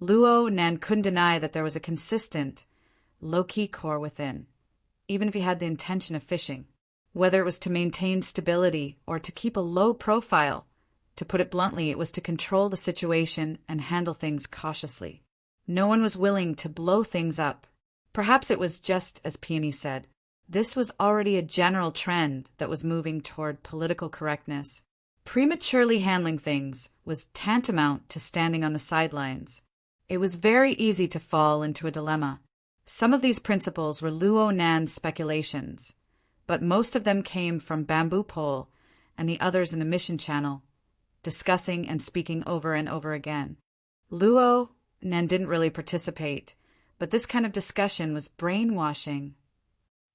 Luo Nan couldn't deny that there was a consistent, low-key core within, even if he had the intention of fishing. Whether it was to maintain stability or to keep a low profile, to put it bluntly, it was to control the situation and handle things cautiously. No one was willing to blow things up. Perhaps it was just as Peony said. This was already a general trend that was moving toward political correctness. Prematurely handling things was tantamount to standing on the sidelines. It was very easy to fall into a dilemma. Some of these principles were Luo Nan's speculations, but most of them came from Bamboo Pole and the others in the mission channel, discussing and speaking over and over again. Luo Nan didn't really participate, but this kind of discussion was brainwashing.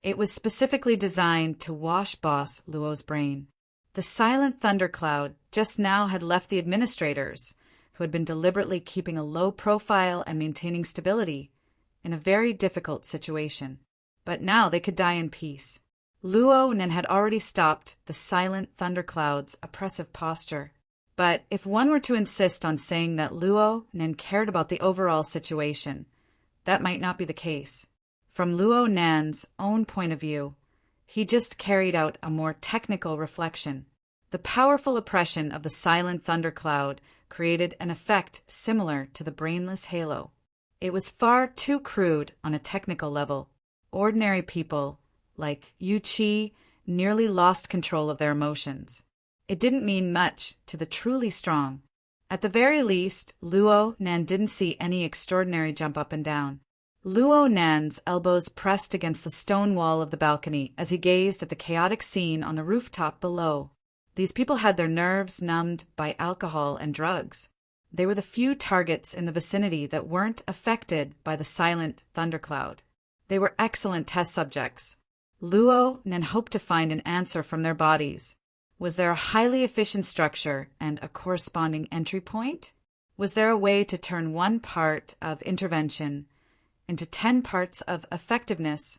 It was specifically designed to wash Boss Luo's brain. The silent thundercloud just now had left the administrators, who had been deliberately keeping a low profile and maintaining stability, in a very difficult situation. But now they could die in peace. Luo Nan had already stopped the silent thundercloud's oppressive posture. But if one were to insist on saying that Luo Nan cared about the overall situation, that might not be the case. From Luo Nan's own point of view, he just carried out a more technical reflection. The powerful oppression of the silent thundercloud created an effect similar to the brainless halo. It was far too crude on a technical level. Ordinary people, like Yu Qi, nearly lost control of their emotions. It didn't mean much to the truly strong. At the very least, Luo Nan didn't see any extraordinary jump up and down. Luo Nan's elbows pressed against the stone wall of the balcony as he gazed at the chaotic scene on the rooftop below. These people had their nerves numbed by alcohol and drugs. They were the few targets in the vicinity that weren't affected by the silent thundercloud. They were excellent test subjects. Luo Nan hoped to find an answer from their bodies. Was there a highly efficient structure and a corresponding entry point? Was there a way to turn one part of intervention into 10 parts of effectiveness?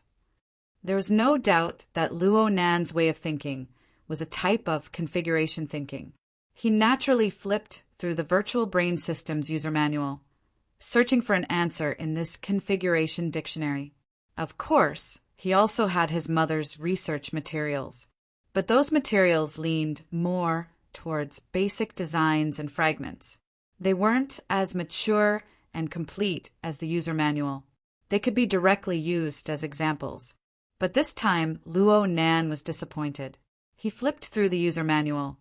There was no doubt that Luo Nan's way of thinking was a type of configuration thinking. He naturally flipped through the Virtual Brain Systems user manual, searching for an answer in this configuration dictionary. Of course, he also had his mother's research materials, but those materials leaned more towards basic designs and fragments. They weren't as mature and complete as the user manual. They could be directly used as examples. But this time, Luo Nan was disappointed. He flipped through the user manual,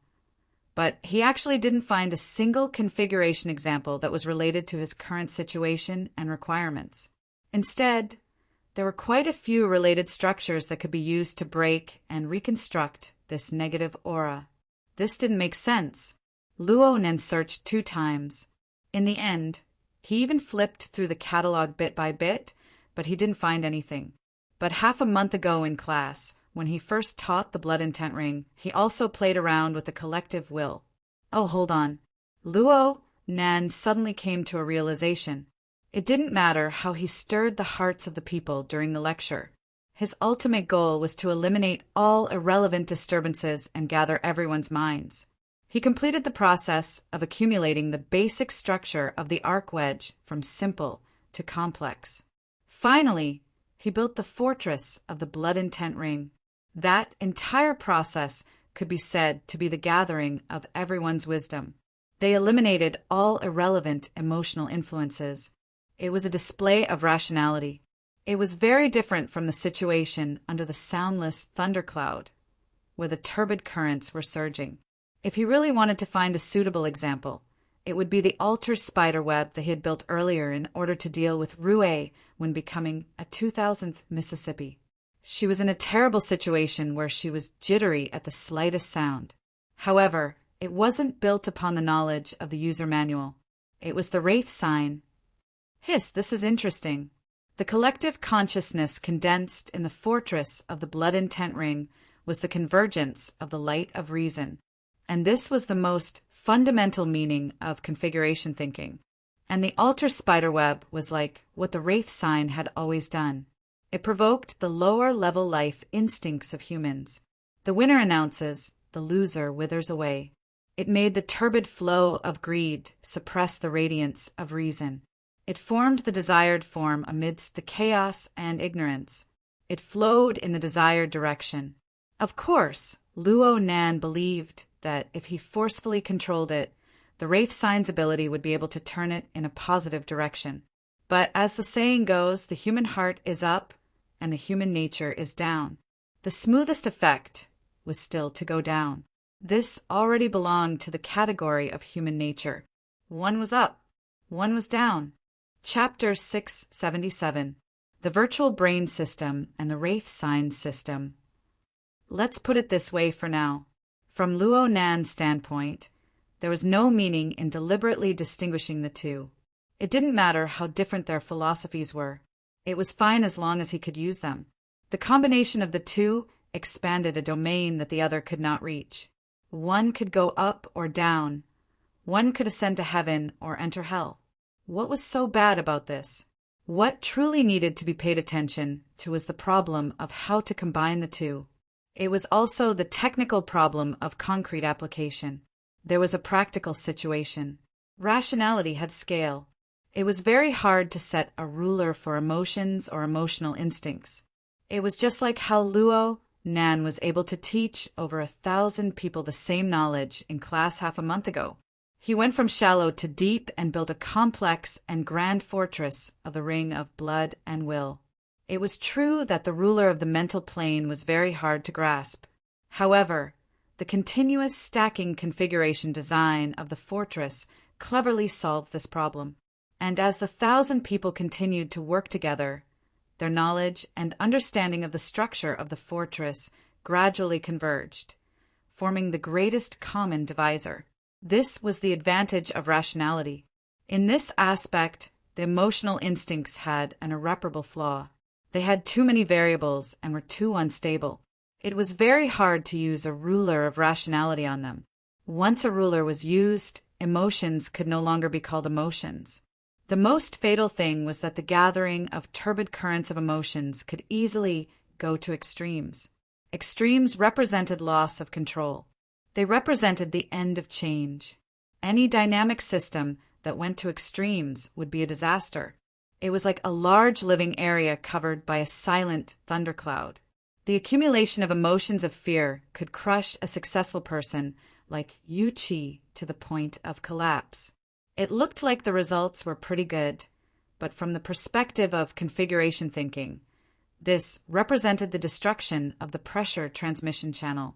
but he actually didn't find a single configuration example that was related to his current situation and requirements. Instead, there were quite a few related structures that could be used to break and reconstruct this negative aura. This didn't make sense. Luo Nan searched 2 times. In the end, he even flipped through the catalog bit by bit, but he didn't find anything. But half a month ago in class, when he first taught the blood intent ring, he also played around with the collective will. Oh, hold on. Luo Nan suddenly came to a realization. It didn't matter how he stirred the hearts of the people during the lecture. His ultimate goal was to eliminate all irrelevant disturbances and gather everyone's minds. He completed the process of accumulating the basic structure of the arc wedge from simple to complex. Finally, he built the fortress of the blood intent ring. That entire process could be said to be the gathering of everyone's wisdom. They eliminated all irrelevant emotional influences. It was a display of rationality. It was very different from the situation under the soundless thundercloud, where the turbid currents were surging. If he really wanted to find a suitable example, it would be the altar spider web that he had built earlier in order to deal with Rue when becoming a 2000th Mississippi. She was in a terrible situation where she was jittery at the slightest sound. However, it wasn't built upon the knowledge of the user manual. It was the wraith sign. This is interesting. The collective consciousness condensed in the fortress of the blood intent ring was the convergence of the light of reason. And this was the most fundamental meaning of configuration thinking. And the altar spiderweb was like what the wraith sign had always done. It provoked the lower-level life instincts of humans. The winner announces, the loser withers away. It made the turbid flow of greed suppress the radiance of reason. It formed the desired form amidst the chaos and ignorance. It flowed in the desired direction. Of course, Luo Nan believed that if he forcefully controlled it, the wraith sign's ability would be able to turn it in a positive direction. But as the saying goes, the human heart is up and the human nature is down. The smoothest effect was still to go down. This already belonged to the category of human nature. One was up, one was down. Chapter 677. The Virtual Brain System and the Wraith Sign System. Let's put it this way for now. From Luo Nan's standpoint, there was no meaning in deliberately distinguishing the two. It didn't matter how different their philosophies were. It was fine as long as he could use them. The combination of the two expanded a domain that the other could not reach. One could go up or down. One could ascend to heaven or enter hell. What was so bad about this? What truly needed to be paid attention to was the problem of how to combine the two. It was also the technical problem of concrete application. There was a practical situation. Rationality had scale. It was very hard to set a ruler for emotions or emotional instincts. It was just like how Luo Nan was able to teach over 1,000 people the same knowledge in class half a month ago. He went from shallow to deep and built a complex and grand fortress of the ring of blood and will. It was true that the ruler of the mental plane was very hard to grasp. However, the continuous stacking configuration design of the fortress cleverly solved this problem. And as the 1,000 people continued to work together, their knowledge and understanding of the structure of the fortress gradually converged, forming the greatest common divisor. This was the advantage of rationality. In this aspect, the emotional instincts had an irreparable flaw. They had too many variables and were too unstable. It was very hard to use a ruler of rationality on them. Once a ruler was used, emotions could no longer be called emotions. The most fatal thing was that the gathering of turbid currents of emotions could easily go to extremes. Extremes represented loss of control. They represented the end of change. Any dynamic system that went to extremes would be a disaster. It was like a large living area covered by a silent thundercloud. The accumulation of emotions of fear could crush a successful person like Yu Qi to the point of collapse. It looked like the results were pretty good, but from the perspective of configuration thinking, this represented the destruction of the pressure transmission channel.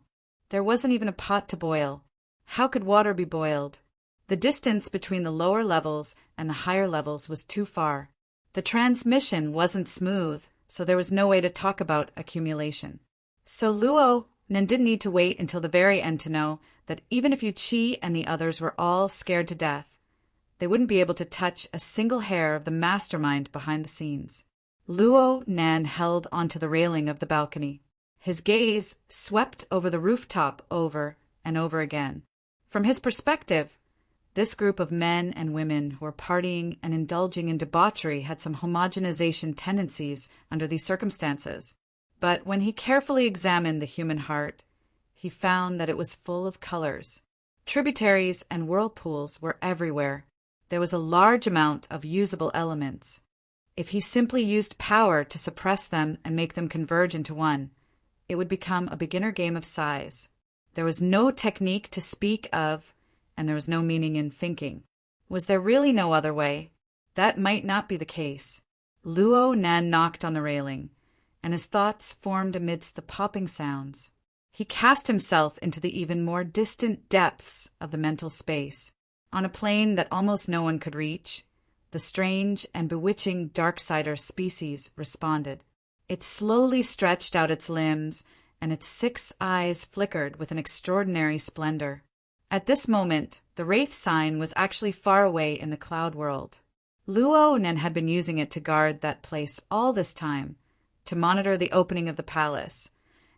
There wasn't even a pot to boil. How could water be boiled? The distance between the lower levels and the higher levels was too far. The transmission wasn't smooth, so there was no way to talk about accumulation. So Luo Nan didn't need to wait until the very end to know that even if Yu Qi and the others were all scared to death, they wouldn't be able to touch a single hair of the mastermind behind the scenes. Luo Nan held onto the railing of the balcony. His gaze swept over the rooftop over and over again. From his perspective, this group of men and women who were partying and indulging in debauchery had some homogenization tendencies under these circumstances. But when he carefully examined the human heart, he found that it was full of colors. Tributaries and whirlpools were everywhere. There was a large amount of usable elements. If he simply used power to suppress them and make them converge into one, it would become a beginner game of size. There was no technique to speak of, and there was no meaning in thinking. Was there really no other way? That might not be the case. Luo Nan knocked on the railing, and his thoughts formed amidst the popping sounds. He cast himself into the even more distant depths of the mental space. On a plane that almost no one could reach, the strange and bewitching Darksider species responded. It slowly stretched out its limbs, and its 6 eyes flickered with an extraordinary splendor. At this moment, the wraith sign was actually far away in the cloud world. Luonen had been using it to guard that place all this time, to monitor the opening of the palace,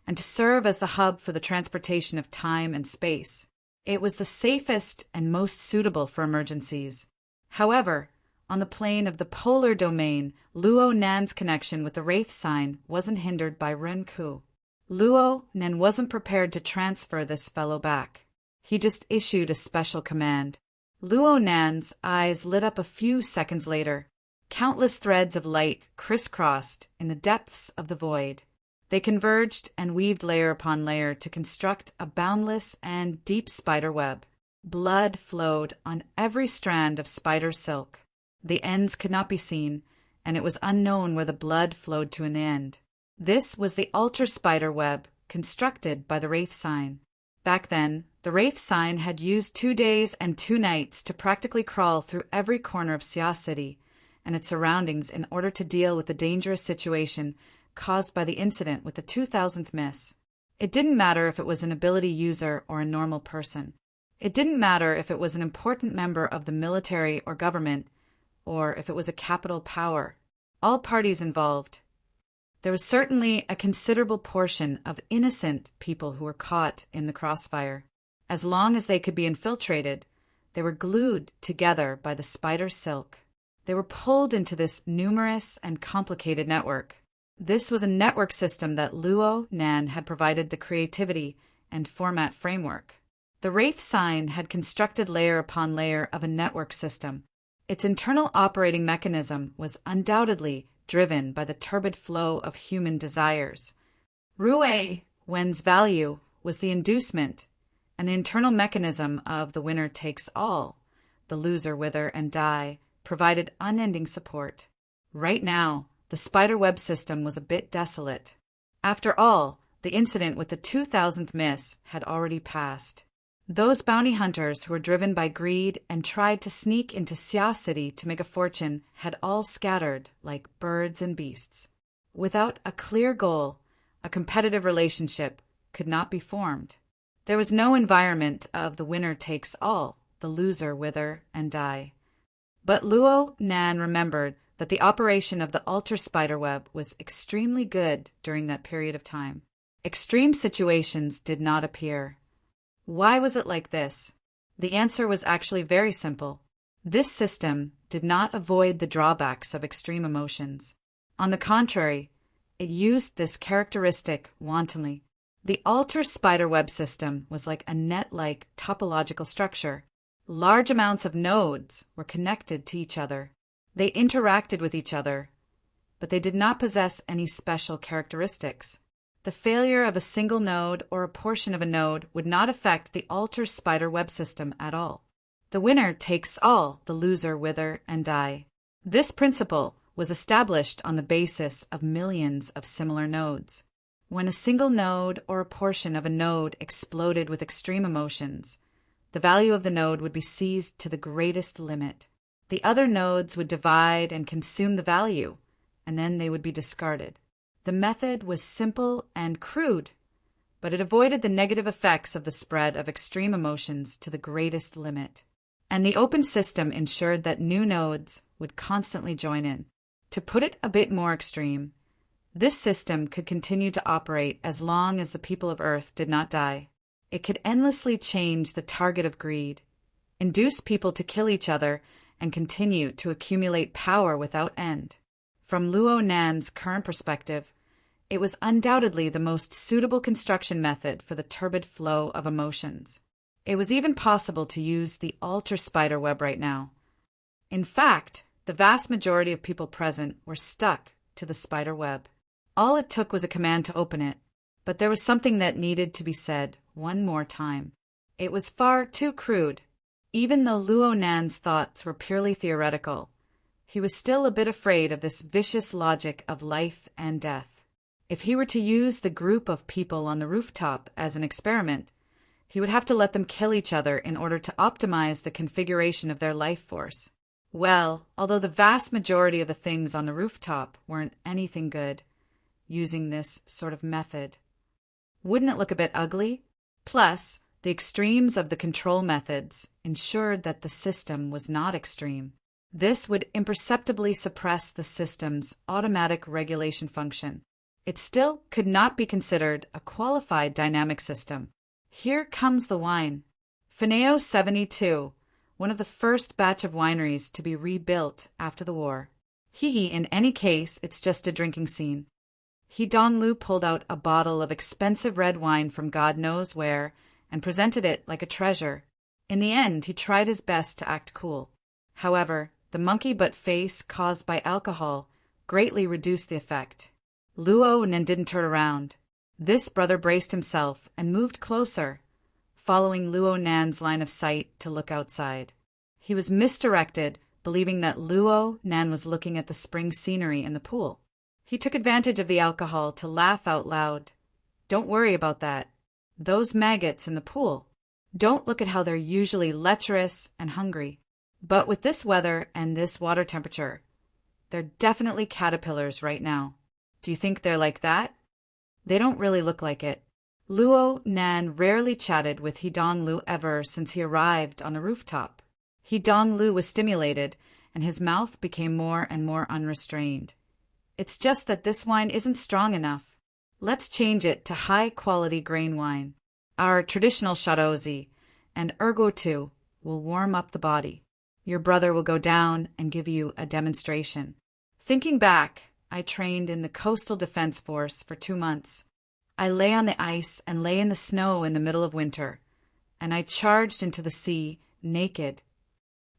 and to serve as the hub for the transportation of time and space. It was the safest and most suitable for emergencies. However, on the plane of the polar domain, Luo Nan's connection with the wraith sign wasn't hindered by Renku. Luo Nan wasn't prepared to transfer this fellow back. He just issued a special command. Luo Nan's eyes lit up a few seconds later. Countless threads of light crisscrossed in the depths of the void. They converged and weaved layer upon layer to construct a boundless and deep spider web. Blood flowed on every strand of spider silk. The ends could not be seen, and it was unknown where the blood flowed to an end. This was the altar spider web constructed by the wraith sign. Back then, the wraith sign had used 2 days and 2 nights to practically crawl through every corner of Xia City and its surroundings in order to deal with the dangerous situation caused by the incident with the 2000th miss. It didn't matter if it was an ability user or a normal person. It didn't matter if it was an important member of the military or government, or if it was a capital power. All parties involved. There was certainly a considerable portion of innocent people who were caught in the crossfire. As long as they could be infiltrated, they were glued together by the spider silk. They were pulled into this numerous and complicated network. This was a network system that Luo Nan had provided the creativity and format framework. The wraith sign had constructed layer upon layer of a network system. Its internal operating mechanism was undoubtedly driven by the turbid flow of human desires. Rui Wen's value was the inducement, and the internal mechanism of the winner takes all, the loser wither and die, provided unending support. Right now, the spiderweb system was a bit desolate. After all, the incident with the 2000th miss had already passed. Those bounty hunters who were driven by greed and tried to sneak into Xia City to make a fortune had all scattered like birds and beasts. Without a clear goal, a competitive relationship could not be formed. There was no environment of the winner takes all, the loser wither and die. But Luo Nan remembered that the operation of the altar spiderweb was extremely good during that period of time. Extreme situations did not appear. Why was it like this? The answer was actually very simple. This system did not avoid the drawbacks of extreme emotions. On the contrary, it used this characteristic wantonly. The altar spiderweb system was like a net-like topological structure. Large amounts of nodes were connected to each other. They interacted with each other, but they did not possess any special characteristics. The failure of a single node or a portion of a node would not affect the altar spider web system at all. The winner takes all, the loser wither and die. This principle was established on the basis of millions of similar nodes. When a single node or a portion of a node exploded with extreme emotions, the value of the node would be seized to the greatest limit. The other nodes would divide and consume the value, and then they would be discarded. The method was simple and crude, but it avoided the negative effects of the spread of extreme emotions to the greatest limit. And the open system ensured that new nodes would constantly join in. To put it a bit more extreme, this system could continue to operate as long as the people of Earth did not die. It could endlessly change the target of greed, induce people to kill each other, and continue to accumulate power without end. From Luo Nan's current perspective, it was undoubtedly the most suitable construction method for the turbid flow of emotions. It was even possible to use the altar spiderweb right now. In fact, the vast majority of people present were stuck to the spider web. All it took was a command to open it, but there was something that needed to be said one more time. It was far too crude. Even though Luo Nan's thoughts were purely theoretical, he was still a bit afraid of this vicious logic of life and death. If he were to use the group of people on the rooftop as an experiment, he would have to let them kill each other in order to optimize the configuration of their life force. Well, although the vast majority of the things on the rooftop weren't anything good, using this sort of method. Wouldn't it look a bit ugly? Plus, the extremes of the control methods ensured that the system was not extreme. This would imperceptibly suppress the system's automatic regulation function. It still could not be considered a qualified dynamic system. Here comes the wine. Fineo 72, one of the first batch of wineries to be rebuilt after the war. In any case, it's just a drinking scene. Donglu pulled out a bottle of expensive red wine from God knows where and presented it like a treasure. In the end, he tried his best to act cool. However, the monkey-butt face caused by alcohol greatly reduced the effect. Luo Nen didn't turn around. This brother braced himself and moved closer, following Luo Nan's line of sight to look outside. He was misdirected, believing that Luo Nan was looking at the spring scenery in the pool. He took advantage of the alcohol to laugh out loud. Don't worry about that. Those maggots in the pool. Don't look at how they're usually lecherous and hungry. But with this weather and this water temperature, they're definitely caterpillars right now. Do you think they're like that? They don't really look like it. Luo Nan rarely chatted with Donglu ever since he arrived on the rooftop. Donglu was stimulated, and his mouth became more and more unrestrained. It's just that this wine isn't strong enough. Let's change it to high-quality grain wine. Our traditional Shadozi and Ergo 2 will warm up the body. Your brother will go down and give you a demonstration. Thinking back, I trained in the Coastal Defense Force for 2 months. I lay on the ice and lay in the snow in the middle of winter, and I charged into the sea naked.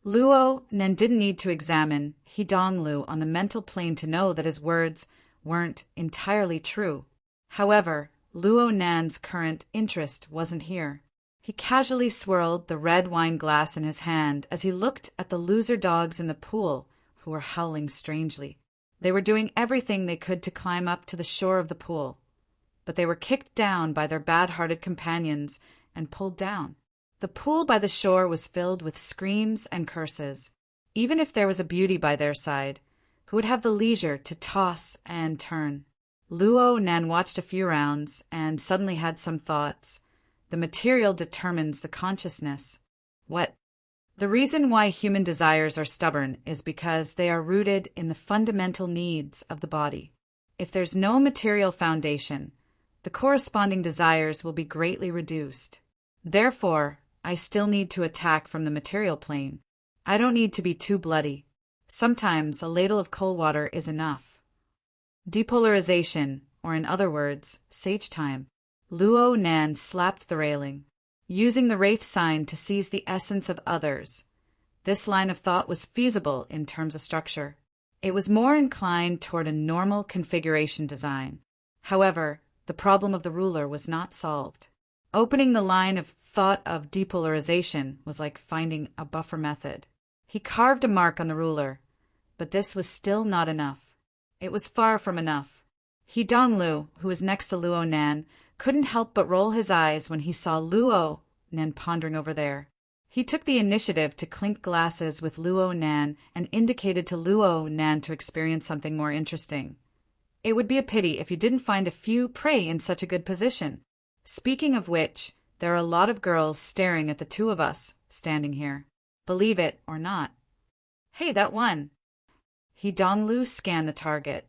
Luo Nen didn't need to examine Donglu on the mental plane to know that his words weren't entirely true. However, Luo Nan's current interest wasn't here. He casually swirled the red wine glass in his hand as he looked at the loser dogs in the pool who were howling strangely. They were doing everything they could to climb up to the shore of the pool, but they were kicked down by their bad-hearted companions and pulled down. The pool by the shore was filled with screams and curses. Even if there was a beauty by their side, who would have the leisure to toss and turn? Luo Nan watched a few rounds and suddenly had some thoughts. The material determines the consciousness. What? The reason why human desires are stubborn is because they are rooted in the fundamental needs of the body. If there's no material foundation, the corresponding desires will be greatly reduced. Therefore, I still need to attack from the material plane. I don't need to be too bloody. Sometimes a ladle of cold water is enough. Depolarization, or in other words, sage time. Luo Nan slapped the railing, using the wraith sign to seize the essence of others. This line of thought was feasible in terms of structure. It was more inclined toward a normal configuration design. However, the problem of the ruler was not solved. Opening the line of thought of depolarization was like finding a buffer method. He carved a mark on the ruler, but this was still not enough. It was far from enough. Donglu, who was next to Luo Nan, couldn't help but roll his eyes when he saw Luo Nan pondering over there. He took the initiative to clink glasses with Luo Nan and indicated to Luo Nan to experience something more interesting. It would be a pity if you didn't find a few prey in such a good position. Speaking of which, there are a lot of girls staring at the two of us standing here. Believe it or not. Hey, that one. Donglu scanned the target.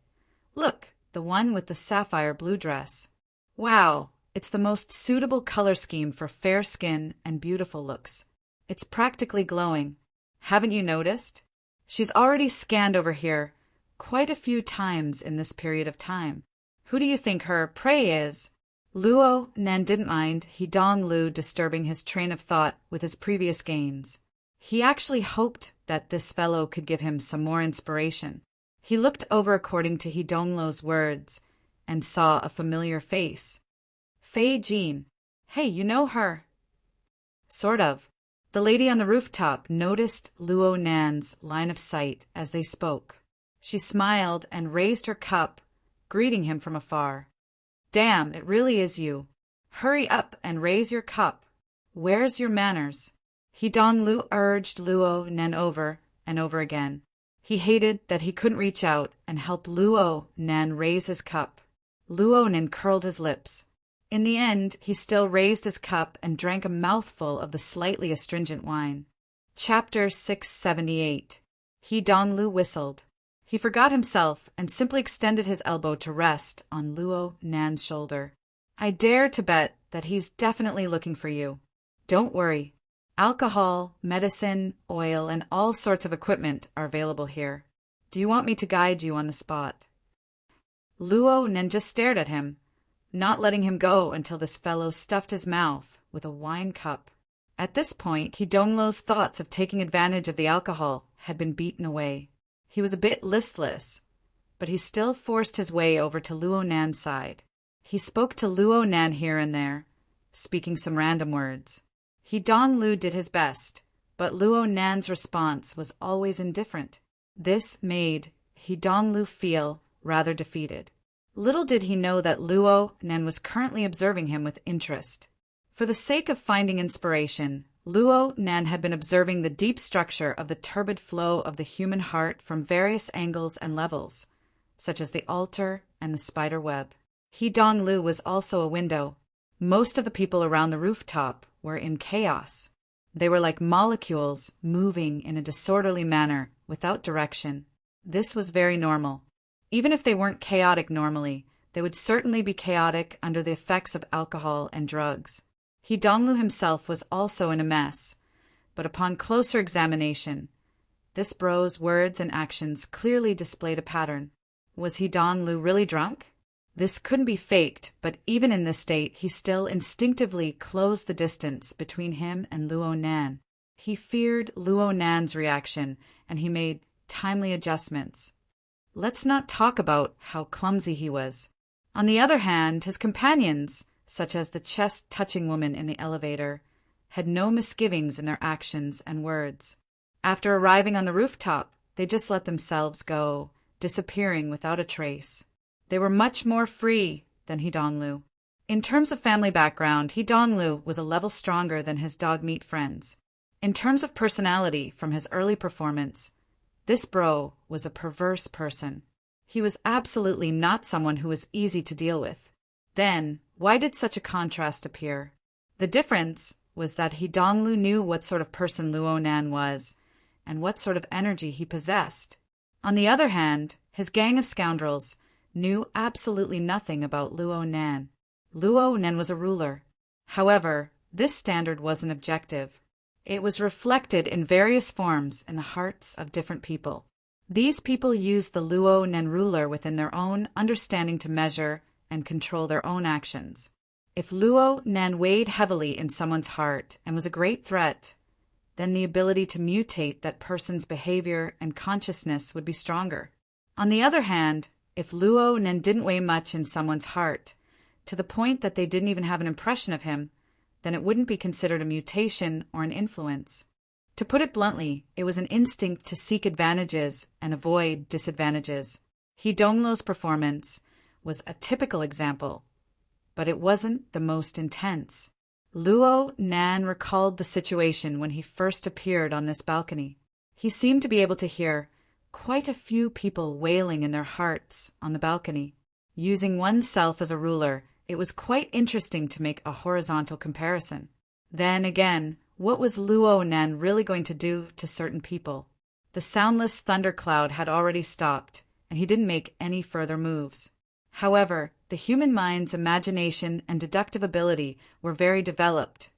Look, the one with the sapphire blue dress. Wow, it's the most suitable color scheme for fair skin and beautiful looks. It's practically glowing. Haven't you noticed? She's already scanned over here quite a few times in this period of time. Who do you think her prey is? Luo Nan didn't mind Donglu disturbing his train of thought with his previous gains. He actually hoped that this fellow could give him some more inspiration. He looked over according to Donglu's words and saw a familiar face. Fei Jin. Hey, you know her. Sort of. The lady on the rooftop noticed Luo Nan's line of sight as they spoke. She smiled and raised her cup, greeting him from afar. Damn, it really is you. Hurry up and raise your cup. Where's your manners? Donglu urged Luo Nan over and over again. He hated that he couldn't reach out and help Luo Nan raise his cup. Luonin curled his lips. In the end, he still raised his cup and drank a mouthful of the slightly astringent wine. Chapter 678. He Donglu whistled. He forgot himself and simply extended his elbow to rest on Luo Nan's shoulder. I dare to bet that he's definitely looking for you. Don't worry. Alcohol, medicine, oil, and all sorts of equipment are available here. Do you want me to guide you on the spot? Luo Nan just stared at him, not letting him go until this fellow stuffed his mouth with a wine cup. At this point, Donglu's thoughts of taking advantage of the alcohol had been beaten away. He was a bit listless, but he still forced his way over to Luo Nan's side. He spoke to Luo Nan here and there, speaking some random words. Donglu did his best, but Luo Nan's response was always indifferent. This made Donglu feel rather defeated. Little did he know that Luo Nan was currently observing him with interest. For the sake of finding inspiration, Luo Nan had been observing the deep structure of the turbid flow of the human heart from various angles and levels, such as the altar and the spider web. Donglu was also a window. Most of the people around the rooftop were in chaos. They were like molecules moving in a disorderly manner without direction. This was very normal. Even if they weren't chaotic normally, they would certainly be chaotic under the effects of alcohol and drugs. Donglu himself was also in a mess, but upon closer examination, this bro's words and actions clearly displayed a pattern. Was Donglu really drunk? This couldn't be faked, but even in this state, he still instinctively closed the distance between him and Luo Nan. He feared Luo Nan's reaction, and he made timely adjustments. Let's not talk about how clumsy he was. On the other hand, his companions, such as the chest-touching woman in the elevator, had no misgivings in their actions and words. After arriving on the rooftop, they just let themselves go, disappearing without a trace. They were much more free than Donglu. In terms of family background, Donglu was a level stronger than his dog-meat friends. In terms of personality from his early performance, this bro was a perverse person. He was absolutely not someone who was easy to deal with. Then, why did such a contrast appear? The difference was that Donglu knew what sort of person Luo Nan was, and what sort of energy he possessed. On the other hand, his gang of scoundrels knew absolutely nothing about Luo Nan. Luo Nan was a ruler. However, this standard wasn't objective. It was reflected in various forms in the hearts of different people. These people used the Luo Nan ruler within their own understanding to measure and control their own actions. If Luo Nan weighed heavily in someone's heart and was a great threat, then the ability to mutate that person's behavior and consciousness would be stronger. On the other hand, if Luo Nan didn't weigh much in someone's heart, to the point that they didn't even have an impression of him, then it wouldn't be considered a mutation or an influence. To put it bluntly, it was an instinct to seek advantages and avoid disadvantages. Donglu's performance was a typical example, but it wasn't the most intense. Luo Nan recalled the situation when he first appeared on this balcony. He seemed to be able to hear quite a few people wailing in their hearts on the balcony. Using oneself as a ruler, it was quite interesting to make a horizontal comparison. Then again, what was Luo Nan really going to do to certain people? The soundless thundercloud had already stopped, and he didn't make any further moves. However, the human mind's imagination and deductive ability were very developed,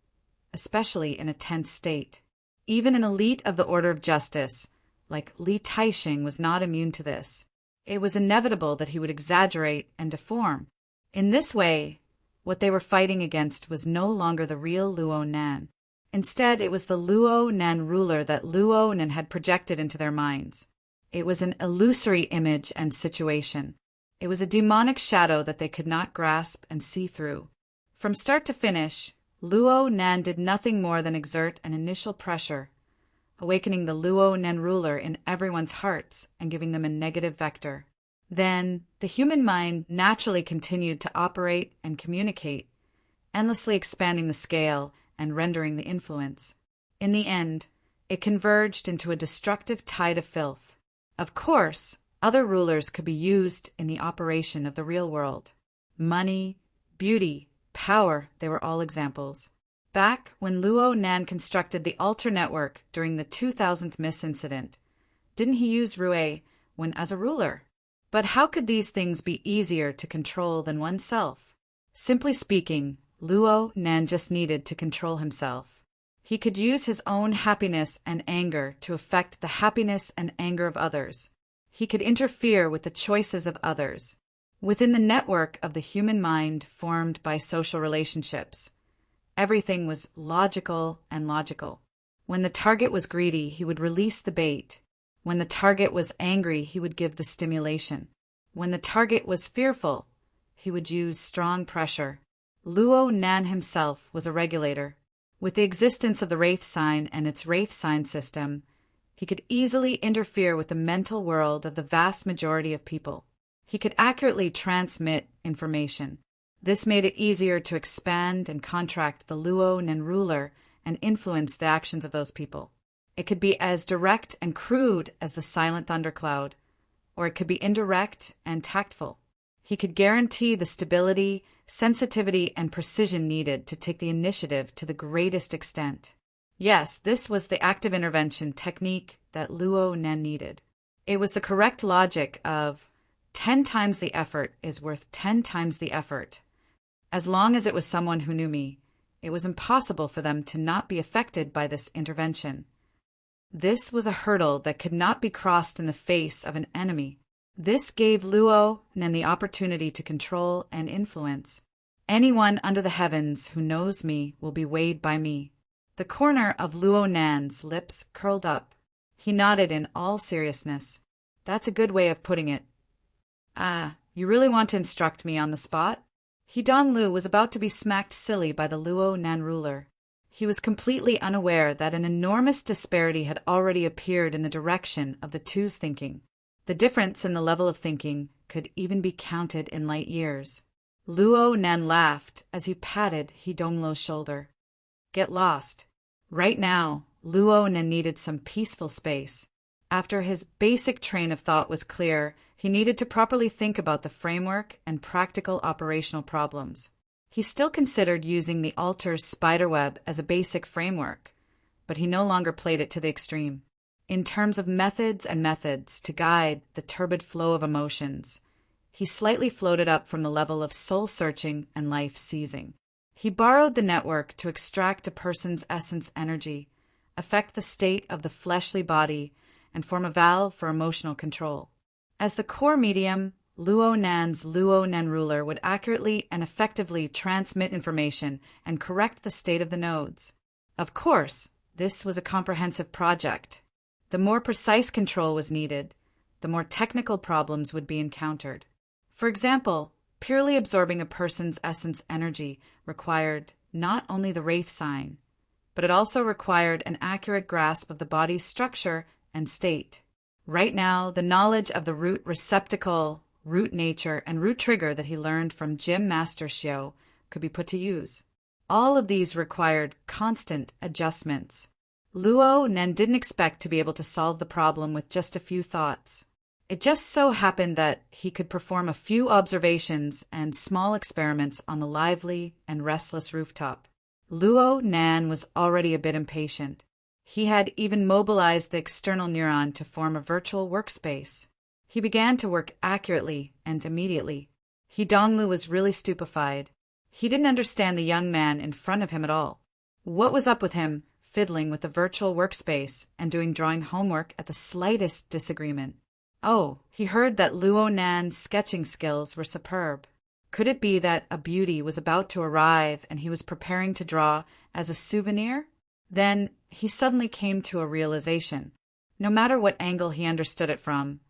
especially in a tense state. Even an elite of the Order of Justice, like Li Taixing, was not immune to this. It was inevitable that he would exaggerate and deform. In this way, what they were fighting against was no longer the real Luo Nan. Instead, it was the Luo Nan ruler that Luo Nan had projected into their minds. It was an illusory image and situation. It was a demonic shadow that they could not grasp and see through. From start to finish, Luo Nan did nothing more than exert an initial pressure, awakening the Luo Nan ruler in everyone's hearts and giving them a negative vector. Then, the human mind naturally continued to operate and communicate, endlessly expanding the scale and rendering the influence. In the end, it converged into a destructive tide of filth. Of course, other rulers could be used in the operation of the real world. money, beauty, power, they were all examples. Back when Luo Nan constructed the altar network during the 2000th Miss incident, didn't he use Rue when as a ruler? But how could these things be easier to control than oneself? Simply speaking, Luo Nan just needed to control himself. He could use his own happiness and anger to affect the happiness and anger of others. He could interfere with the choices of others. Within the network of the human mind formed by social relationships, everything was logical and logical. When the target was greedy, he would release the bait. When the target was angry, he would give the stimulation. When the target was fearful, he would use strong pressure. Luo Nan himself was a regulator. With the existence of the Wraith sign and its Wraith sign system, he could easily interfere with the mental world of the vast majority of people. He could accurately transmit information. This made it easier to expand and contract the Luo Nan ruler and influence the actions of those people. It could be as direct and crude as the silent thundercloud, or it could be indirect and tactful. He could guarantee the stability, sensitivity, and precision needed to take the initiative to the greatest extent. Yes, this was the active intervention technique that Luo Nan needed. It was the correct logic of 10 times the effort is worth 10 times the effort. As long as it was someone who knew me, it was impossible for them to not be affected by this intervention. This was a hurdle that could not be crossed in the face of an enemy. This gave Luo Nan the opportunity to control and influence. Anyone under the heavens who knows me will be weighed by me. The corner of Luo Nan's lips curled up. He nodded in all seriousness. That's a good way of putting it. Ah, you really want to instruct me on the spot? He Donglu was about to be smacked silly by the Luo Nan ruler. He was completely unaware that an enormous disparity had already appeared in the direction of the two's thinking. The difference in the level of thinking could even be counted in light years. Luo Nan laughed as he patted He Donglu's shoulder. Get lost. Right now, Luo Nan needed some peaceful space. After his basic train of thought was clear, he needed to properly think about the framework and practical operational problems. He still considered using the altar's spiderweb as a basic framework, but he no longer played it to the extreme. In terms of methods to guide the turbid flow of emotions, he slightly floated up from the level of soul-searching and life-seizing. He borrowed the network to extract a person's essence energy, affect the state of the fleshly body, and form a valve for emotional control. As the core medium, Luo Nan's Luo Nan ruler would accurately and effectively transmit information and correct the state of the nodes. Of course, this was a comprehensive project. The more precise control was needed, the more technical problems would be encountered. For example, purely absorbing a person's essence energy required not only the Wraith sign, but it also required an accurate grasp of the body's structure and state. Right now, the knowledge of the root receptacle, root nature, and root trigger that he learned from Gym Master Xiao could be put to use. All of these required constant adjustments. Luo Nan didn't expect to be able to solve the problem with just a few thoughts. It just so happened that he could perform a few observations and small experiments on the lively and restless rooftop. Luo Nan was already a bit impatient. He had even mobilized the external neuron to form a virtual workspace. He began to work accurately and immediately. He Donglu was really stupefied. He didn't understand the young man in front of him at all. What was up with him fiddling with the virtual workspace and doing drawing homework at the slightest disagreement? Oh, he heard that Luo Nan's sketching skills were superb. Could it be that a beauty was about to arrive and he was preparing to draw as a souvenir? Then he suddenly came to a realization. No matter what angle he understood it from,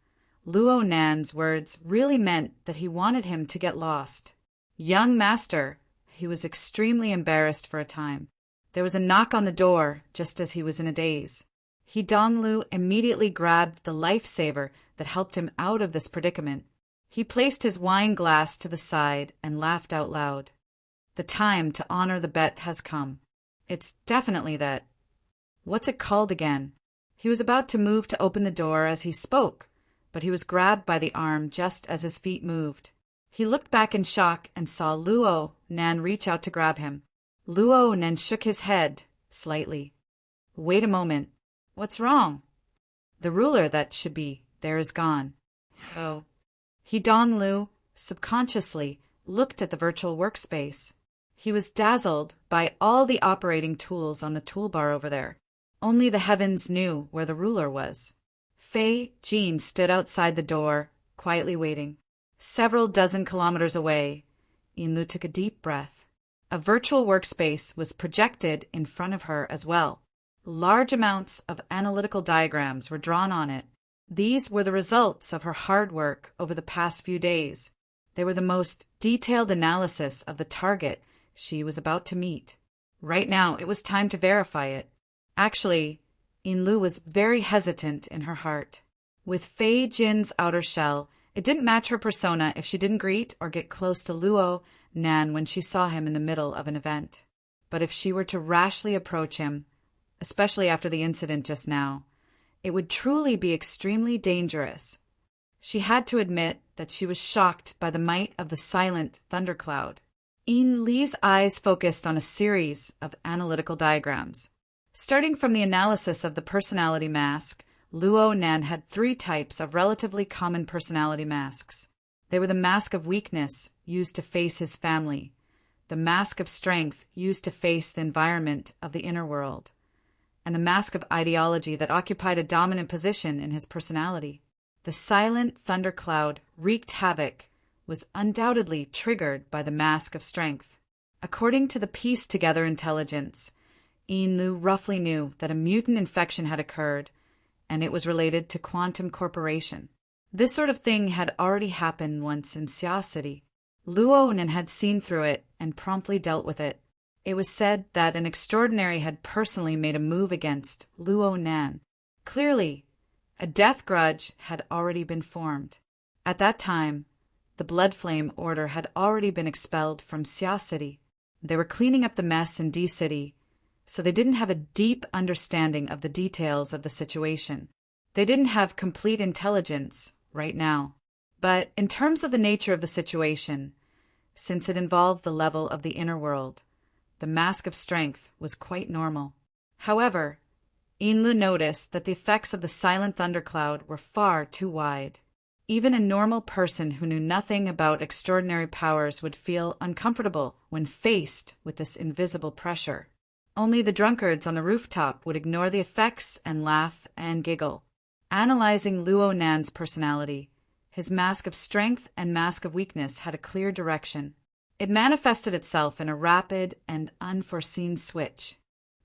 Luo Nan's words really meant that he wanted him to get lost. Young master, he was extremely embarrassed for a time. There was a knock on the door just as he was in a daze. He Donglu immediately grabbed the lifesaver that helped him out of this predicament. He placed his wine glass to the side and laughed out loud. The time to honor the bet has come. It's definitely that. What's it called again? He was about to move to open the door as he spoke, but he was grabbed by the arm just as his feet moved. He looked back in shock and saw Luo Nan reach out to grab him. Luo Nan shook his head slightly. Wait a moment. What's wrong? The ruler that should be there is gone. Oh. Don Lu, subconsciously, looked at the virtual workspace. He was dazzled by all the operating tools on the toolbar over there. Only the heavens knew where the ruler was. Fei Jin stood outside the door, quietly waiting. Several dozen kilometers away, Yinlu took a deep breath. A virtual workspace was projected in front of her as well. Large amounts of analytical diagrams were drawn on it. These were the results of her hard work over the past few days. They were the most detailed analysis of the target she was about to meet. Right now, it was time to verify it. Actually, Yinlu was very hesitant in her heart. With Fei Jin's outer shell, it didn't match her persona if she didn't greet or get close to Luo Nan when she saw him in the middle of an event. But if she were to rashly approach him, especially after the incident just now, it would truly be extremely dangerous. She had to admit that she was shocked by the might of the silent thundercloud. Yin Li's eyes focused on a series of analytical diagrams. Starting from the analysis of the personality mask, Luo Nan had 3 types of relatively common personality masks. They were the mask of weakness, used to face his family, the mask of strength, used to face the environment of the inner world, and the mask of ideology that occupied a dominant position in his personality. The silent thundercloud wreaked havoc was undoubtedly triggered by the mask of strength. According to the pieced-together intelligence, Yinlu roughly knew that a mutant infection had occurred, and it was related to Quantum Corporation. This sort of thing had already happened once in Xia City. Luo Nan had seen through it and promptly dealt with it. It was said that an extraordinary had personally made a move against Luo Nan. Clearly, a death grudge had already been formed. At that time, the Blood Flame Order had already been expelled from Xia City. They were cleaning up the mess in D City, so they didn't have a deep understanding of the details of the situation. They didn't have complete intelligence right now. But in terms of the nature of the situation, since it involved the level of the inner world, the mask of strength was quite normal. However, Yinlu noticed that the effects of the silent thundercloud were far too wide. Even a normal person who knew nothing about extraordinary powers would feel uncomfortable when faced with this invisible pressure. Only the drunkards on the rooftop would ignore the effects and laugh and giggle. Analyzing Luo Nan's personality, his mask of strength and mask of weakness had a clear direction. It manifested itself in a rapid and unforeseen switch.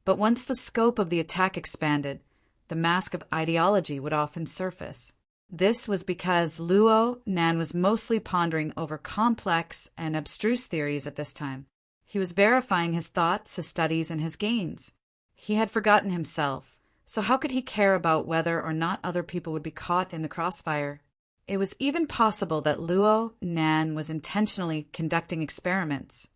But once the scope of the attack expanded, the mask of ideology would often surface. This was because Luo Nan was mostly pondering over complex and abstruse theories at this time. He was verifying his thoughts, his studies, and his gains. He had forgotten himself, so how could he care about whether or not other people would be caught in the crossfire? It was even possible that Luo Nan was intentionally conducting experiments.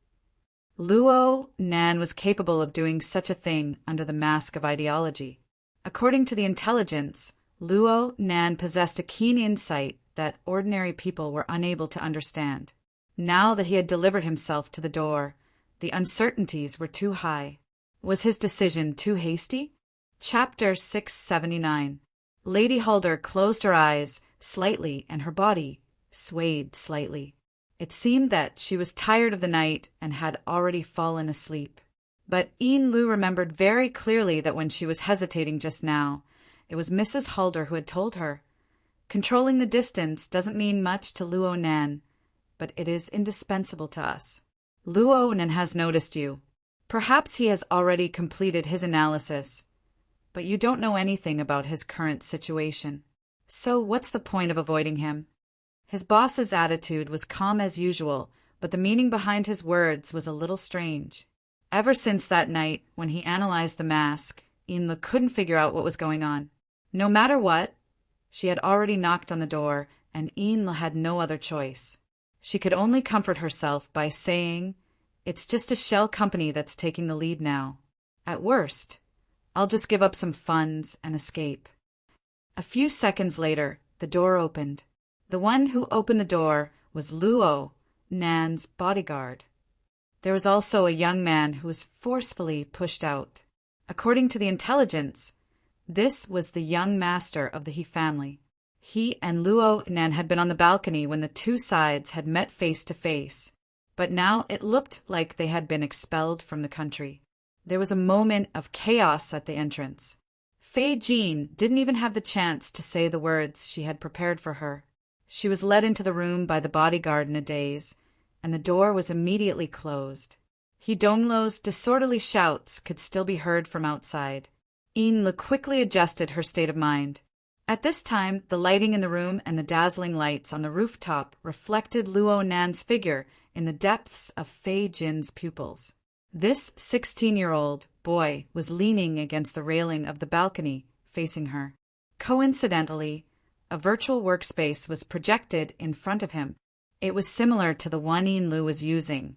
Luo Nan was capable of doing such a thing under the mask of ideology. According to the intelligence, Luo Nan possessed a keen insight that ordinary people were unable to understand. Now that he had delivered himself to the door, the uncertainties were too high. Was his decision too hasty? Chapter 679. Lady Halder closed her eyes slightly and her body swayed slightly. It seemed that she was tired of the night and had already fallen asleep. But Yinlu remembered very clearly that when she was hesitating just now, it was Mrs. Halder who had told her. Controlling the distance doesn't mean much to Luo Nan, but it is indispensable to us. Luo Nan has noticed you. Perhaps he has already completed his analysis, but you don't know anything about his current situation. So what's the point of avoiding him? His boss's attitude was calm as usual, but the meaning behind his words was a little strange. Ever since that night, when he analyzed the mask, Yinlu couldn't figure out what was going on. No matter what, she had already knocked on the door, and Yinlu had no other choice. She could only comfort herself by saying, "It's just a shell company that's taking the lead now. At worst, I'll just give up some funds and escape." A few seconds later, the door opened. The one who opened the door was Luo Nan's bodyguard. There was also a young man who was forcefully pushed out. According to the intelligence, this was the young master of the He family. He and Luo Nan had been on the balcony when the two sides had met face to face, but now it looked like they had been expelled from the country. There was a moment of chaos at the entrance. Fei Jean didn't even have the chance to say the words she had prepared for her. She was led into the room by the bodyguard in a daze, and the door was immediately closed. He Donglo's disorderly shouts could still be heard from outside. Yin Lu quickly adjusted her state of mind. At this time, the lighting in the room and the dazzling lights on the rooftop reflected Luo Nan's figure in the depths of Fei Jin's pupils. This 16-year-old boy was leaning against the railing of the balcony, facing her. Coincidentally, a virtual workspace was projected in front of him. It was similar to the one Yin Lu was using,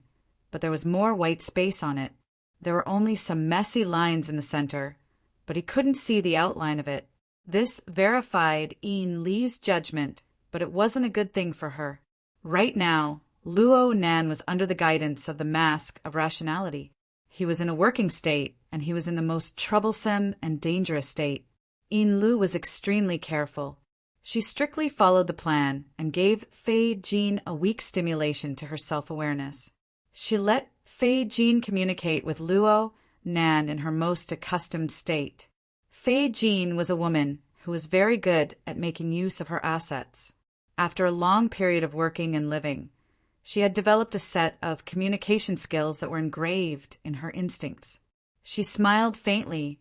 but there was more white space on it. There were only some messy lines in the center, but he couldn't see the outline of it. This verified Yin Li's judgment, but it wasn't a good thing for her. Right now, Luo Nan was under the guidance of the mask of rationality. He was in a working state, and he was in the most troublesome and dangerous state. Yin Lu was extremely careful. She strictly followed the plan and gave Fei Jin a weak stimulation to her self-awareness. She let Fei Jin communicate with Luo Nan in her most accustomed state. Fei Jin was a woman who was very good at making use of her assets. After a long period of working and living, she had developed a set of communication skills that were engraved in her instincts. She smiled faintly,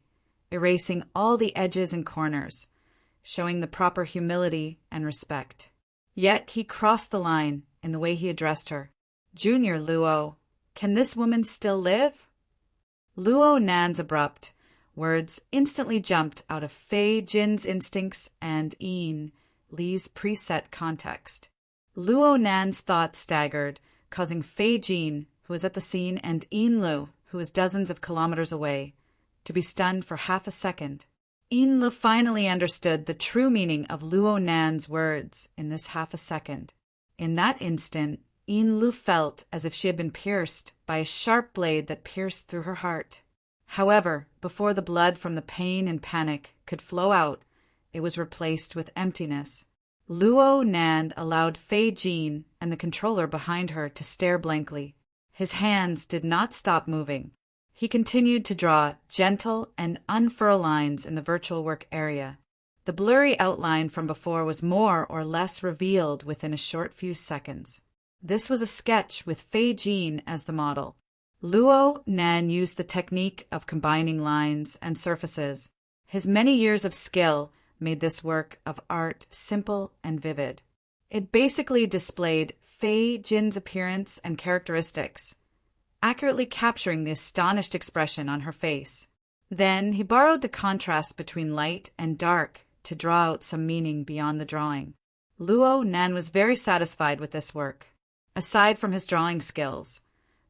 erasing all the edges and corners, showing the proper humility and respect. Yet he crossed the line in the way he addressed her. "Junior Luo, can this woman still live?" Luo Nan's abrupt words instantly jumped out of Fei Jin's instincts and Yin Li's preset context. Luo Nan's thoughts staggered, causing Fei Jin, who was at the scene, and Yin Lu, who was dozens of kilometers away, to be stunned for half a second. Yin Lu finally understood the true meaning of Luo Nan's words in this half a second. In that instant, Yin Lu felt as if she had been pierced by a sharp blade that pierced through her heart. However, before the blood from the pain and panic could flow out, it was replaced with emptiness. Luo Nan allowed Fei Jin and the controller behind her to stare blankly. His hands did not stop moving. He continued to draw gentle and unfurl lines in the virtual work area. The blurry outline from before was more or less revealed within a short few seconds. This was a sketch with Fei Jin as the model. Luo Nan used the technique of combining lines and surfaces. His many years of skill made this work of art simple and vivid. It basically displayed Fei Jin's appearance and characteristics, accurately capturing the astonished expression on her face. Then he borrowed the contrast between light and dark to draw out some meaning beyond the drawing. Luo Nan was very satisfied with this work. Aside from his drawing skills,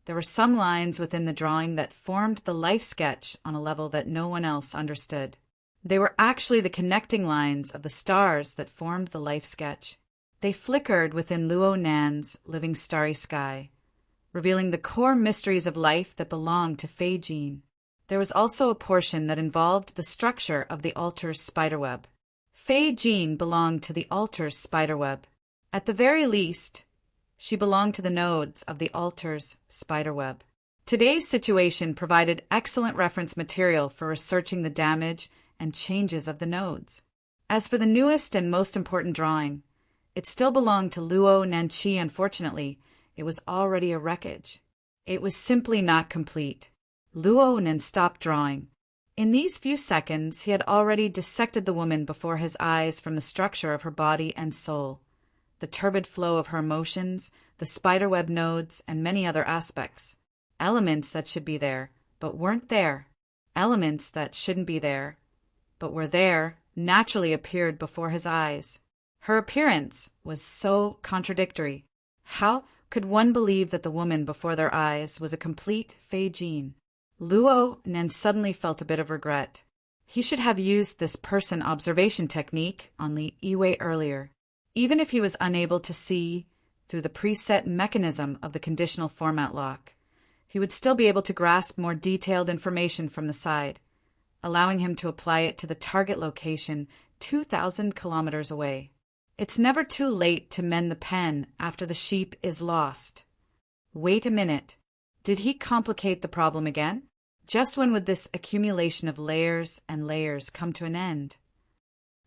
there were some lines within the drawing that formed the life sketch on a level that no one else understood. They were actually the connecting lines of the stars that formed the life sketch. They flickered within Luo Nan's living starry sky, revealing the core mysteries of life that belonged to Fei Jin. There was also a portion that involved the structure of the altar's spiderweb. Fei Jin belonged to the altar's spiderweb. At the very least, she belonged to the nodes of the altar's spiderweb. Today's situation provided excellent reference material for researching the damage and changes of the nodes. As for the newest and most important drawing, it still belonged to Luo Nanqi. Unfortunately, it was already a wreckage. It was simply not complete. Luo Nan stopped drawing. In these few seconds, he had already dissected the woman before his eyes from the structure of her body and soul, the turbid flow of her emotions, the spiderweb nodes, and many other aspects. Elements that should be there, but weren't there. Elements that shouldn't be there, but were there, naturally appeared before his eyes. Her appearance was so contradictory. How could one believe that the woman before their eyes was a complete Fei Jin? Luo Nan suddenly felt a bit of regret. He should have used this person observation technique on Li Yiwei earlier. Even if he was unable to see, through the preset mechanism of the conditional format lock. He would still be able to grasp more detailed information from the side, allowing him to apply it to the target location 2,000 kilometers away. It's never too late to mend the pen after the sheep is lost. Wait a minute. Did he complicate the problem again? Just when would this accumulation of layers and layers come to an end?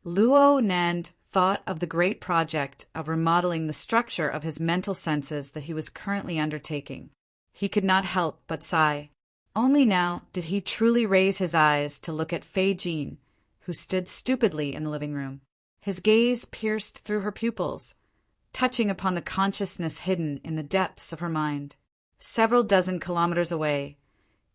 Luo Nand thought of the great project of remodeling the structure of his mental senses that he was currently undertaking. He could not help but sigh. Only now did he truly raise his eyes to look at Fei Jin, who stood stupidly in the living room. His gaze pierced through her pupils, touching upon the consciousness hidden in the depths of her mind. Several dozen kilometers away,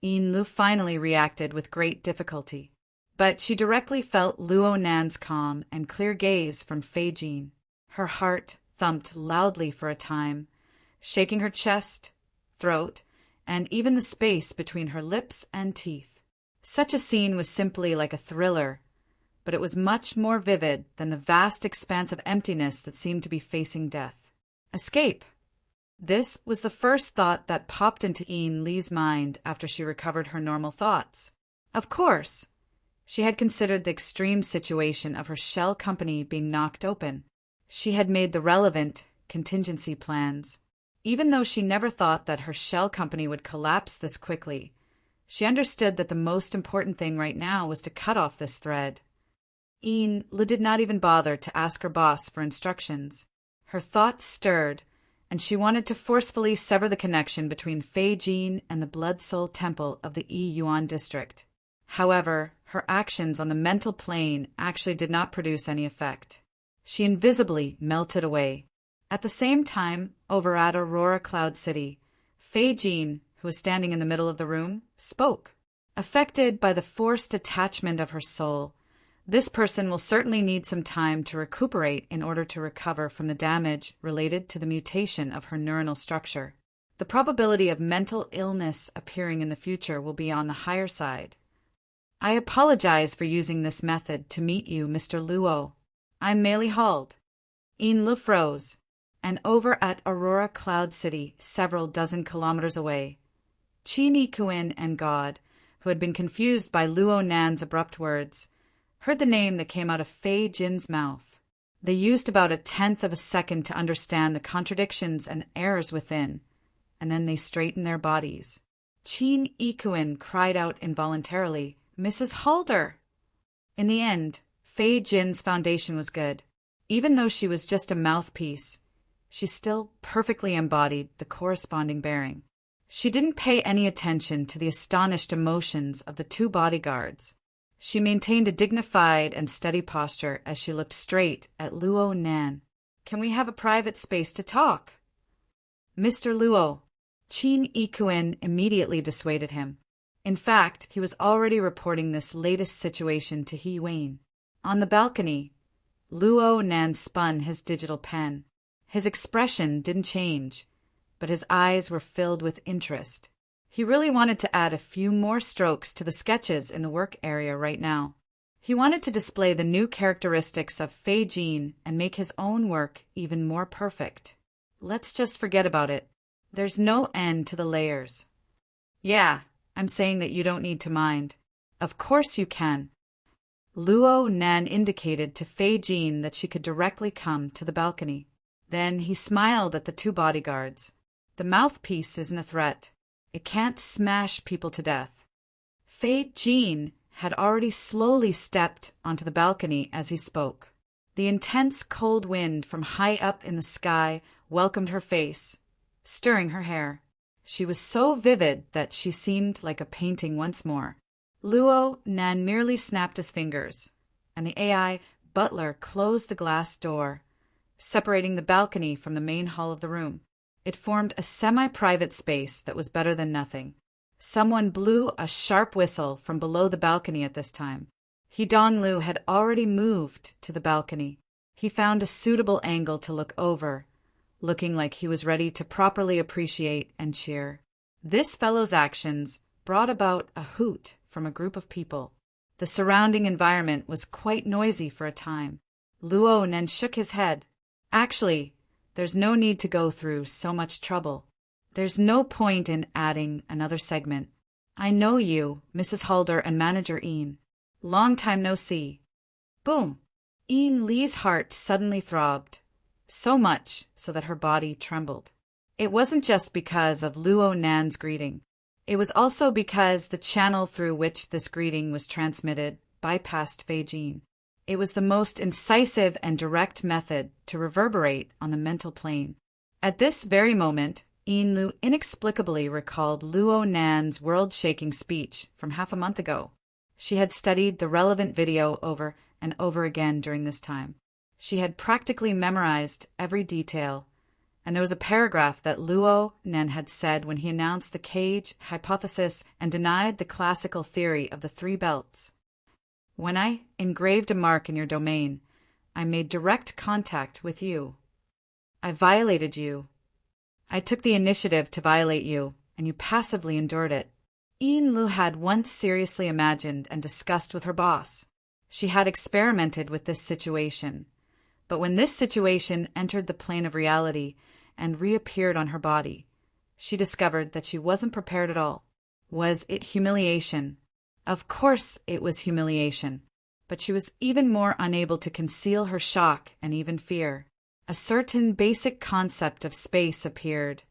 Yin Lu finally reacted with great difficulty. But she directly felt Luo Nan's calm and clear gaze from Fei Jin. Her heart thumped loudly for a time, shaking her chest, throat, and even the space between her lips and teeth. Such a scene was simply like a thriller, but it was much more vivid than the vast expanse of emptiness that seemed to be facing death. Escape! This was the first thought that popped into Yin Li's mind after she recovered her normal thoughts. Of course, she had considered the extreme situation of her shell company being knocked open. She had made the relevant contingency plans. Even though she never thought that her shell company would collapse this quickly, she understood that the most important thing right now was to cut off this thread. Yin Li did not even bother to ask her boss for instructions. Her thoughts stirred, and she wanted to forcefully sever the connection between Fei Jin and the Blood Soul Temple of the Yi-Yuan district. However, her actions on the mental plane actually did not produce any effect. She invisibly melted away. At the same time, over at Aurora Cloud City, Fei Jin, who was standing in the middle of the room, spoke. Affected by the forced attachment of her soul, this person will certainly need some time to recuperate in order to recover from the damage related to the mutation of her neuronal structure. The probability of mental illness appearing in the future will be on the higher side. I apologize for using this method to meet you, Mr. Luo. I'm Meili Hald. Yin Lu froze, and over at Aurora Cloud City, several dozen kilometers away, Qin Yikuin and God, who had been confused by Luo Nan's abrupt words, heard the name that came out of Fei Jin's mouth. They used about a tenth of a second to understand the contradictions and errors within, and then they straightened their bodies. Qin Yikuin cried out involuntarily, "Mrs. Halder!" In the end, Fei Jin's foundation was good. Even though she was just a mouthpiece, she still perfectly embodied the corresponding bearing. She didn't pay any attention to the astonished emotions of the two bodyguards. She maintained a dignified and steady posture as she looked straight at Luo Nan. "Can we have a private space to talk?" "Mr. Luo." Qin Yikuin immediately dissuaded him. In fact, he was already reporting this latest situation to He Wayne. On the balcony, Luo Nan spun his digital pen. His expression didn't change, but his eyes were filled with interest. He really wanted to add a few more strokes to the sketches in the work area right now. He wanted to display the new characteristics of Fei Jin and make his own work even more perfect. Let's just forget about it. There's no end to the layers. Yeah, I'm saying that you don't need to mind. Of course you can. Luo Nan indicated to Fei Jin that she could directly come to the balcony. Then he smiled at the two bodyguards. The mouthpiece isn't a threat. It can't smash people to death. Fei Jin had already slowly stepped onto the balcony as he spoke. The intense cold wind from high up in the sky welcomed her face, stirring her hair. She was so vivid that she seemed like a painting once more. Luo Nan merely snapped his fingers, and the AI butler closed the glass door, separating the balcony from the main hall of the room. It formed a semi-private space that was better than nothing. Someone blew a sharp whistle from below the balcony at this time. He Donglu had already moved to the balcony. He found a suitable angle to look over, looking like he was ready to properly appreciate and cheer. This fellow's actions brought about a hoot from a group of people. The surrounding environment was quite noisy for a time. Luo Nan shook his head. Actually, There's no need to go through so much trouble. There's no point in adding another segment. I know you, Mrs. Halder and Manager Ian. Long time no see. Boom! Ian Lee's heart suddenly throbbed, so much so that her body trembled. It wasn't just because of Luo Nan's greeting. It was also because the channel through which this greeting was transmitted bypassed Fei Jin. It was the most incisive and direct method to reverberate on the mental plane. At this very moment, Ian Lu inexplicably recalled Luo Nan's world-shaking speech from half a month ago. She had studied the relevant video over and over again during this time. She had practically memorized every detail, and there was a paragraph that Luo Nan had said when he announced the cage hypothesis and denied the classical theory of the three belts. When I engraved a mark in your domain, I made direct contact with you. I violated you. I took the initiative to violate you, and you passively endured it. Ian Lu had once seriously imagined and discussed with her boss. She had experimented with this situation. But when this situation entered the plane of reality and reappeared on her body, she discovered that she wasn't prepared at all. Was it humiliation? Of course it was humiliation, but she was even more unable to conceal her shock and even fear. A certain basic concept of space appeared.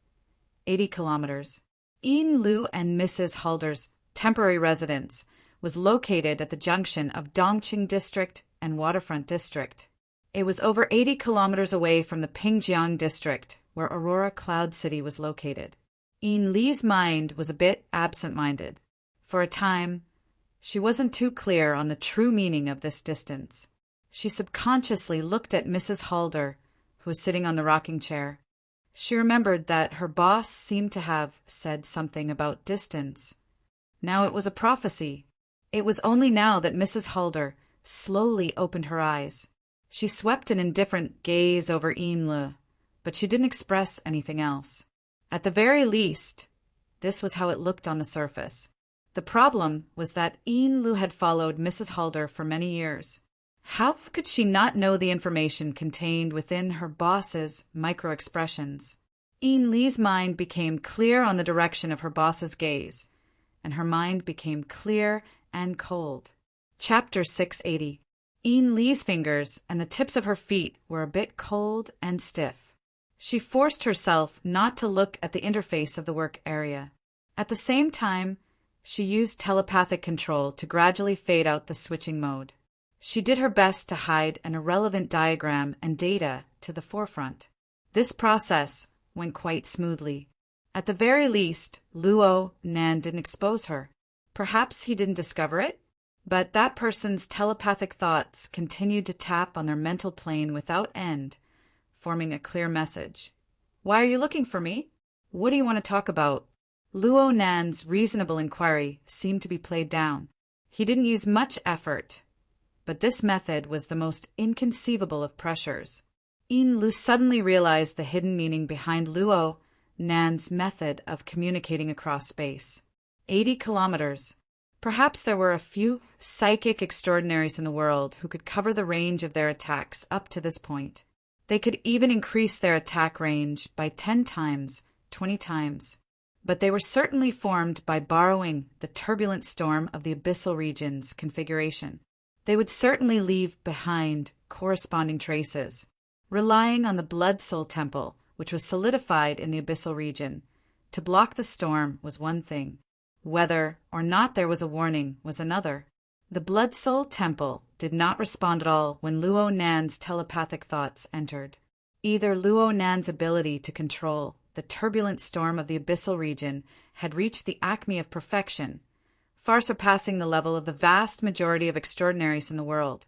80 kilometers. Ian Lu and Mrs. Halder's temporary residence was located at the junction of Dongqing District and Waterfront District. It was over 80 kilometers away from the Pingjiang District, where Aurora Cloud City was located. Ian Li's mind was a bit absent-minded. For a time, she wasn't too clear on the true meaning of this distance. She subconsciously looked at Mrs. Halder, who was sitting on the rocking chair. She remembered that her boss seemed to have said something about distance. Now it was a prophecy. It was only now that Mrs. Halder slowly opened her eyes. She swept an indifferent gaze over Ian Lu, but she didn't express anything else. At the very least, this was how it looked on the surface. The problem was that Ian Lu had followed Mrs. Halder for many years. How could she not know the information contained within her boss's micro-expressions? Ian Li's mind became clear on the direction of her boss's gaze, and her mind became clear and cold. Chapter 680. Ian Li's fingers and the tips of her feet were a bit cold and stiff. She forced herself not to look at the interface of the work area. At the same time, she used telepathic control to gradually fade out the switching mode. She did her best to hide an irrelevant diagram and data to the forefront. This process went quite smoothly. At the very least, Luo Nan didn't expose her. Perhaps he didn't discover it, but that person's telepathic thoughts continued to tap on their mental plane without end, forming a clear message. Why are you looking for me? What do you want to talk about? Luo Nan's reasonable inquiry seemed to be played down. He didn't use much effort, but this method was the most inconceivable of pressures. Ian Lu suddenly realized the hidden meaning behind Luo Nan's method of communicating across space. 80 kilometers. Perhaps there were a few psychic extraordinaries in the world who could cover the range of their attacks up to this point. They could even increase their attack range by 10 times, 20 times. But they were certainly formed by borrowing the turbulent storm of the abyssal region's configuration. They would certainly leave behind corresponding traces. Relying on the Blood Soul Temple, which was solidified in the abyssal region, to block the storm was one thing. Whether or not there was a warning was another. The Blood Soul Temple did not respond at all when Luo Nan's telepathic thoughts entered. Either Luo Nan's ability to control the turbulent storm of the abyssal region had reached the acme of perfection, far surpassing the level of the vast majority of extraordinaries in the world,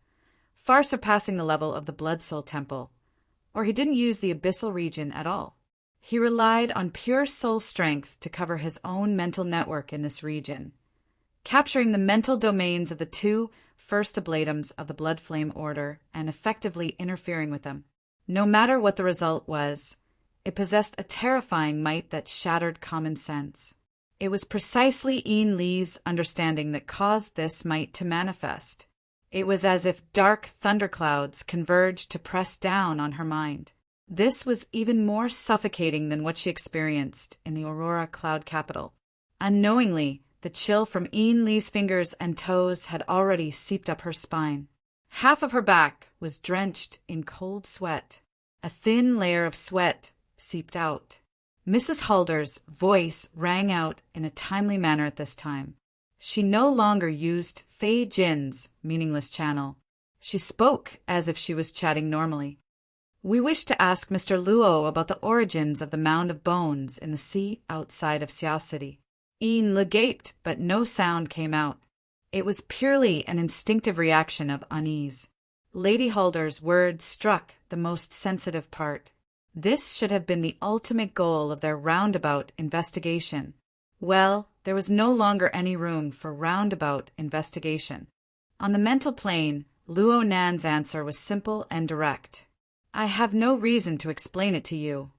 far surpassing the level of the Blood Soul Temple, or he didn't use the abyssal region at all. He relied on pure soul strength to cover his own mental network in this region, capturing the mental domains of the two first ablatums of the Blood Flame Order and effectively interfering with them. No matter what the result was, it possessed a terrifying might that shattered common sense. It was precisely Ian Li's understanding that caused this might to manifest. It was as if dark thunderclouds converged to press down on her mind. This was even more suffocating than what she experienced in the Aurora cloud capital. Unknowingly, the chill from Ian Lee's fingers and toes had already seeped up her spine. Half of her back was drenched in cold sweat. A thin layer of sweat seeped out. Mrs. Halder's voice rang out in a timely manner at this time. She no longer used Fei Jin's meaningless channel. She spoke as if she was chatting normally. We wish to ask Mr. Luo about the origins of the mound of bones in the sea outside of Xiao City. Ian Le gaped, but no sound came out. It was purely an instinctive reaction of unease. Lady Halder's words struck the most sensitive part. This should have been the ultimate goal of their roundabout investigation. Well, there was no longer any room for roundabout investigation. On the mental plane, Luo Nan's answer was simple and direct. I have no reason to explain it to you.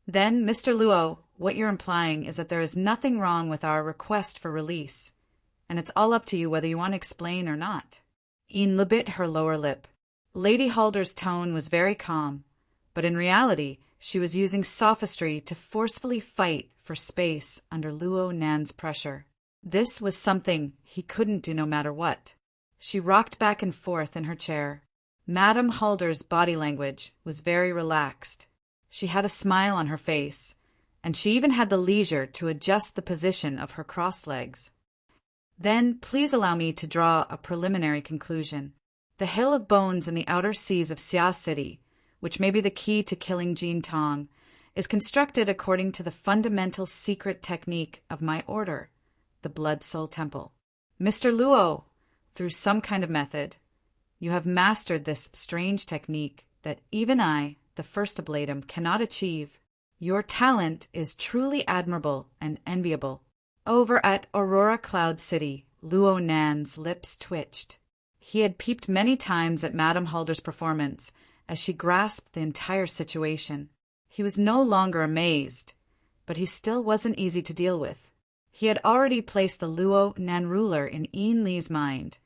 Then, Mr. Luo, what you're implying is that there is nothing wrong with our request for release, and it's all up to you whether you want to explain or not. Ian Le bit her lower lip. Lady Halder's tone was very calm, but in reality, she was using sophistry to forcefully fight for space under Luo Nan's pressure. This was something he couldn't do no matter what. She rocked back and forth in her chair. Madame Halder's body language was very relaxed. She had a smile on her face, and she even had the leisure to adjust the position of her crossed legs. Then please allow me to draw a preliminary conclusion. The hill of bones in the outer seas of Xia City, which may be the key to killing Jin Tong, is constructed according to the fundamental secret technique of my order, the Blood Soul Temple. Mr. Luo, through some kind of method, you have mastered this strange technique that even I, the first ablatum, cannot achieve. Your talent is truly admirable and enviable. Over at Aurora Cloud City, Luo Nan's lips twitched. He had peeped many times at Madame Halder's performance as she grasped the entire situation. He was no longer amazed, but he still wasn't easy to deal with. He had already placed the Luo Nan ruler in Ian Lee's mind,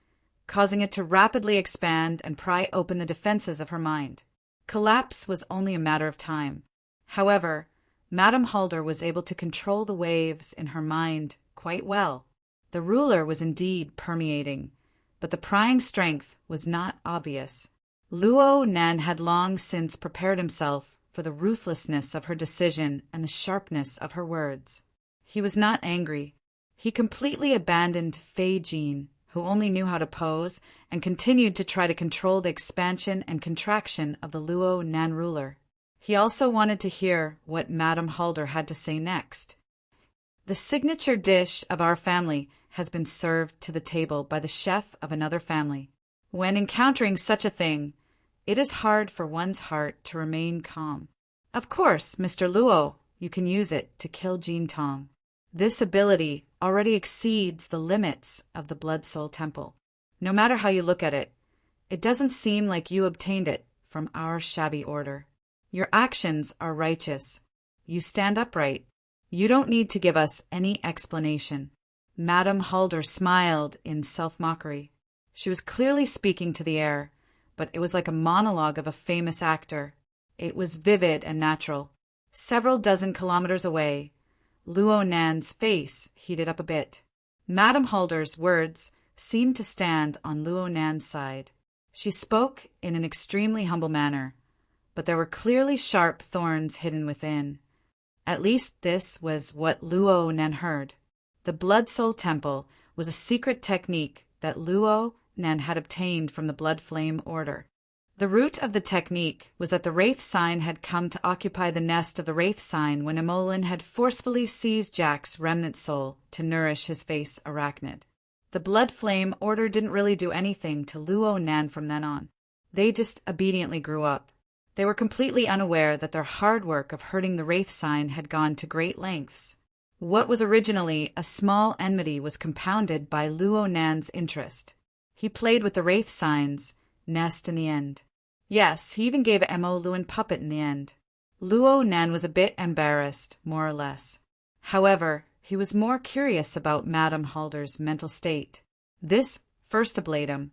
causing it to rapidly expand and pry open the defenses of her mind. Collapse was only a matter of time. However, Madame Halder was able to control the waves in her mind quite well. The ruler was indeed permeating, but the prying strength was not obvious. Luo Nan had long since prepared himself for the ruthlessness of her decision and the sharpness of her words. He was not angry. He completely abandoned Fei Jin, who only knew how to pose, and continued to try to control the expansion and contraction of the Luo Nan ruler. He also wanted to hear what Madame Halder had to say next. The signature dish of our family has been served to the table by the chef of another family. When encountering such a thing, it is hard for one's heart to remain calm. Of course, Mr. Luo, you can use it to kill Jin Tong. This ability already exceeds the limits of the Blood Soul Temple. No matter how you look at it, it doesn't seem like you obtained it from our shabby order. Your actions are righteous. You stand upright. You don't need to give us any explanation. Madame Halder smiled in self-mockery. She was clearly speaking to the air, but it was like a monologue of a famous actor. It was vivid and natural. Several dozen kilometers away, Luo Nan's face heated up a bit. Madame Halder's words seemed to stand on Luo Nan's side. She spoke in an extremely humble manner, but there were clearly sharp thorns hidden within. At least this was what Luo Nan heard. The Blood Soul Temple was a secret technique that Luo Nan had obtained from the Blood Flame Order. The root of the technique was that the Wraith Sign had come to occupy the nest of the Wraith Sign when Emolyn had forcefully seized Jack's remnant soul to nourish his face arachnid. The Blood Flame Order didn't really do anything to Luo Nan from then on. They just obediently grew up. They were completely unaware that their hard work of hurting the Wraith Sign had gone to great lengths. What was originally a small enmity was compounded by Luo Nan's interest. He played with the Wraith Sign's nest in the end. Yes, he even gave Emo Luan puppet in the end. Luo Nan was a bit embarrassed, more or less. However, he was more curious about Madame Halder's mental state. This first ablatum,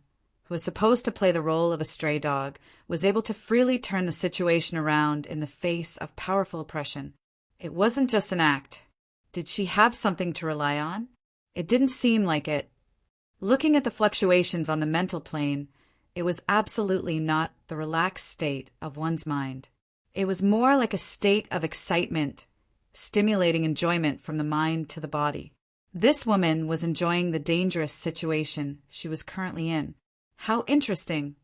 who was supposed to play the role of a stray dog, was able to freely turn the situation around in the face of powerful oppression. It wasn't just an act. Did she have something to rely on? It didn't seem like it. Looking at the fluctuations on the mental plane, it was absolutely not the relaxed state of one's mind. It was more like a state of excitement, stimulating enjoyment from the mind to the body. This woman was enjoying the dangerous situation she was currently in. How interesting!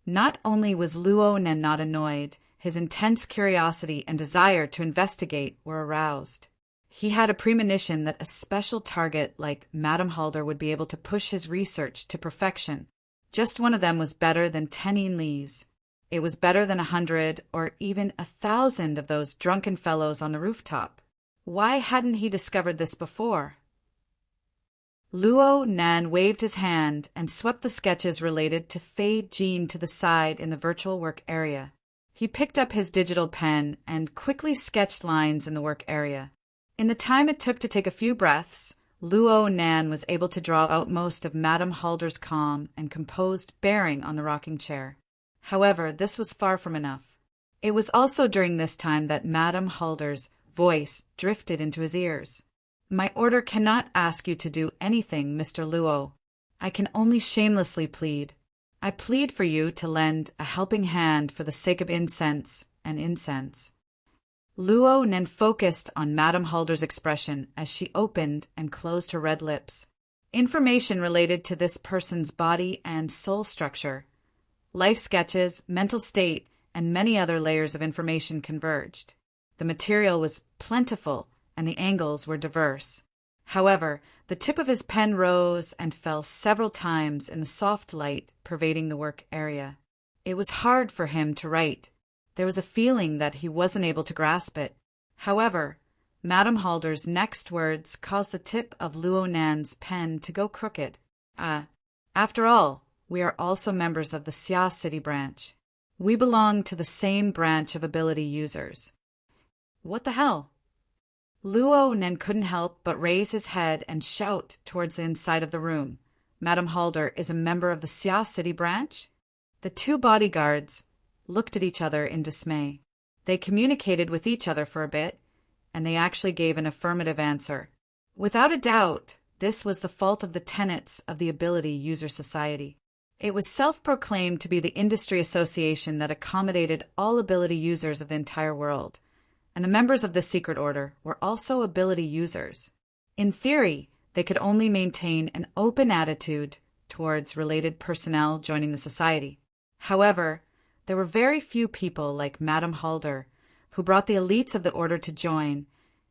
Not only was Luo Nen not annoyed, his intense curiosity and desire to investigate were aroused. He had a premonition that a special target like Madame Halder would be able to push his research to perfection. Just one of them was better than 10 Yinlis. It was better than 100 or even 1,000 of those drunken fellows on the rooftop. Why hadn't he discovered this before? Luo Nan waved his hand and swept the sketches related to Fei Jin to the side in the virtual work area. He picked up his digital pen and quickly sketched lines in the work area. In the time it took to take a few breaths, Luo Nan was able to draw out most of Madame Halder's calm and composed bearing on the rocking chair. However, this was far from enough. It was also during this time that Madame Halder's voice drifted into his ears. "My order cannot ask you to do anything, Mr. Luo. I can only shamelessly plead. I plead for you to lend a helping hand for the sake of incense and incense." Luo Nen focused on Madame Halder's expression as she opened and closed her red lips. Information related to this person's body and soul structure, life sketches, mental state, and many other layers of information converged. The material was plentiful and the angles were diverse. However, the tip of his pen rose and fell several times in the soft light pervading the work area. It was hard for him to write. There was a feeling that he wasn't able to grasp it. However, Madame Halder's next words caused the tip of Luo Nan's pen to go crooked. After all, we are also members of the Xia City branch. We belong to the same branch of ability users. What the hell? Luo Nen couldn't help but raise his head and shout towards the inside of the room. Madame Halder is a member of the Xia City branch? The two bodyguards looked at each other in dismay. They communicated with each other for a bit, and they actually gave an affirmative answer. Without a doubt, this was the fault of the tenets of the Ability User Society. It was self-proclaimed to be the industry association that accommodated all ability users of the entire world, and the members of the secret order were also ability users. In theory, they could only maintain an open attitude towards related personnel joining the society. However, there were very few people like Madame Halder who brought the elites of the order to join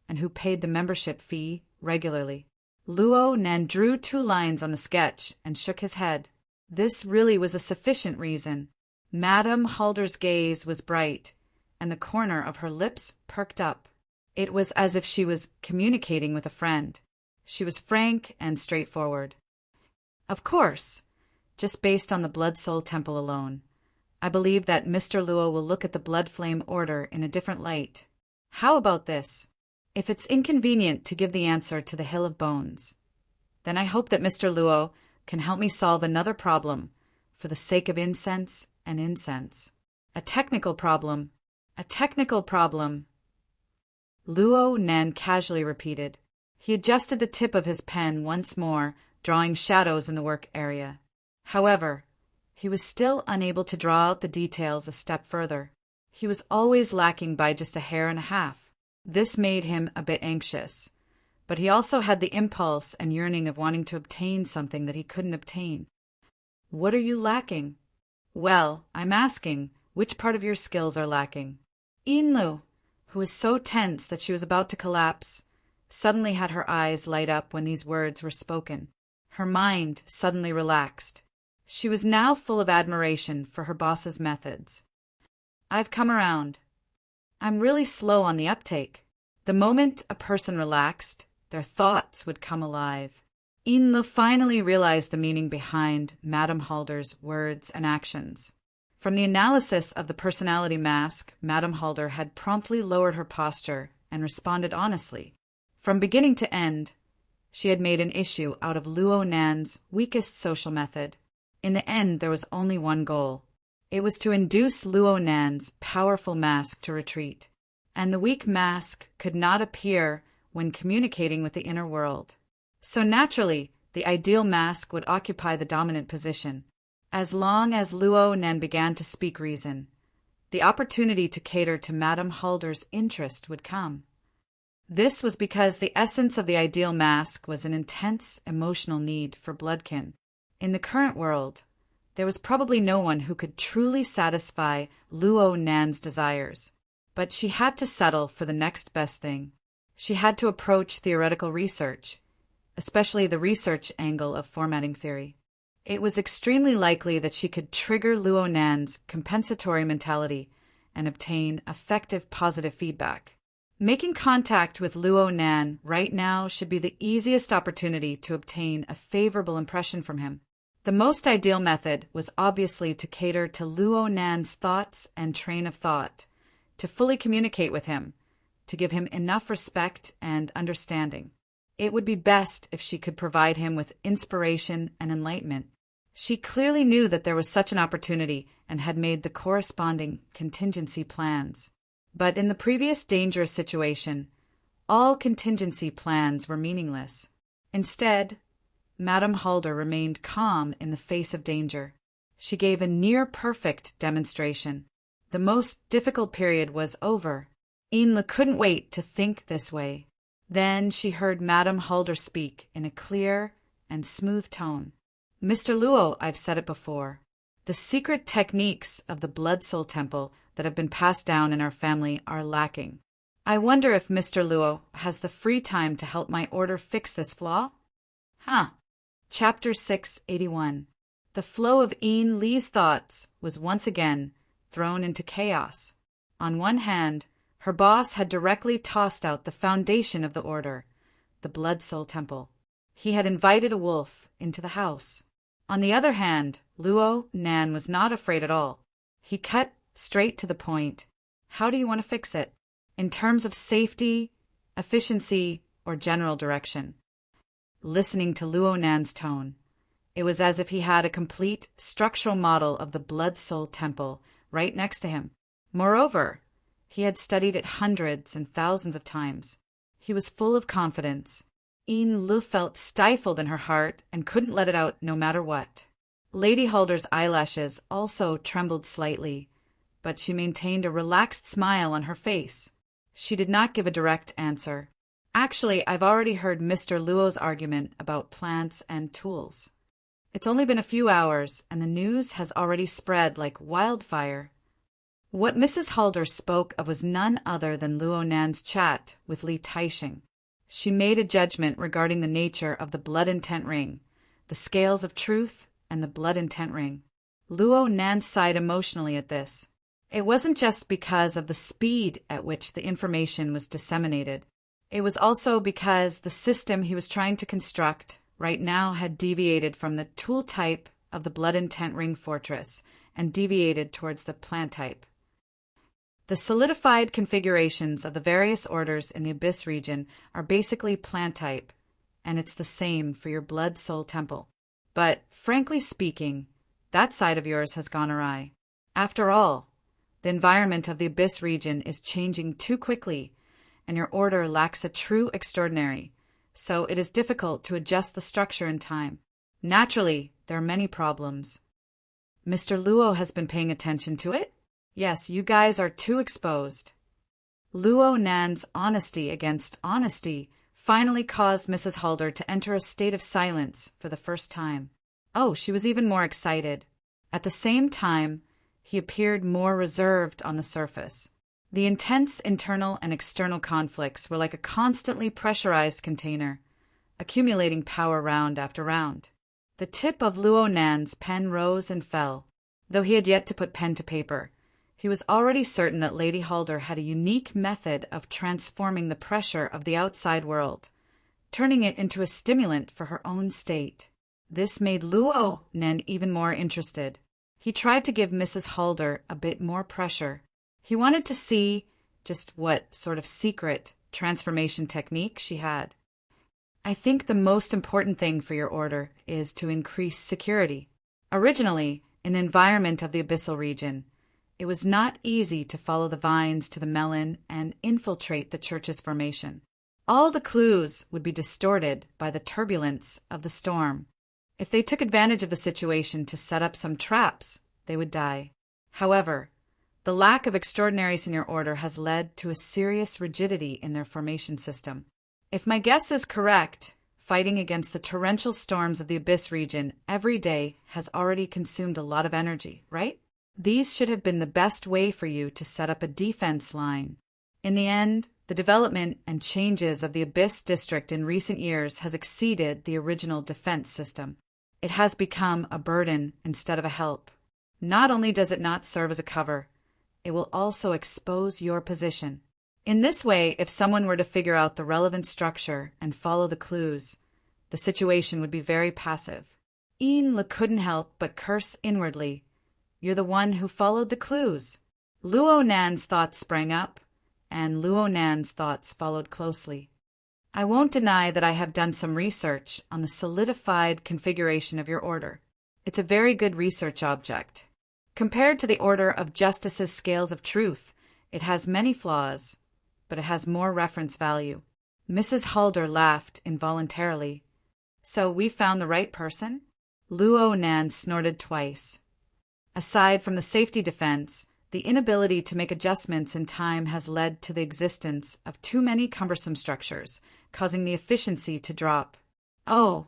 and who paid the membership fee regularly. Luo Nen drew 2 lines on the sketch and shook his head. This really was a sufficient reason. Madame Halder's gaze was bright, and the corner of her lips perked up. It was as if she was communicating with a friend. She was frank and straightforward. Of course, just based on the Blood Soul Temple alone, I believe that Mr. Luo will look at the Blood Flame Order in a different light. How about this? If it's inconvenient to give the answer to the Hill of Bones, then I hope that Mr. Luo can help me solve another problem for the sake of incense and incense. A technical problem. A technical problem. Luo Nen casually repeated. He adjusted the tip of his pen once more, drawing shadows in the work area. However, he was still unable to draw out the details a step further. He was always lacking by just a hair and a half. This made him a bit anxious, but he also had the impulse and yearning of wanting to obtain something that he couldn't obtain. What are you lacking? Well, I'm asking, which part of your skills are lacking? Yinlu, who was so tense that she was about to collapse, suddenly had her eyes light up when these words were spoken. Her mind suddenly relaxed. She was now full of admiration for her boss's methods. I've come around. I'm really slow on the uptake. The moment a person relaxed, their thoughts would come alive. Yinlu finally realized the meaning behind Madame Halder's words and actions. From the analysis of the personality mask, Madame Halder had promptly lowered her posture and responded honestly. From beginning to end, she had made an issue out of Luo Nan's weakest social method. In the end, there was only one goal. It was to induce Luo Nan's powerful mask to retreat, and the weak mask could not appear when communicating with the inner world. So naturally, the ideal mask would occupy the dominant position. As long as Luo Nan began to speak reason, the opportunity to cater to Madame Halder's interest would come. This was because the essence of the ideal mask was an intense emotional need for bloodkin. In the current world, there was probably no one who could truly satisfy Luo Nan's desires, but she had to settle for the next best thing. She had to approach theoretical research, especially the research angle of formatting theory. It was extremely likely that she could trigger Luo Nan's compensatory mentality and obtain effective positive feedback. Making contact with Luo Nan right now should be the easiest opportunity to obtain a favorable impression from him. The most ideal method was obviously to cater to Luo Nan's thoughts and train of thought, to fully communicate with him, to give him enough respect and understanding. It would be best if she could provide him with inspiration and enlightenment. She clearly knew that there was such an opportunity and had made the corresponding contingency plans. But in the previous dangerous situation, all contingency plans were meaningless. Instead, Madame Halder remained calm in the face of danger. She gave a near-perfect demonstration. The most difficult period was over. Inle couldn't wait to think this way. Then she heard Madame Halder speak in a clear and smooth tone. Mr. Luo, I've said it before. The secret techniques of the Blood Soul Temple that have been passed down in our family are lacking. I wonder if Mr. Luo has the free time to help my order fix this flaw? Chapter 681. The flow of Lee's thoughts was once again thrown into chaos. On one hand, her boss had directly tossed out the foundation of the order, the Blood Soul Temple. He had invited a wolf into the house. On the other hand, Luo Nan was not afraid at all. He cut straight to the point. How do you want to fix it? In terms of safety, efficiency, or general direction? Listening to Luo Nan's tone, it was as if he had a complete structural model of the Blood Soul Temple right next to him. Moreover, he had studied it hundreds and thousands of times. He was full of confidence. Inle felt stifled in her heart and couldn't let it out no matter what. Lady Halder's eyelashes also trembled slightly, but she maintained a relaxed smile on her face. She did not give a direct answer. Actually, I've already heard Mr. Luo's argument about plants and tools. It's only been a few hours, and the news has already spread like wildfire. What Mrs. Halder spoke of was none other than Luo Nan's chat with Li Taixing. She made a judgment regarding the nature of the blood intent ring, the scales of truth, and the blood intent ring. Luo Nan sighed emotionally at this. It wasn't just because of the speed at which the information was disseminated. It was also because the system he was trying to construct right now had deviated from the tool type of the blood intent ring fortress and deviated towards the plant type. The solidified configurations of the various orders in the Abyss region are basically plant type, and it's the same for your Blood Soul Temple. But, frankly speaking, that side of yours has gone awry. After all, the environment of the Abyss region is changing too quickly, and your order lacks a true extraordinary, so it is difficult to adjust the structure in time. Naturally, there are many problems. Mr. Luo has been paying attention to it? Yes, you guys are too exposed. Luo Nan's honesty against honesty finally caused Mrs. Halder to enter a state of silence for the first time. Oh, she was even more excited. At the same time, he appeared more reserved on the surface. The intense internal and external conflicts were like a constantly pressurized container, accumulating power round after round. The tip of Luo Nan's pen rose and fell. Though he had yet to put pen to paper, he was already certain that Lady Halder had a unique method of transforming the pressure of the outside world, turning it into a stimulant for her own state. This made Luo Nan even more interested. He tried to give Mrs. Halder a bit more pressure. He wanted to see just what sort of secret transformation technique she had. I think the most important thing for your order is to increase security. Originally, in the environment of the abyssal region, it was not easy to follow the vines to the melon and infiltrate the church's formation. All the clues would be distorted by the turbulence of the storm. If they took advantage of the situation to set up some traps, they would die. However, the lack of extraordinaries in your order has led to a serious rigidity in their formation system. If my guess is correct, fighting against the torrential storms of the Abyss region every day has already consumed a lot of energy, right? These should have been the best way for you to set up a defense line. In the end, the development and changes of the Abyss district in recent years has exceeded the original defense system. It has become a burden instead of a help. Not only does it not serve as a cover, it will also expose your position. In this way, if someone were to figure out the relevant structure and follow the clues, the situation would be very passive. Ian couldn't help but curse inwardly. You're the one who followed the clues. Luo Nan's thoughts sprang up, and Luo Nan's thoughts followed closely. I won't deny that I have done some research on the solidified configuration of your order. It's a very good research object. Compared to the Order of Justice's Scales of Truth, it has many flaws, but it has more reference value. Mrs. Halder laughed involuntarily. So we found the right person? Luo Nan snorted twice. Aside from the safety defense, the inability to make adjustments in time has led to the existence of too many cumbersome structures, causing the efficiency to drop. Oh,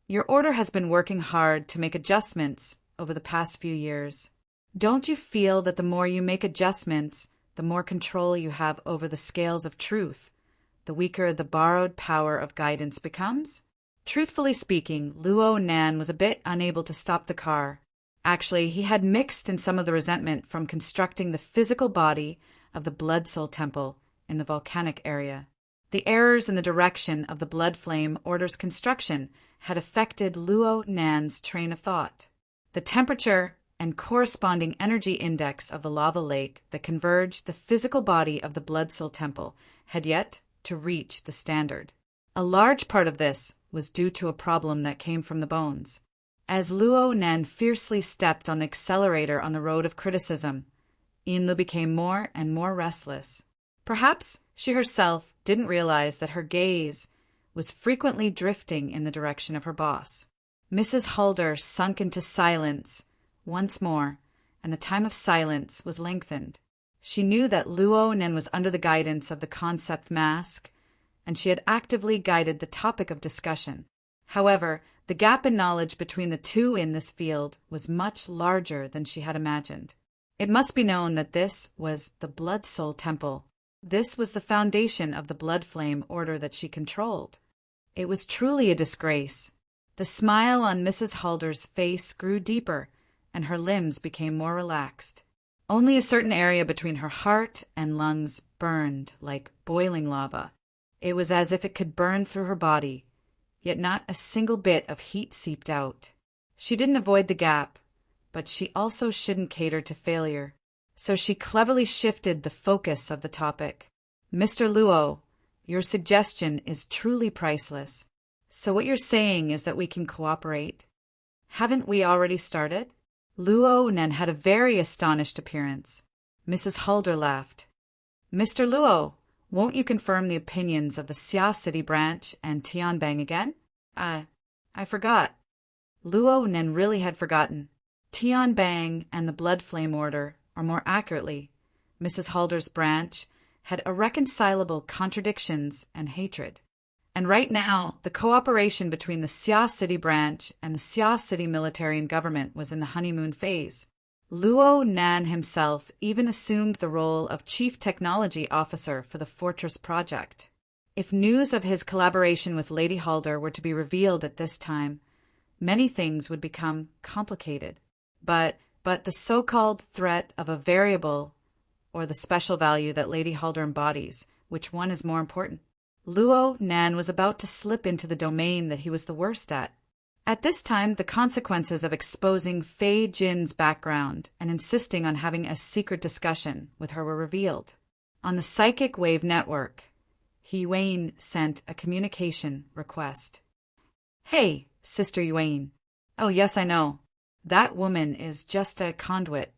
your order has been working hard to make adjustments over the past few years. Don't you feel that the more you make adjustments, the more control you have over the scales of truth, the weaker the borrowed power of guidance becomes? Truthfully speaking, Luo Nan was a bit unable to stop the car. Actually, he had mixed in some of the resentment from constructing the physical body of the Blood Soul Temple in the volcanic area. The errors in the direction of the Blood Flame Order's construction had affected Luo Nan's train of thought. The temperature and corresponding energy index of the lava lake that converged the physical body of the Blood Soul Temple had yet to reach the standard. A large part of this was due to a problem that came from the bones. As Luo Nan fiercely stepped on the accelerator on the road of criticism, Inlu became more and more restless. Perhaps she herself didn't realize that her gaze was frequently drifting in the direction of her boss. Mrs. Halder sunk into silence once more, and the time of silence was lengthened. She knew that Luo Nan was under the guidance of the concept mask, and she had actively guided the topic of discussion. However, the gap in knowledge between the two in this field was much larger than she had imagined. It must be known that this was the Blood Soul Temple. This was the foundation of the Blood Flame Order that she controlled. It was truly a disgrace. The smile on Mrs. Halder's face grew deeper, and her limbs became more relaxed. Only a certain area between her heart and lungs burned like boiling lava. It was as if it could burn through her body, yet not a single bit of heat seeped out. She didn't avoid the gap, but she also shouldn't cater to failure. So she cleverly shifted the focus of the topic. Mr. Luo, your suggestion is truly priceless. So what you're saying is that we can cooperate? Haven't we already started? Luo Nan had a very astonished appearance. Mrs. Halder laughed. Mr. Luo, won't you confirm the opinions of the Xia City branch and Tianbang again? I forgot. Luo Nan really had forgotten. Tianbang and the Blood Flame Order, or more accurately, Mrs. Halder's branch, had irreconcilable contradictions and hatred. And right now, the cooperation between the Xia City branch and the Xia City military and government was in the honeymoon phase. Luo Nan himself even assumed the role of Chief Technology Officer for the Fortress Project. If news of his collaboration with Lady Halder were to be revealed at this time, many things would become complicated. But the so-called threat of a variable, or the special value that Lady Halder embodies, which one is more important? Luo Nan was about to slip into the domain that he was the worst at. At this time, the consequences of exposing Fei Jin's background and insisting on having a secret discussion with her were revealed. On the psychic wave network, Yuan sent a communication request. Hey, Sister Yuan. Oh, yes, I know. That woman is just a conduit.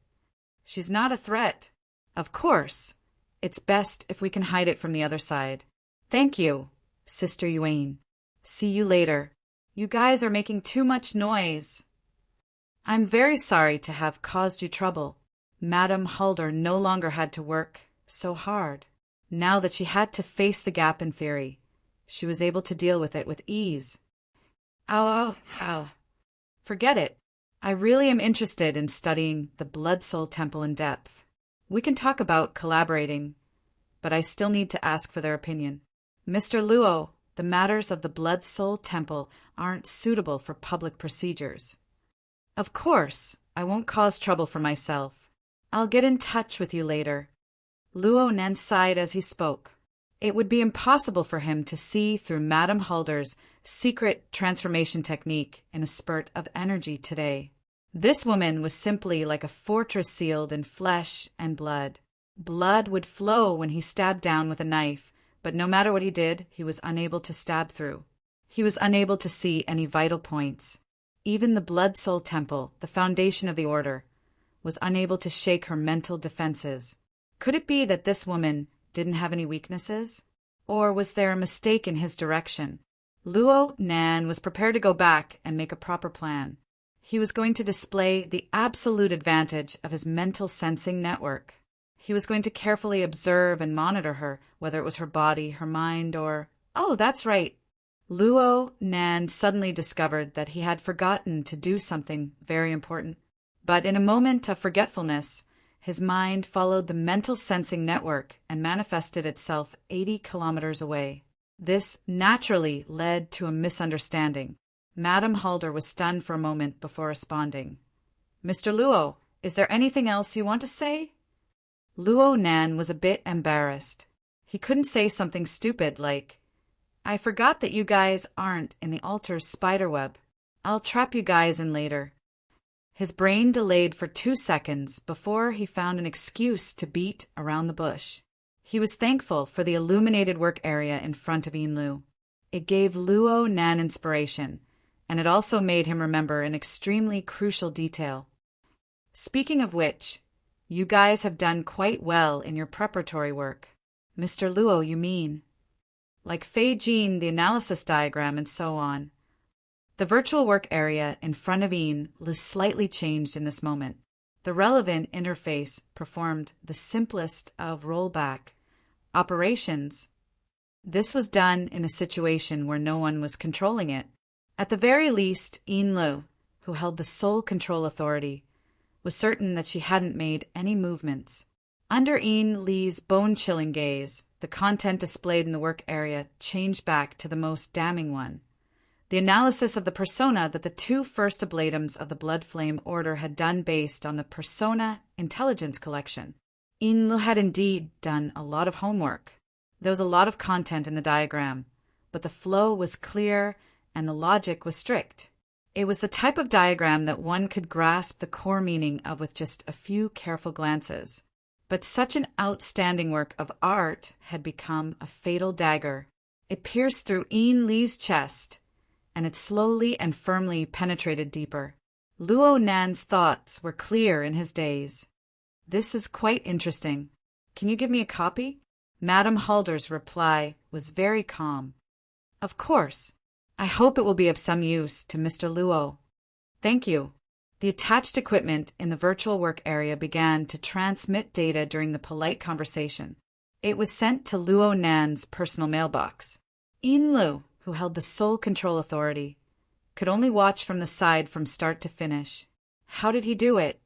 She's not a threat. Of course, it's best if we can hide it from the other side. Thank you, Sister Yuan. See you later. You guys are making too much noise. I'm very sorry to have caused you trouble. Madame Halder no longer had to work so hard. Now that she had to face the gap in theory, she was able to deal with it with ease. Ow. Forget it. I really am interested in studying the Blood Soul Temple in depth. We can talk about collaborating, but I still need to ask for their opinion. Mr. Luo, the matters of the Blood Soul Temple aren't suitable for public procedures. Of course, I won't cause trouble for myself. I'll get in touch with you later. Luo Nan sighed as he spoke. It would be impossible for him to see through Madame Halder's secret transformation technique in a spurt of energy today. This woman was simply like a fortress sealed in flesh and blood. Blood would flow when he stabbed down with a knife, but no matter what he did, he was unable to stab through. He was unable to see any vital points. Even the Blood Soul Temple, the foundation of the order, was unable to shake her mental defenses. Could it be that this woman didn't have any weaknesses? Or was there a mistake in his direction? Luo Nan was prepared to go back and make a proper plan. He was going to display the absolute advantage of his mental sensing network. He was going to carefully observe and monitor her, whether it was her body, her mind, or... Oh, that's right. Luo Nan suddenly discovered that he had forgotten to do something very important. But in a moment of forgetfulness, his mind followed the mental sensing network and manifested itself 80 kilometers away. This naturally led to a misunderstanding. Madame Halder was stunned for a moment before responding. Mr. Luo, is there anything else you want to say? Luo Nan was a bit embarrassed. He couldn't say something stupid like, I forgot that you guys aren't in the altar's spiderweb. I'll trap you guys in later. His brain delayed for 2 seconds before he found an excuse to beat around the bush. He was thankful for the illuminated work area in front of Yinlu. It gave Luo Nan inspiration, and it also made him remember an extremely crucial detail. Speaking of which, you guys have done quite well in your preparatory work. Mr. Luo, you mean? Like Fei Jin, the analysis diagram, and so on. The virtual work area in front of Yin was slightly changed in this moment. The relevant interface performed the simplest of rollback operations. This was done in a situation where no one was controlling it. At the very least, Yin Lu, who held the sole control authority, was certain that she hadn't made any movements. Under Yin Li's bone-chilling gaze, the content displayed in the work area changed back to the most damning one. The analysis of the persona that the 2 first ablatums of the Blood Flame Order had done based on the Persona Intelligence Collection. Yin Lu had indeed done a lot of homework. There was a lot of content in the diagram, but the flow was clear and the logic was strict. It was the type of diagram that one could grasp the core meaning of with just a few careful glances. But such an outstanding work of art had become a fatal dagger. It pierced through Yin Li's chest, and it slowly and firmly penetrated deeper. Luo Nan's thoughts were clear in his daze. This is quite interesting. Can you give me a copy? Madame Halder's reply was very calm. Of course. I hope it will be of some use to Mr. Luo. Thank you. The attached equipment in the virtual work area began to transmit data during the polite conversation. It was sent to Luo Nan's personal mailbox. Yin Lu, who held the sole control authority, could only watch from the side from start to finish. How did he do it?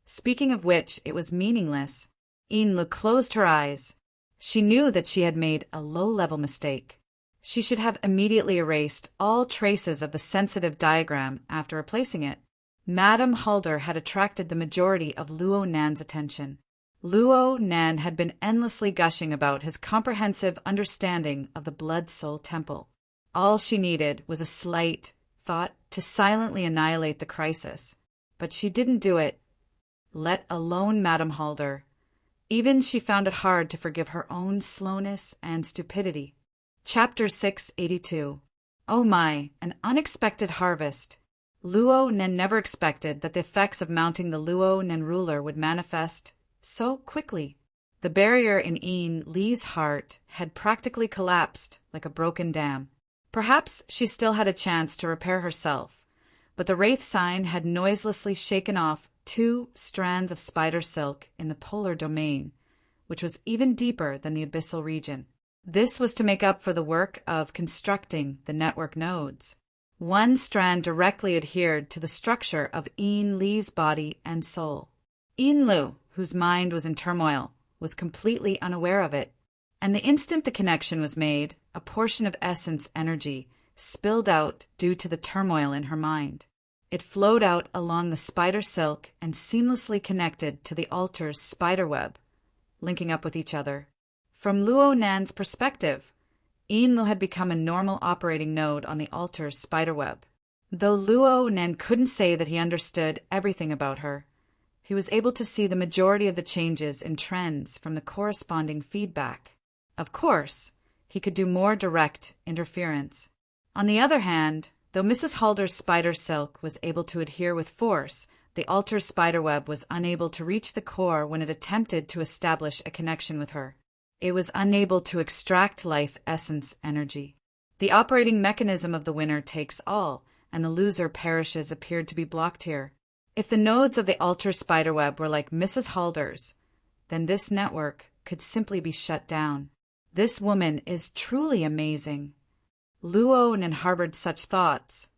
Speaking of which, it was meaningless. Yin Lu closed her eyes. She knew that she had made a low-level mistake. She should have immediately erased all traces of the sensitive diagram after replacing it. Madame Halder had attracted the majority of Luo Nan's attention. Luo Nan had been endlessly gushing about his comprehensive understanding of the Blood Soul Temple. All she needed was a slight thought to silently annihilate the crisis. But she didn't do it, let alone Madame Halder. Even she found it hard to forgive her own slowness and stupidity. Chapter 682. Oh my, an unexpected harvest. Luo Nen never expected that the effects of mounting the Luo Nen ruler would manifest so quickly. The barrier in Yin Li's heart had practically collapsed like a broken dam. Perhaps she still had a chance to repair herself, but the Wraith sign had noiselessly shaken off 2 strands of spider silk in the polar domain, which was even deeper than the abyssal region. This was to make up for the work of constructing the network nodes. 1 strand directly adhered to the structure of Yin Li's body and soul. Yin Lu, whose mind was in turmoil, was completely unaware of it, and the instant the connection was made, a portion of essence energy spilled out due to the turmoil in her mind. It flowed out along the spider silk and seamlessly connected to the altar's spiderweb, linking up with each other. From Luo Nan's perspective, Yin Lu had become a normal operating node on the altar's spiderweb. Though Luo Nan couldn't say that he understood everything about her, he was able to see the majority of the changes and trends from the corresponding feedback. Of course, he could do more direct interference. On the other hand, though Mrs. Halder's spider silk was able to adhere with force, the altar's spiderweb was unable to reach the core when it attempted to establish a connection with her. It was unable to extract life essence energy. The operating mechanism of the winner takes all, and the loser perishes appeared to be blocked here. If the nodes of the altar spiderweb were like Mrs. Halder's, then this network could simply be shut down. This woman is truly amazing. Luo Nan harbored such thoughts,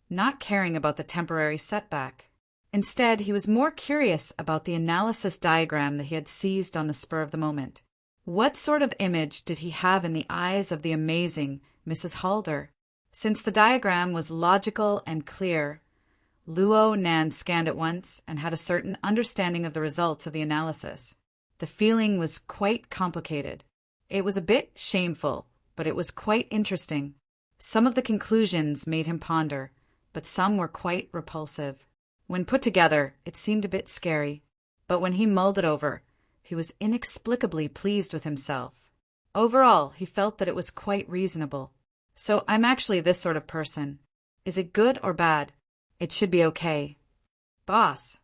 not caring about the temporary setback. Instead, he was more curious about the analysis diagram that he had seized on the spur of the moment. What sort of image did he have in the eyes of the amazing Mrs. Halder? Since the diagram was logical and clear, Luo Nan scanned it once and had a certain understanding of the results of the analysis. The feeling was quite complicated. It was a bit shameful, but it was quite interesting. Some of the conclusions made him ponder, but some were quite repulsive. When put together, it seemed a bit scary, but when he mulled it over, he was inexplicably pleased with himself. Overall, he felt that it was quite reasonable. So I'm actually this sort of person. Is it good or bad? It should be okay. Boss.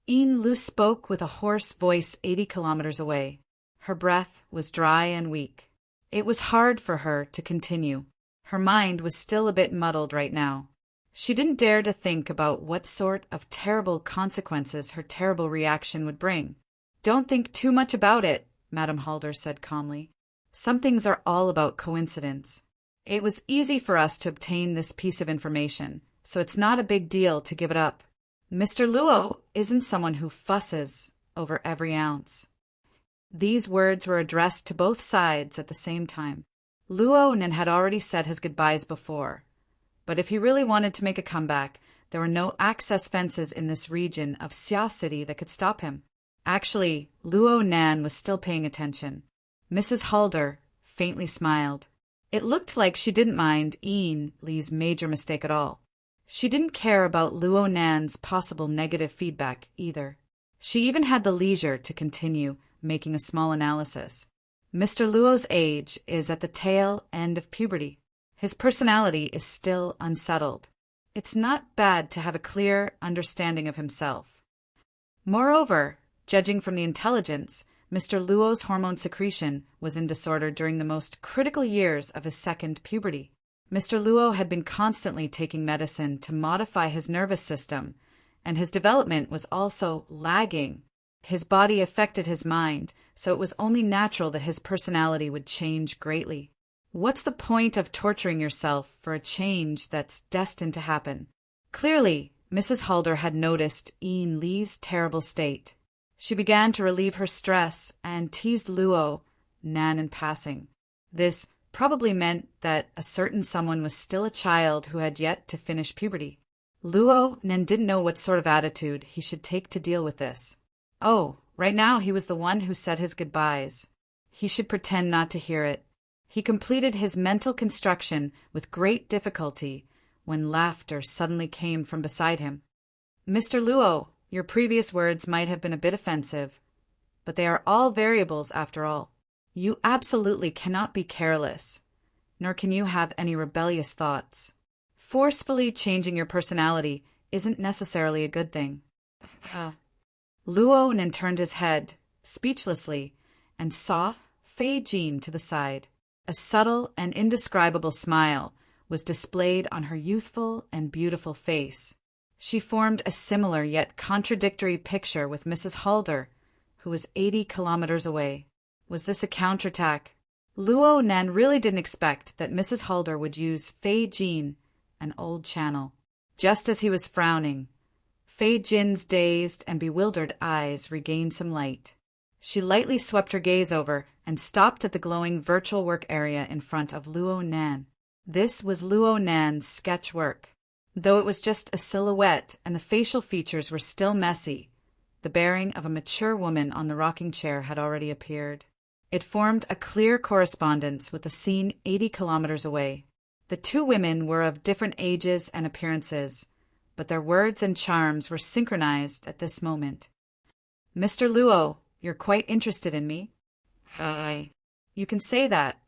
Yin Lu spoke with a hoarse voice 80 kilometers away. Her breath was dry and weak. It was hard for her to continue. Her mind was still a bit muddled right now. She didn't dare to think about what sort of terrible consequences her terrible reaction would bring. Don't think too much about it, Madame Halder said calmly. Some things are all about coincidence. It was easy for us to obtain this piece of information, so it's not a big deal to give it up. Mr. Luo isn't someone who fusses over every ounce. These words were addressed to both sides at the same time. Luo Nan had already said his goodbyes before, but if he really wanted to make a comeback, there were no access fences in this region of Xia City that could stop him. Actually, Luo Nan was still paying attention. Mrs. Halder faintly smiled. It looked like she didn't mind Yin Li's major mistake at all. She didn't care about Luo Nan's possible negative feedback either. She even had the leisure to continue making a small analysis. Mr. Luo's age is at the tail end of puberty. His personality is still unsettled. It's not bad to have a clear understanding of himself. Moreover, judging from the intelligence, Mr. Luo's hormone secretion was in disorder during the most critical years of his second puberty. Mr. Luo had been constantly taking medicine to modify his nervous system, and his development was also lagging. His body affected his mind, so it was only natural that his personality would change greatly. What's the point of torturing yourself for a change that's destined to happen? Clearly, Mrs. Halder had noticed Yin Li's terrible state. She began to relieve her stress and teased Luo Nan in passing. This probably meant that a certain someone was still a child who had yet to finish puberty. Luo Nan didn't know what sort of attitude he should take to deal with this. Oh, right now he was the one who said his goodbyes. He should pretend not to hear it. He completed his mental construction with great difficulty when laughter suddenly came from beside him. Mr. Luo, your previous words might have been a bit offensive, but they are all variables after all. You absolutely cannot be careless, nor can you have any rebellious thoughts. Forcefully changing your personality isn't necessarily a good thing. Luo Nen turned his head, speechlessly, and saw Fei Jin to the side. A subtle and indescribable smile was displayed on her youthful and beautiful face. She formed a similar yet contradictory picture with Mrs. Halder, who was 80 kilometers away. Was this a counterattack? Luo Nen really didn't expect that Mrs. Halder would use Fei Jin, an old channel. Just as he was frowning, Fei Jin's dazed and bewildered eyes regained some light. She lightly swept her gaze over and stopped at the glowing virtual work area in front of Luo Nan. This was Luo Nan's sketch work. Though it was just a silhouette and the facial features were still messy, the bearing of a mature woman on the rocking chair had already appeared. It formed a clear correspondence with the scene 80 kilometers away. The two women were of different ages and appearances, but their words and charms were synchronized at this moment. "Mr. Luo, you're quite interested in me?" You can say that."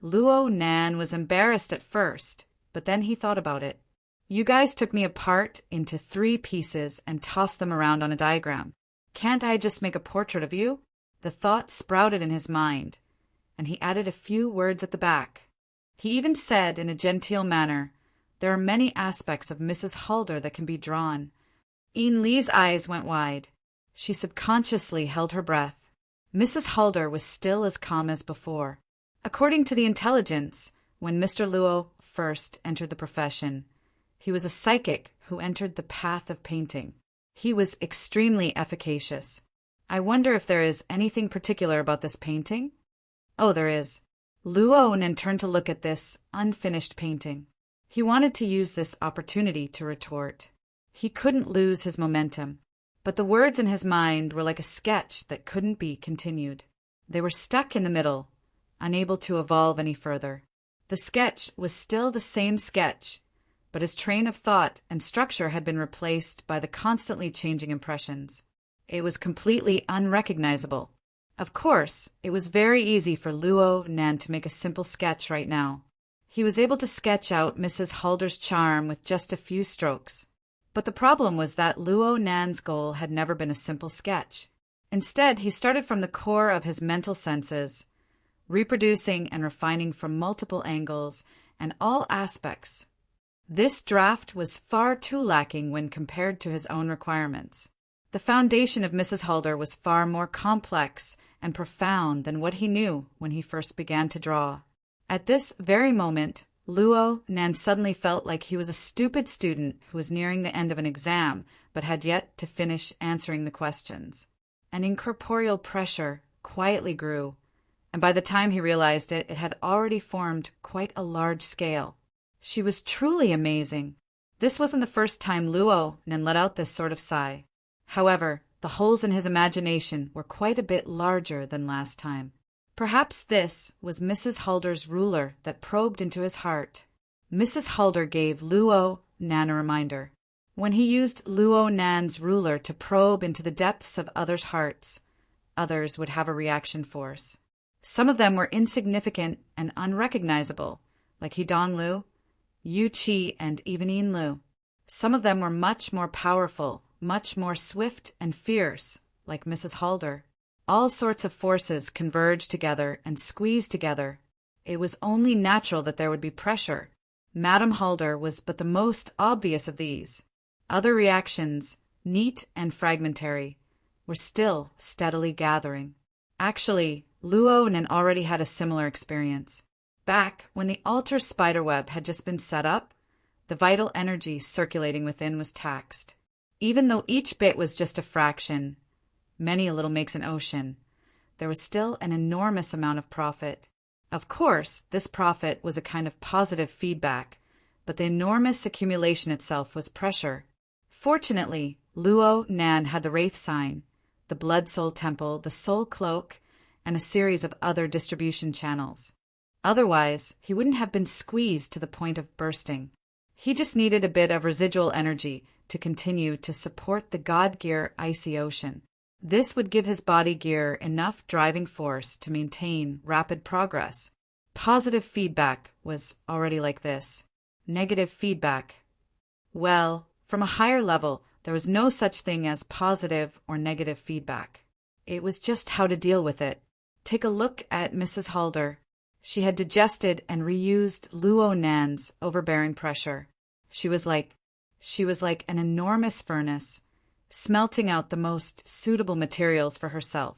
Luo Nan was embarrassed at first, but then he thought about it. "You guys took me apart into 3 pieces and tossed them around on a diagram. Can't I just make a portrait of you?" The thought sprouted in his mind, and he added a few words at the back. He even said in a genteel manner, "There are many aspects of Mrs. Halder that can be drawn." Ian Lee's eyes went wide. She subconsciously held her breath. Mrs. Halder was still as calm as before. According to the intelligence, when Mr. Luo first entered the profession, he was a psychic who entered the path of painting. He was extremely efficacious. I wonder if there is anything particular about this painting? Oh, there is. Luo Nen turned to look at this unfinished painting. He wanted to use this opportunity to retort. He couldn't lose his momentum, but the words in his mind were like a sketch that couldn't be continued. They were stuck in the middle, unable to evolve any further. The sketch was still the same sketch, but his train of thought and structure had been replaced by the constantly changing impressions. It was completely unrecognizable. Of course, it was very easy for Luo Nan to make a simple sketch right now. He was able to sketch out Mrs. Halder's charm with just a few strokes. But the problem was that Luo Nan's goal had never been a simple sketch. Instead, he started from the core of his mental senses, reproducing and refining from multiple angles and all aspects. This draft was far too lacking when compared to his own requirements. The foundation of Mrs. Halder was far more complex and profound than what he knew when he first began to draw. At this very moment, Luo Nan suddenly felt like he was a stupid student who was nearing the end of an exam but had yet to finish answering the questions. An incorporeal pressure quietly grew, and by the time he realized it, it had already formed quite a large scale. She was truly amazing. This wasn't the first time Luo Nan let out this sort of sigh. However, the holes in his imagination were quite a bit larger than last time. Perhaps this was Mrs. Halder's ruler that probed into his heart. Mrs. Halder gave Luo Nan a reminder. When he used Luo Nan's ruler to probe into the depths of others' hearts, others would have a reaction force. Some of them were insignificant and unrecognizable, like Hidong Lu, Yu Qi, and even Yin Lu. Some of them were much more powerful, much more swift and fierce, like Mrs. Halder. All sorts of forces converged together and squeezed together. It was only natural that there would be pressure. Madame Halder was but the most obvious of these. Other reactions, neat and fragmentary, were still steadily gathering. Actually, Luo Nan already had a similar experience. Back when the altar spiderweb had just been set up, the vital energy circulating within was taxed. Even though each bit was just a fraction, many a little makes an ocean, there was still an enormous amount of profit. Of course, this profit was a kind of positive feedback, but the enormous accumulation itself was pressure. Fortunately, Luo Nan had the Wraith Sign, the Blood Soul Temple, the Soul Cloak, and a series of other distribution channels. Otherwise, he wouldn't have been squeezed to the point of bursting. He just needed a bit of residual energy to continue to support the God Gear Icy Ocean. This would give his body gear enough driving force to maintain rapid progress. Positive feedback was already like this. Negative feedback. Well, from a higher level, there was no such thing as positive or negative feedback. It was just how to deal with it. Take a look at Mrs. Halder. She had digested and reused Luo Nan's overbearing pressure. She was like an enormous furnace, smelting out the most suitable materials for herself.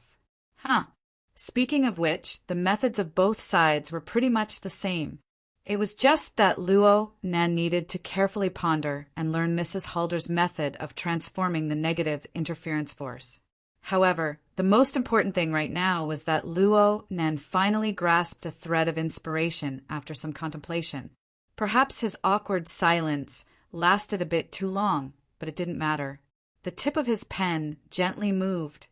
Speaking of which, the methods of both sides were pretty much the same. It was just that Luo Nan needed to carefully ponder and learn Mrs. Halder's method of transforming the negative interference force. However, the most important thing right now was that Luo Nan finally grasped a thread of inspiration after some contemplation. Perhaps his awkward silence lasted a bit too long, but it didn't matter. The tip of his pen gently moved,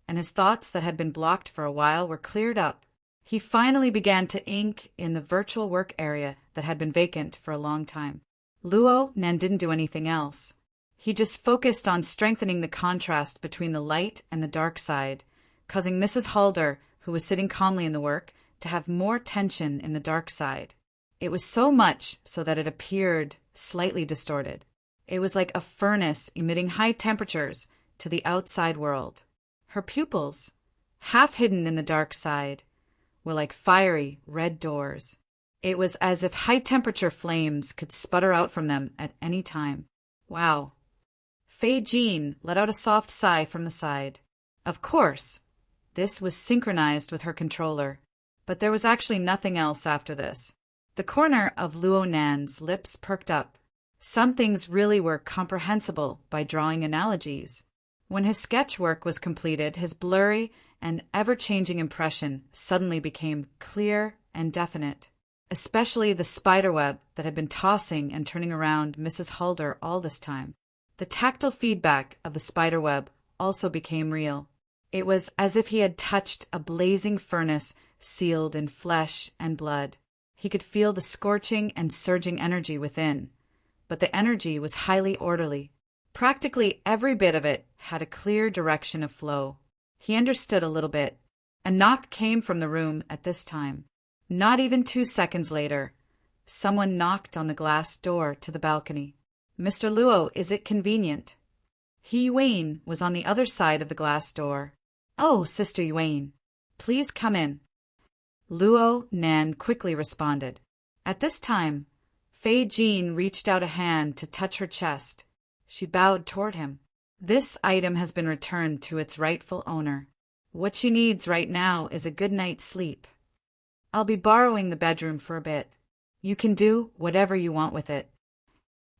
and his thoughts that had been blocked for a while were cleared up. He finally began to ink in the virtual work area that had been vacant for a long time. Luo Nan didn't do anything else. He just focused on strengthening the contrast between the light and the dark side, causing Mrs. Halder, who was sitting calmly in the work, to have more tension in the dark side. It was so much so that it appeared slightly distorted. It was like a furnace emitting high temperatures to the outside world. Her pupils, half hidden in the dark side, were like fiery red doors. It was as if high-temperature flames could sputter out from them at any time. Wow. Fei Jean let out a soft sigh from the side. Of course, this was synchronized with her controller, but there was actually nothing else after this. The corner of Luo Nan's lips perked up. Some things really were comprehensible by drawing analogies. When his sketch work was completed, his blurry and ever-changing impression suddenly became clear and definite, especially the spiderweb that had been tossing and turning around Mrs. Halder all this time. The tactile feedback of the spiderweb also became real. It was as if he had touched a blazing furnace sealed in flesh and blood. He could feel the scorching and surging energy within, but the energy was highly orderly. Practically every bit of it had a clear direction of flow. He understood a little bit. A knock came from the room at this time. Not even 2 seconds later, someone knocked on the glass door to the balcony. "Mr. Luo, is it convenient?" Yue was on the other side of the glass door. "Oh, Sister Yue, please come in." Luo Nan quickly responded. At this time, Fei Jean reached out a hand to touch her chest. She bowed toward him. "This item has been returned to its rightful owner. What she needs right now is a good night's sleep. I'll be borrowing the bedroom for a bit. You can do whatever you want with it."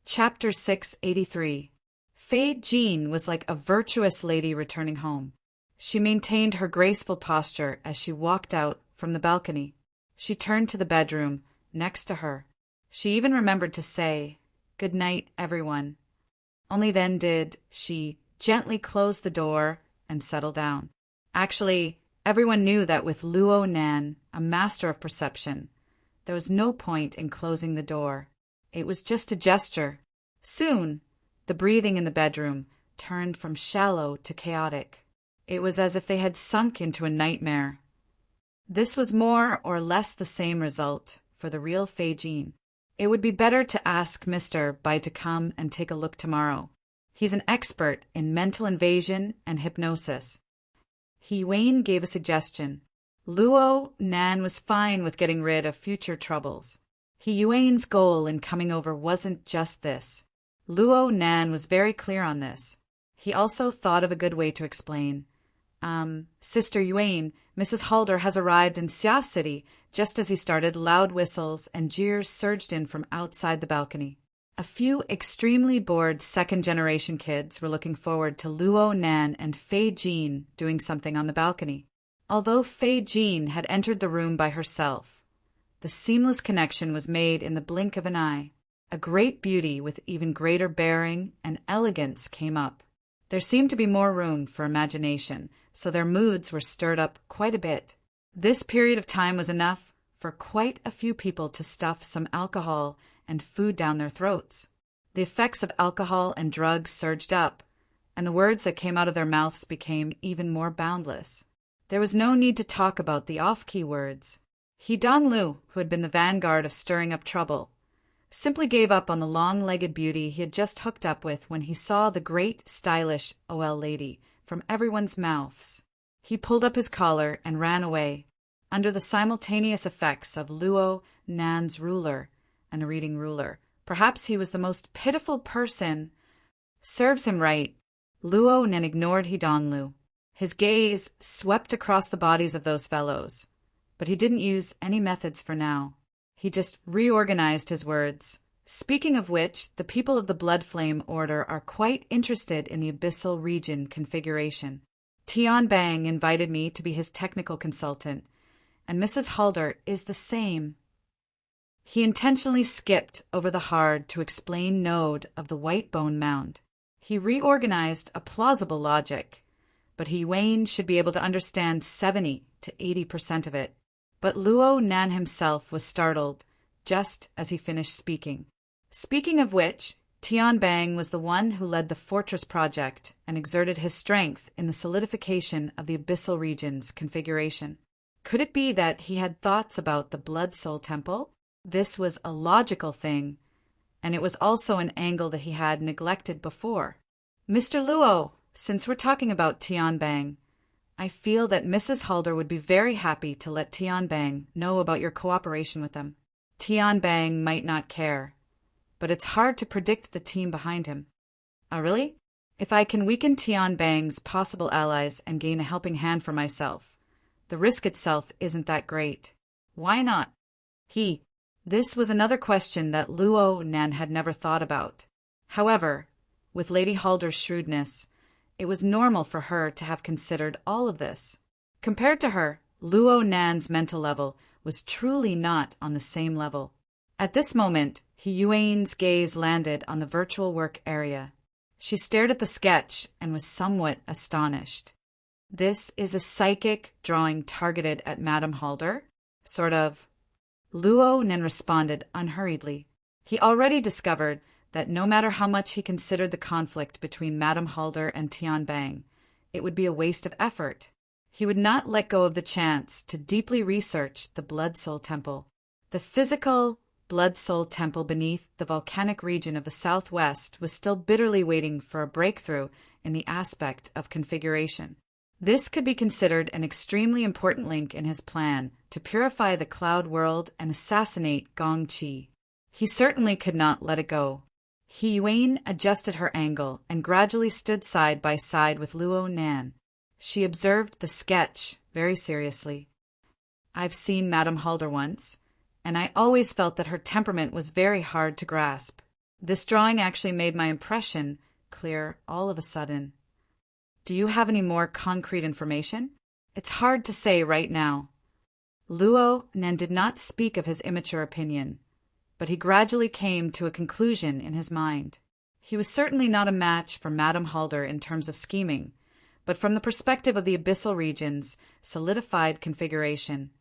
Chapter 683. Fei Jean was like a virtuous lady returning home. She maintained her graceful posture as she walked out from the balcony. She turned to the bedroom next to her. She even remembered to say, "Good night, everyone." Only then did she gently close the door and settle down. Actually, everyone knew that with Luo Nan, a master of perception, there was no point in closing the door. It was just a gesture. Soon, the breathing in the bedroom turned from shallow to chaotic. It was as if they had sunk into a nightmare. This was more or less the same result for the real Fei Jean. It would be better to ask Mr. Bai to come and take a look tomorrow. He's an expert in mental invasion and hypnosis. Yue gave a suggestion. Luo Nan was fine with getting rid of future troubles. Yue's goal in coming over wasn't just this. Luo Nan was very clear on this. He also thought of a good way to explain. Sister Yue, Mrs. Halder has arrived in Xia City. Just as he started, loud whistles and jeers surged in from outside the balcony. A few extremely bored second-generation kids were looking forward to Luo Nan and Fei Jean doing something on the balcony. Although Fei Jean had entered the room by herself, the seamless connection was made in the blink of an eye. A great beauty with even greater bearing and elegance came up. There seemed to be more room for imagination, so their moods were stirred up quite a bit. This period of time was enough for quite a few people to stuff some alcohol and food down their throats. The effects of alcohol and drugs surged up, and the words that came out of their mouths became even more boundless. There was no need to talk about the off-key words. He Donglu, who had been the vanguard of stirring up trouble, simply gave up on the long-legged beauty he had just hooked up with when he saw the great, stylish OL lady from everyone's mouths. He pulled up his collar and ran away, under the simultaneous effects of Luo Nan's ruler and a reading ruler. Perhaps he was the most pitiful person. Serves him right. Luo Nan ignored Hidonlu. His gaze swept across the bodies of those fellows, but he didn't use any methods for now. He just reorganized his words. Speaking of which, the people of the Blood Flame Order are quite interested in the Abyssal Region configuration. Tian Bang invited me to be his technical consultant, and Mrs. Halder is the same. He intentionally skipped over the hard to explain node of the White Bone Mound. He reorganized a plausible logic, but Wayne should be able to understand 70 to 80% of it. But Luo Nan himself was startled just as he finished speaking. Speaking of which, Tian Bang was the one who led the fortress project and exerted his strength in the solidification of the Abyssal Region's configuration. Could it be that he had thoughts about the Blood Soul Temple? This was a logical thing, and it was also an angle that he had neglected before. Mr. Luo, since we're talking about Tian Bang, I feel that Mrs. Halder would be very happy to let Tian Bang know about your cooperation with them. Tian Bang might not care, but it's hard to predict the team behind him. Oh, really? If I can weaken Tian Bang's possible allies and gain a helping hand for myself, the risk itself isn't that great. Why not? This was another question that Luo Nan had never thought about. However, with Lady Halder's shrewdness, it was normal for her to have considered all of this. Compared to her, Luo Nan's mental level was truly not on the same level. At this moment, Yuan's gaze landed on the virtual work area. She stared at the sketch and was somewhat astonished. This is a psychic drawing targeted at Madame Halder? Sort of. Luo Nan responded unhurriedly. He already discovered that no matter how much he considered the conflict between Madame Halder and Tian Bang, it would be a waste of effort. He would not let go of the chance to deeply research the Blood Soul Temple. The physical Blood Soul Temple beneath the volcanic region of the southwest was still bitterly waiting for a breakthrough in the aspect of configuration. This could be considered an extremely important link in his plan to purify the cloud world and assassinate Gong Qi. He certainly could not let it go. Yuan adjusted her angle and gradually stood side by side with Luo Nan. She observed the sketch very seriously. I've seen Madame Halder once, and I always felt that her temperament was very hard to grasp. This drawing actually made my impression clear all of a sudden. Do you have any more concrete information? It's hard to say right now. Luo Nan did not speak of his immature opinion, but he gradually came to a conclusion in his mind. He was certainly not a match for Madame Halder in terms of scheming, but from the perspective of the Abyssal Region's solidified configuration,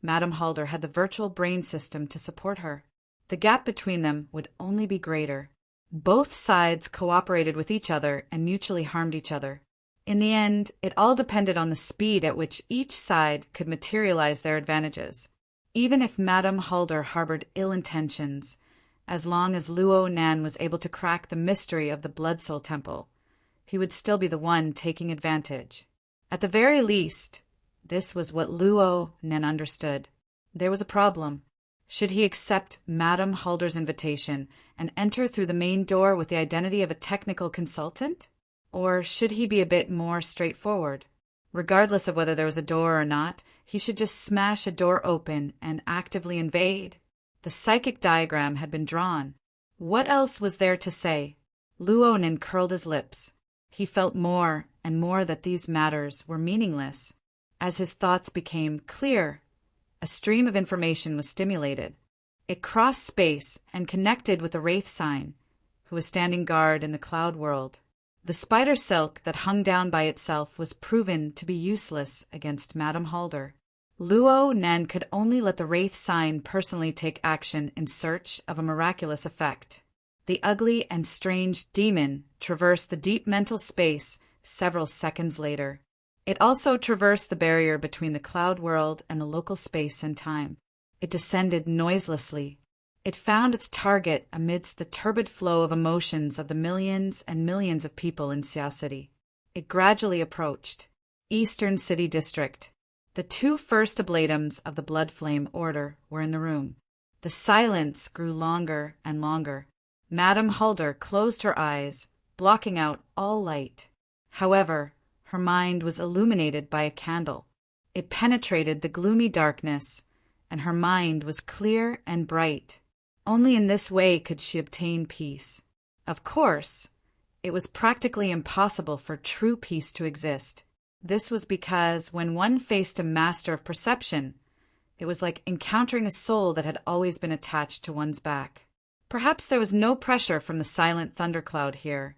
Madame Halder had the virtual brain system to support her. The gap between them would only be greater. Both sides cooperated with each other and mutually harmed each other. In the end, it all depended on the speed at which each side could materialize their advantages. Even if Madame Halder harbored ill intentions, as long as Luo Nan was able to crack the mystery of the Blood Soul Temple, he would still be the one taking advantage. At the very least, this was what Luo Nan understood. There was a problem. Should he accept Madame Halder's invitation and enter through the main door with the identity of a technical consultant? Or should he be a bit more straightforward? Regardless of whether there was a door or not, he should just smash a door open and actively invade. The psychic diagram had been drawn. What else was there to say? Luo Nan curled his lips. He felt more and more that these matters were meaningless. As his thoughts became clear, a stream of information was stimulated. It crossed space and connected with the Wraith Sign, who was standing guard in the cloud world. The spider silk that hung down by itself was proven to be useless against Madame Halder. Luo Nan could only let the Wraith Sign personally take action in search of a miraculous effect. The ugly and strange demon traversed the deep mental space several seconds later. It also traversed the barrier between the cloud world and the local space and time. It descended noiselessly. It found its target amidst the turbid flow of emotions of the millions and millions of people in Xiao City. It gradually approached. Eastern City District. The two first oblatums of the Blood Flame Order were in the room. The silence grew longer and longer. Madame Hulder closed her eyes, blocking out all light. However, her mind was illuminated by a candle. It penetrated the gloomy darkness, and her mind was clear and bright. Only in this way could she obtain peace. Of course, it was practically impossible for true peace to exist. This was because when one faced a master of perception, it was like encountering a soul that had always been attached to one's back. Perhaps there was no pressure from the silent thundercloud here,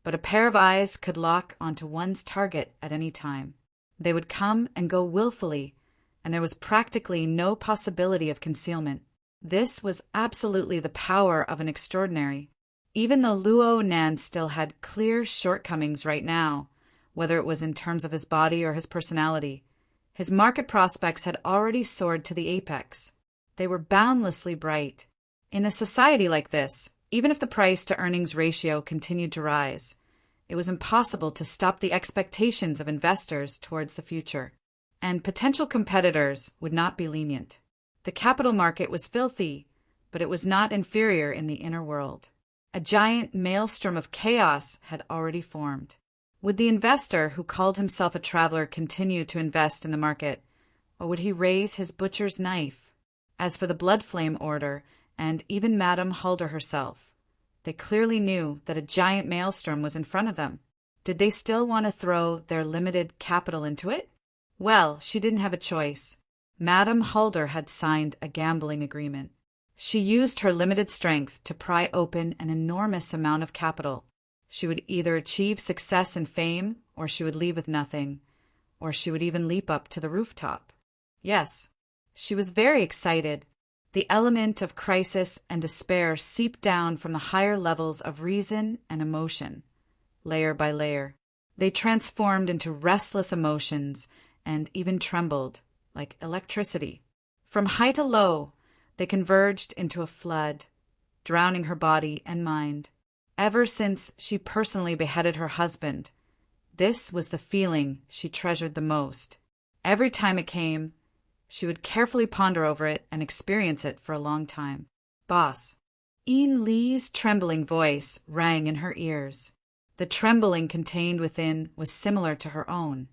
but a pair of eyes could lock onto one's target at any time. They would come and go willfully, and there was practically no possibility of concealment. This was absolutely the power of an extraordinary. Even though Luo Nan still had clear shortcomings right now, whether it was in terms of his body or his personality, his market prospects had already soared to the apex. They were boundlessly bright. In a society like this, even if the price-to-earnings ratio continued to rise, it was impossible to stop the expectations of investors towards the future, and potential competitors would not be lenient. The capital market was filthy, but it was not inferior in the inner world. A giant maelstrom of chaos had already formed. Would the investor who called himself a traveler continue to invest in the market, or would he raise his butcher's knife? As for the Blood Flame Order, and even Madame Hulder herself, they clearly knew that a giant maelstrom was in front of them. Did they still want to throw their limited capital into it? Well, she didn't have a choice. Madame Hulder had signed a gambling agreement. She used her limited strength to pry open an enormous amount of capital. She would either achieve success and fame, or she would leave with nothing, or she would even leap up to the rooftop. Yes, she was very excited. The element of crisis and despair seeped down from the higher levels of reason and emotion, layer by layer. They transformed into restless emotions and even trembled, like electricity. From high to low, they converged into a flood, drowning her body and mind. Ever since she personally beheaded her husband, this was the feeling she treasured the most. Every time it came, she would carefully ponder over it and experience it for a long time. Boss. Yin Li's trembling voice rang in her ears. The trembling contained within was similar to her own,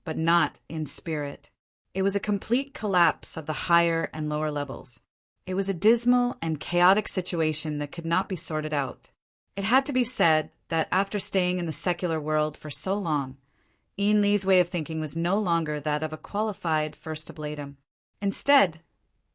but not in spirit. It was a complete collapse of the higher and lower levels. It was a dismal and chaotic situation that could not be sorted out. It had to be said that after staying in the secular world for so long, Yin Li's way of thinking was no longer that of a qualified first oblatum. Instead,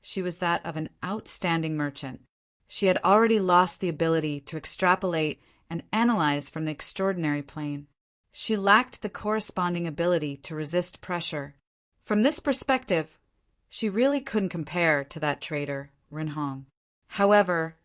she was that of an outstanding merchant. She had already lost the ability to extrapolate and analyze from the extraordinary plane. She lacked the corresponding ability to resist pressure. From this perspective, she really couldn't compare to that trader, Rinhong. However,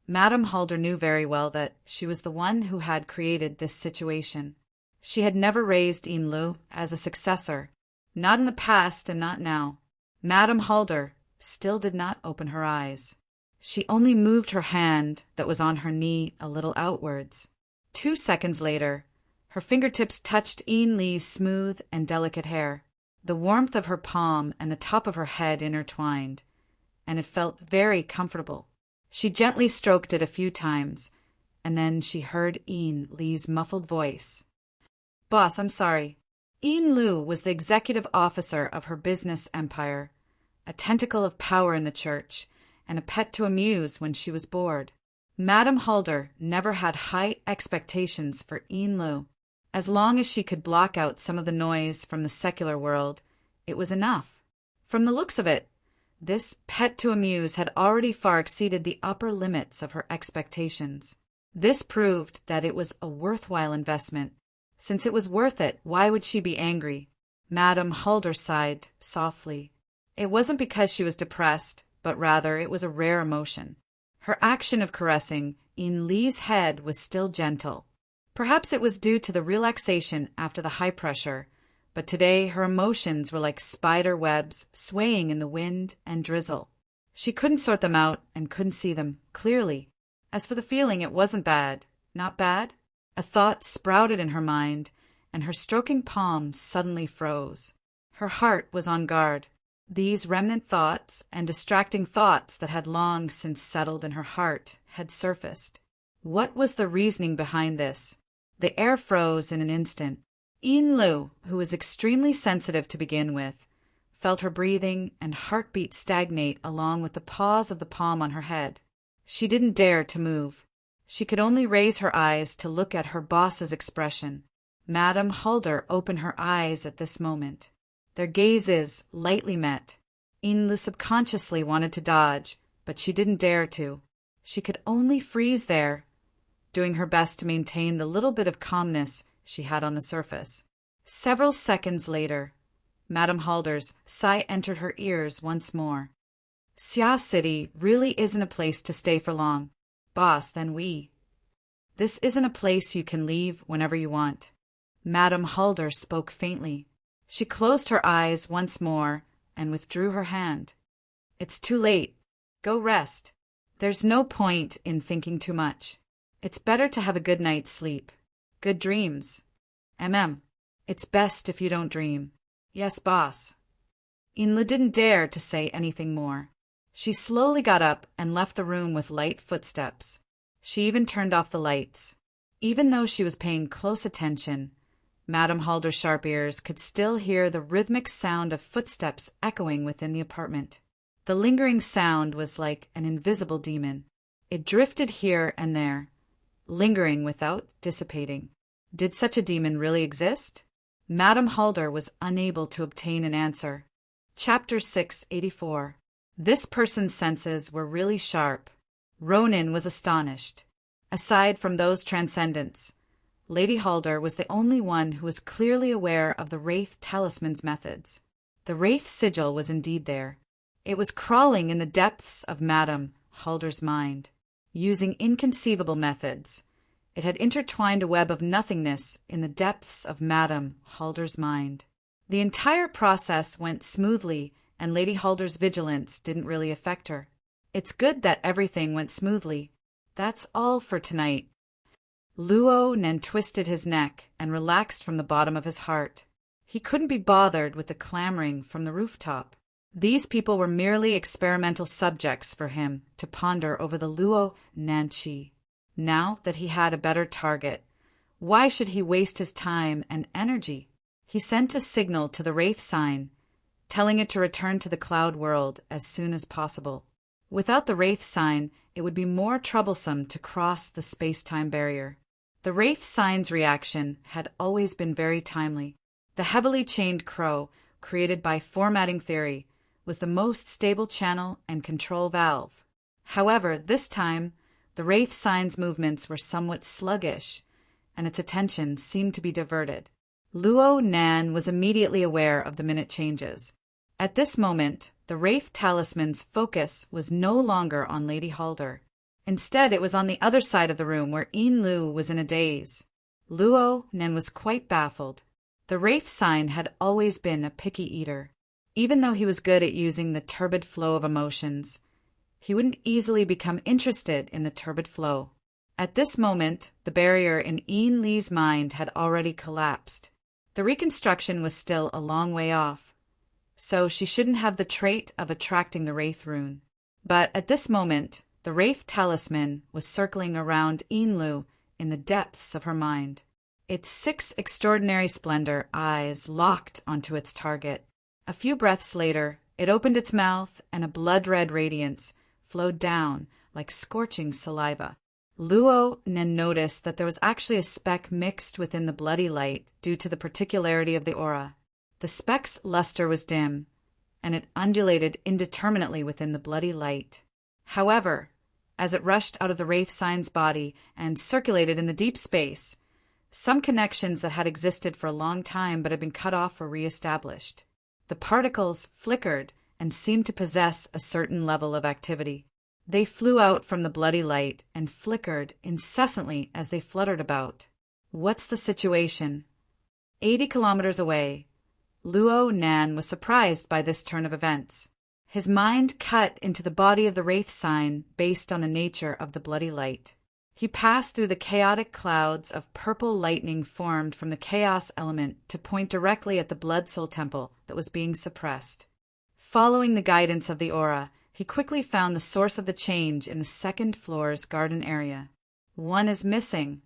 Madame Hulder knew very well that she was the one who had created this situation. She had never raised Yin Lu as a successor, not in the past and not now. Madame Hulder still did not open her eyes. She only moved her hand that was on her knee a little outwards. 2 seconds later, her fingertips touched Yin Li's smooth and delicate hair. The warmth of her palm and the top of her head intertwined, and it felt very comfortable. She gently stroked it a few times, and then she heard Yin Li's muffled voice. Boss, I'm sorry. Yin Lu was the executive officer of her business empire, a tentacle of power in the church, and a pet to amuse when she was bored. Madame Hulder never had high expectations for Yin Lu. As long as she could block out some of the noise from the secular world, it was enough. From the looks of it, this pet to amuse had already far exceeded the upper limits of her expectations. This proved that it was a worthwhile investment. Since it was worth it, why would she be angry? Madame Hulder sighed softly. It wasn't because she was depressed, but rather it was a rare emotion. Her action of caressing Yin Li's head was still gentle. Perhaps it was due to the relaxation after the high pressure, but today her emotions were like spider webs swaying in the wind and drizzle. She couldn't sort them out and couldn't see them clearly. As for the feeling, it wasn't bad. Not bad? A thought sprouted in her mind, and her stroking palm suddenly froze. Her heart was on guard. These remnant thoughts and distracting thoughts that had long since settled in her heart had surfaced. What was the reasoning behind this? The air froze in an instant. Yin Lu, who was extremely sensitive to begin with, felt her breathing and heartbeat stagnate along with the pause of the palm on her head. She didn't dare to move. She could only raise her eyes to look at her boss's expression. Madame Halder opened her eyes at this moment. Their gazes lightly met. Yin Lu subconsciously wanted to dodge, but she didn't dare to. She could only freeze there, doing her best to maintain the little bit of calmness she had on the surface. Several seconds later, Madame Halder's sigh entered her ears once more. Xia City really isn't a place to stay for long. Boss, then we. This isn't a place you can leave whenever you want. Madame Halder spoke faintly. She closed her eyes once more and withdrew her hand. It's too late. Go rest. There's no point in thinking too much. It's better to have a good night's sleep. Good dreams. It's best if you don't dream. Yes, boss. Yin Lu didn't dare to say anything more. She slowly got up and left the room with light footsteps. She even turned off the lights. Even though she was paying close attention, Madame Halder's sharp ears could still hear the rhythmic sound of footsteps echoing within the apartment. The lingering sound was like an invisible demon. It drifted here and there, lingering without dissipating. Did such a demon really exist? Madame Halder was unable to obtain an answer. Chapter 684. This person's senses were really sharp. Ronan was astonished. Aside from those transcendents, Lady Halder was the only one who was clearly aware of the Wraith Talisman's methods. The Wraith Sigil was indeed there. It was crawling in the depths of Madame Halder's mind. Using inconceivable methods, it had intertwined a web of nothingness in the depths of Madame Halder's mind. The entire process went smoothly, and Lady Halder's vigilance didn't really affect her. It's good that everything went smoothly. That's all for tonight. Luo Nen twisted his neck and relaxed from the bottom of his heart. He couldn't be bothered with the clamoring from the rooftop. These people were merely experimental subjects for him to ponder over the Luo Nanchi. Now that he had a better target, why should he waste his time and energy? He sent a signal to the Wraith sign, telling it to return to the cloud world as soon as possible. Without the Wraith sign, it would be more troublesome to cross the space-time barrier. The Wraith sign's reaction had always been very timely. The heavily chained crow, created by formatting theory, was the most stable channel and control valve. However, this time, the Wraith sign's movements were somewhat sluggish, and its attention seemed to be diverted. Luo Nan was immediately aware of the minute changes. At this moment, the Wraith Talisman's focus was no longer on Lady Halder. Instead, it was on the other side of the room where Yin Lu was in a daze. Luo Nan was quite baffled. The Wraith sign had always been a picky eater. Even though he was good at using the turbid flow of emotions, he wouldn't easily become interested in the turbid flow. At this moment, the barrier in Yin Li's mind had already collapsed. The reconstruction was still a long way off, so she shouldn't have the trait of attracting the Wraith rune. But at this moment, the Wraith Talisman was circling around Yin Lu in the depths of her mind. Its 6 extraordinary splendor eyes locked onto its target. A few breaths later, it opened its mouth and a blood-red radiance flowed down like scorching saliva. Luo Nen noticed that there was actually a speck mixed within the bloody light due to the particularity of the aura. The speck's luster was dim, and it undulated indeterminately within the bloody light. However, as it rushed out of the Wraith sign's body and circulated in the deep space, some connections that had existed for a long time but had been cut off were re-established. The particles flickered and seemed to possess a certain level of activity. They flew out from the bloody light and flickered incessantly as they fluttered about. What's the situation? 80 kilometers away, Luo Nan was surprised by this turn of events. His mind cut into the body of the wraith sign based on the nature of the bloody light. He passed through the chaotic clouds of purple lightning formed from the chaos element to point directly at the blood soul temple that was being suppressed. Following the guidance of the aura, he quickly found the source of the change in the second floor's garden area. One is missing.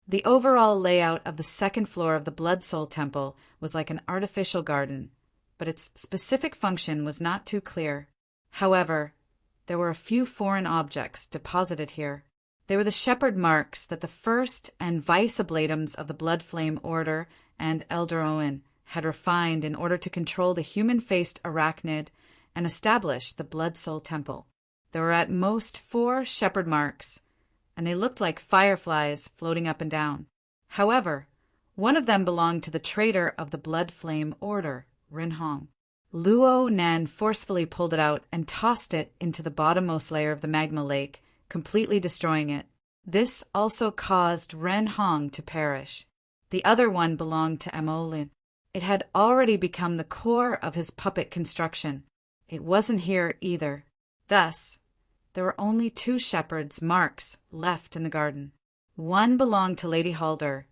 The overall layout of the second floor of the blood soul temple was like an artificial garden, but its specific function was not too clear. However, there were a few foreign objects deposited here. They were the shepherd marks that the first and vice oblatums of the Blood Flame Order and Elder Owen had refined in order to control the human-faced arachnid and establish the Blood Soul Temple. There were at most 4 shepherd marks, and they looked like fireflies floating up and down. However, one of them belonged to the traitor of the Blood Flame Order, Rin Hong. Luo Nan forcefully pulled it out and tossed it into the bottommost layer of the magma lake, completely destroying it. This also caused Ren Hong to perish. The other one belonged to Amolin. It had already become the core of his puppet construction. It wasn't here either. Thus, there were only 2 shepherds' marks left in the garden. One belonged to Lady Halder,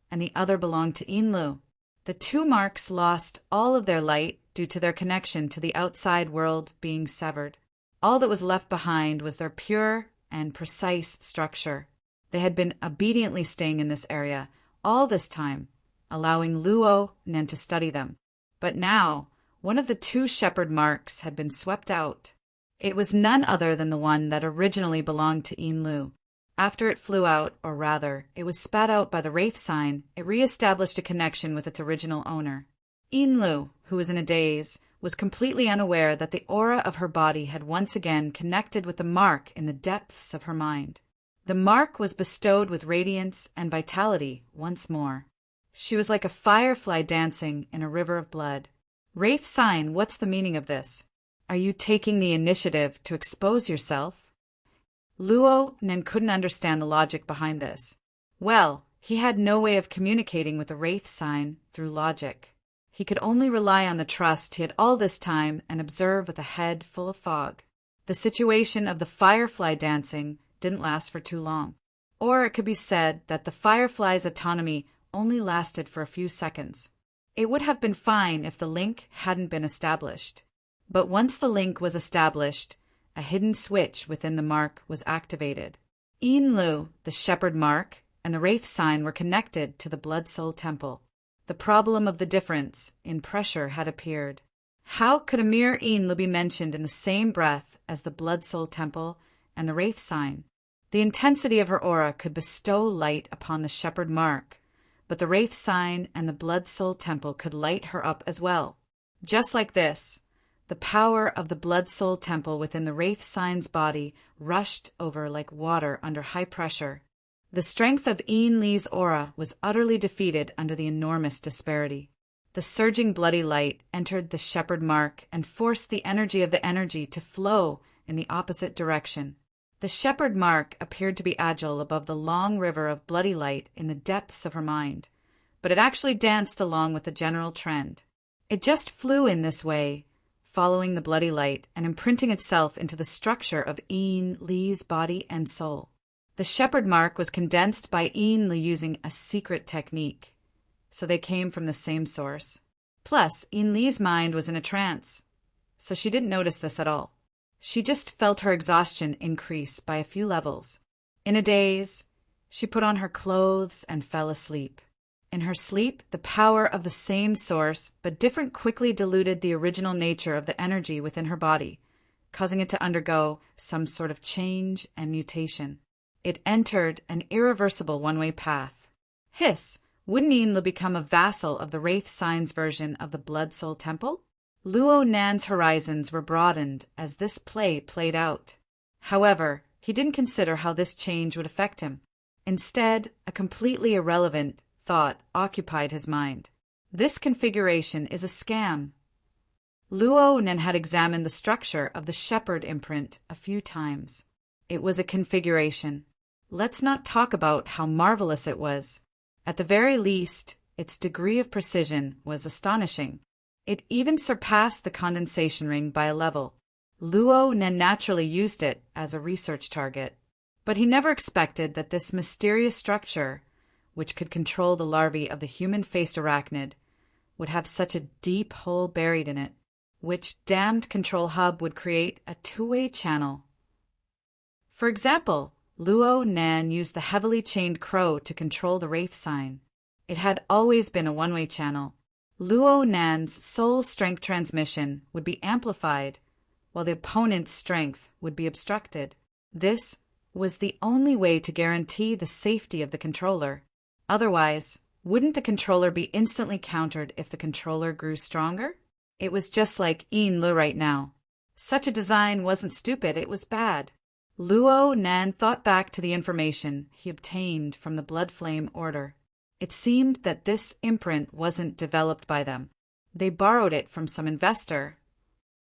and the other belonged to Inlu. The 2 marks lost all of their light due to their connection to the outside world being severed. All that was left behind was their pure and precise structure. They had been obediently staying in this area all this time, allowing Luo Nen to study them. But now, one of the 2 shepherd marks had been swept out. It was none other than the one that originally belonged to Inlu. After it flew out, or rather, it was spat out by the wraith sign, it re-established a connection with its original owner. Inlu, who was in a daze, was completely unaware that the aura of her body had once again connected with the mark in the depths of her mind. The mark was bestowed with radiance and vitality once more. She was like a firefly dancing in a river of blood. Wraith sign, what's the meaning of this? Are you taking the initiative to expose yourself? Luo Nen couldn't understand the logic behind this. Well, he had no way of communicating with the wraith sign through logic. He could only rely on the trust he had all this time and observe with a head full of fog. The situation of the firefly dancing didn't last for too long. Or it could be said that the firefly's autonomy only lasted for a few seconds. It would have been fine if the link hadn't been established. But once the link was established, a hidden switch within the mark was activated. Inlu, the shepherd mark, and the wraith sign were connected to the Blood Soul Temple. The problem of the difference in pressure had appeared. How could a mere Inlu be mentioned in the same breath as the Blood Soul Temple and the wraith sign? The intensity of her aura could bestow light upon the shepherd mark, but the wraith sign and the Blood Soul Temple could light her up as well. Just like this, the power of the Blood Soul Temple within the wraith sign's body rushed over like water under high pressure. The strength of Yin Li's aura was utterly defeated under the enormous disparity. The surging bloody light entered the shepherd mark and forced the energy of the energy to flow in the opposite direction. The shepherd mark appeared to be agile above the long river of bloody light in the depths of her mind, but it actually danced along with the general trend. It just flew in this way, following the bloody light and imprinting itself into the structure of Yin Li's body and soul. The shepherd mark was condensed by Yin Li using a secret technique, so they came from the same source. Plus, Yin Li's mind was in a trance, so she didn't notice this at all. She just felt her exhaustion increase by a few levels. In a daze, she put on her clothes and fell asleep. In her sleep, the power of the same source, but different, quickly diluted the original nature of the energy within her body, causing it to undergo some sort of change and mutation. It entered an irreversible one-way path. Hiss! Wouldn't Inlu become a vassal of the wraith sign's version of the Blood Soul Temple? Luo Nan's horizons were broadened as this play played out. However, he didn't consider how this change would affect him. Instead, a completely irrelevant thought occupied his mind. This configuration is a scam. Luo Nan had examined the structure of the shepherd imprint a few times. It was a configuration. Let's not talk about how marvelous it was. At the very least, its degree of precision was astonishing. It even surpassed the condensation ring by a level. Luo Nen naturally used it as a research target, but he never expected that this mysterious structure, which could control the larvae of the human-faced arachnid, would have such a deep hole buried in it, which damned control hub would create a two-way channel. For example, Luo Nan used the heavily chained crow to control the wraith sign. It had always been a one-way channel. Luo Nan's soul strength transmission would be amplified, while the opponent's strength would be obstructed. This was the only way to guarantee the safety of the controller. Otherwise, wouldn't the controller be instantly countered if the controller grew stronger? It was just like Yin Lu right now. Such a design wasn't stupid, it was bad. Luo Nan thought back to the information he obtained from the Blood Flame Order. It seemed that this imprint wasn't developed by them. They borrowed it from some investor.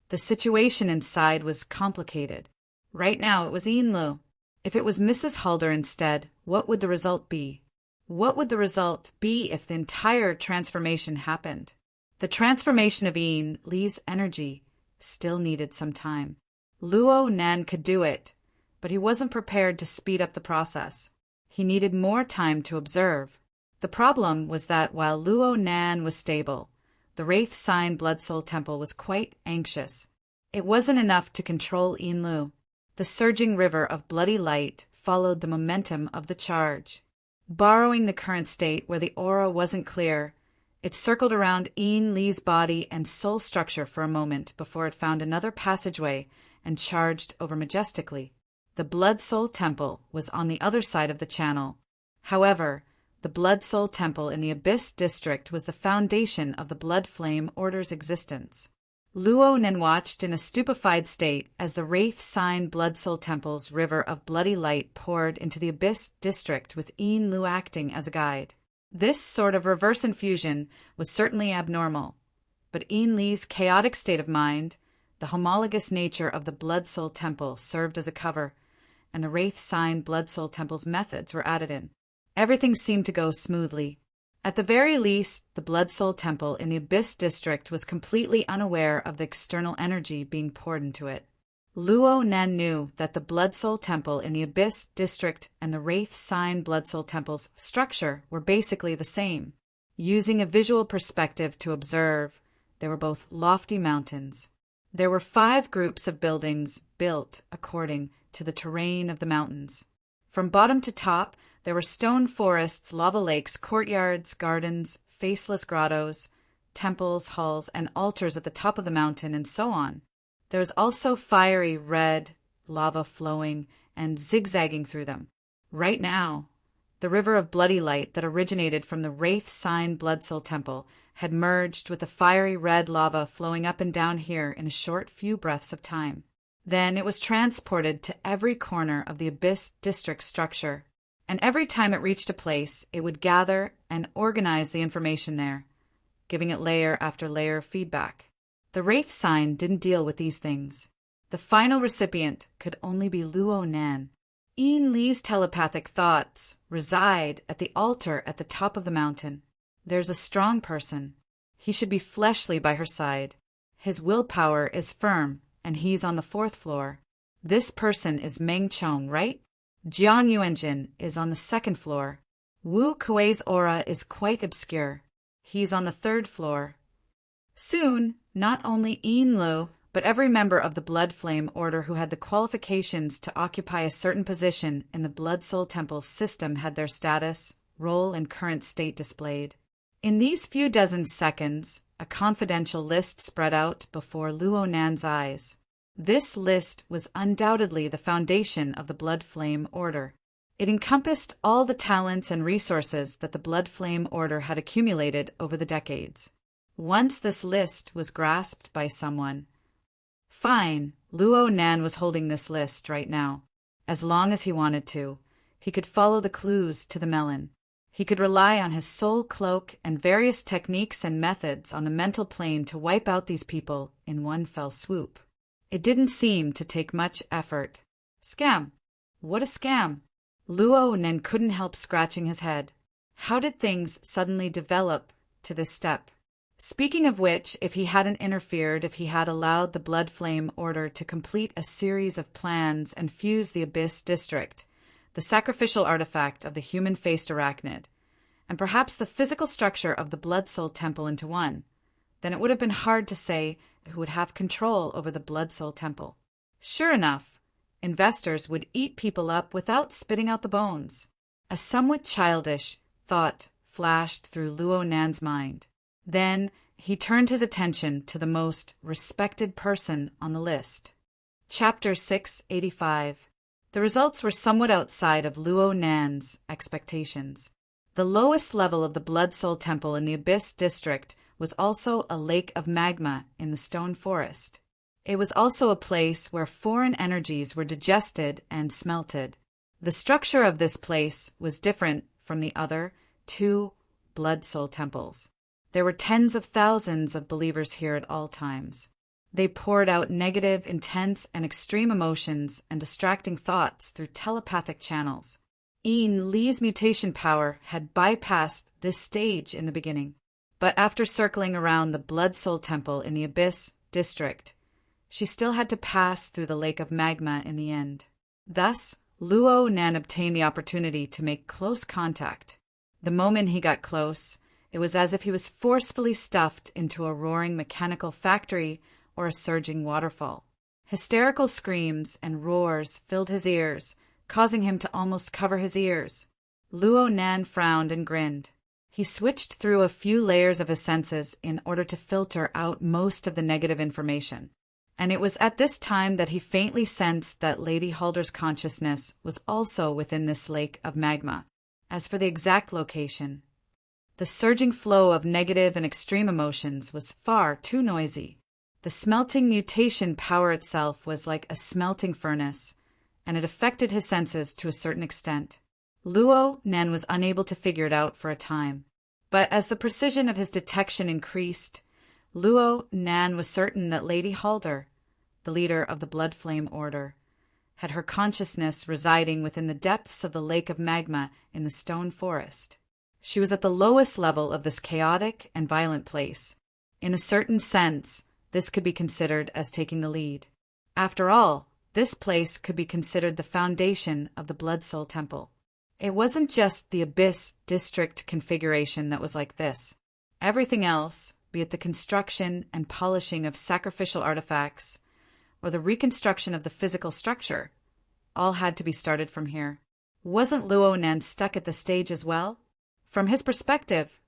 The situation inside was complicated. Right now it was Yin Lu. If it was Mrs. Halder instead, what would the result be? What would the result be if the entire transformation happened? The transformation of Yin Li's energy still needed some time. Luo Nan could do it, but he wasn't prepared to speed up the process. He needed more time to observe. The problem was that while Luo Nan was stable, the Wraith Sign Blood Soul Temple was quite anxious. It wasn't enough to control Yin Lu. The surging river of bloody light followed the momentum of the charge. Borrowing the current state where the aura wasn't clear, it circled around Yin Li's body and soul structure for a moment before it found another passageway and charged over majestically. The Blood Soul Temple was on the other side of the channel. However, the Blood Soul Temple in the Abyss District was the foundation of the Blood Flame Order's existence. Luo Nen watched in a stupefied state as the Wraith Sign Blood Soul Temple's river of bloody light poured into the Abyss District with Yin Lu acting as a guide. This sort of reverse infusion was certainly abnormal, but Yin Li's chaotic state of mind, the homologous nature of the Blood Soul Temple served as a cover, and the Wraith Sign Blood Soul Temple's methods were added in. Everything seemed to go smoothly. At the very least, the Blood Soul Temple in the Abyss District was completely unaware of the external energy being poured into it. Luo Nan knew that the Blood Soul Temple in the Abyss District and the Wraith Sign Blood Soul Temple's structure were basically the same. Using a visual perspective to observe, they were both lofty mountains. There were 5 groups of buildings built according to the terrain of the mountains. From bottom to top, there were stone forests, lava lakes, courtyards, gardens, faceless grottos, temples, halls, and altars at the top of the mountain, and so on. There was also fiery red lava flowing and zigzagging through them. Right now, the river of bloody light that originated from the Wraith Sign Blood Soul Temple had merged with the fiery red lava flowing up and down here in a short few breaths of time. Then it was transported to every corner of the Abyss District structure, and every time it reached a place, it would gather and organize the information there, giving it layer after layer of feedback. The Wraith Sign didn't deal with these things. The final recipient could only be Luo Nan. Yin Li's telepathic thoughts reside at the altar at the top of the mountain. There's a strong person. He should be fleshly by her side. His willpower is firm, and he's on the 4th floor. This person is Meng Chong, right? Jiang Yuanjin is on the 2nd floor. Wu Kuei's aura is quite obscure. He's on the 3rd floor. Soon, not only Yin Lu, but every member of the Blood Flame Order who had the qualifications to occupy a certain position in the Blood Soul Temple system had their status, role, and current state displayed. In these few dozen seconds, a confidential list spread out before Luo Nan's eyes. This list was undoubtedly the foundation of the Blood Flame Order. It encompassed all the talents and resources that the Blood Flame Order had accumulated over the decades. Once this list was grasped by someone, fine, Luo Nan was holding this list right now. As long as he wanted to, he could follow the clues to the melon. He could rely on his soul cloak and various techniques and methods on the mental plane to wipe out these people in one fell swoop. It didn't seem to take much effort. Scam. What a scam. Luo Nan couldn't help scratching his head. How did things suddenly develop to this step? Speaking of which, if he hadn't interfered, if he had allowed the Blood Flame Order to complete a series of plans and fuse the Abyss District, the sacrificial artifact of the human-faced arachnid, and perhaps the physical structure of the Blood Soul Temple into one, then it would have been hard to say who would have control over the Blood Soul Temple. Sure enough, investors would eat people up without spitting out the bones. A somewhat childish thought flashed through Luo Nan's mind. Then he turned his attention to the most respected person on the list. Chapter 685. The results were somewhat outside of Luo Nan's expectations. The lowest level of the Blood Soul Temple in the Abyss District was also a lake of magma in the stone forest. It was also a place where foreign energies were digested and smelted. The structure of this place was different from the other two Blood Soul Temples. There were tens of thousands of believers here at all times. They poured out negative, intense, and extreme emotions and distracting thoughts through telepathic channels. Ian Lee's mutation power had bypassed this stage in the beginning. But after circling around the Blood Soul Temple in the Abyss District, she still had to pass through the lake of magma in the end. Thus, Luo Nan obtained the opportunity to make close contact. The moment he got close, it was as if he was forcefully stuffed into a roaring mechanical factory or a surging waterfall. Hysterical screams and roars filled his ears, causing him to almost cover his ears. Luo Nan frowned and grinned. He switched through a few layers of his senses in order to filter out most of the negative information. And it was at this time that he faintly sensed that Lady Halder's consciousness was also within this lake of magma. As for the exact location, the surging flow of negative and extreme emotions was far too noisy. The smelting mutation power itself was like a smelting furnace, and it affected his senses to a certain extent. Luo Nan was unable to figure it out for a time. But as the precision of his detection increased, Luo Nan was certain that Lady Halder, the leader of the Blood Flame Order, had her consciousness residing within the depths of the lake of magma in the stone forest. She was at the lowest level of this chaotic and violent place. In a certain sense, this could be considered as taking the lead. After all, this place could be considered the foundation of the Blood Soul Temple. It wasn't just the Abyss District configuration that was like this. Everything else, be it the construction and polishing of sacrificial artifacts or the reconstruction of the physical structure, all had to be started from here. Wasn't Luo Nan stuck at the stage as well? From his perspective,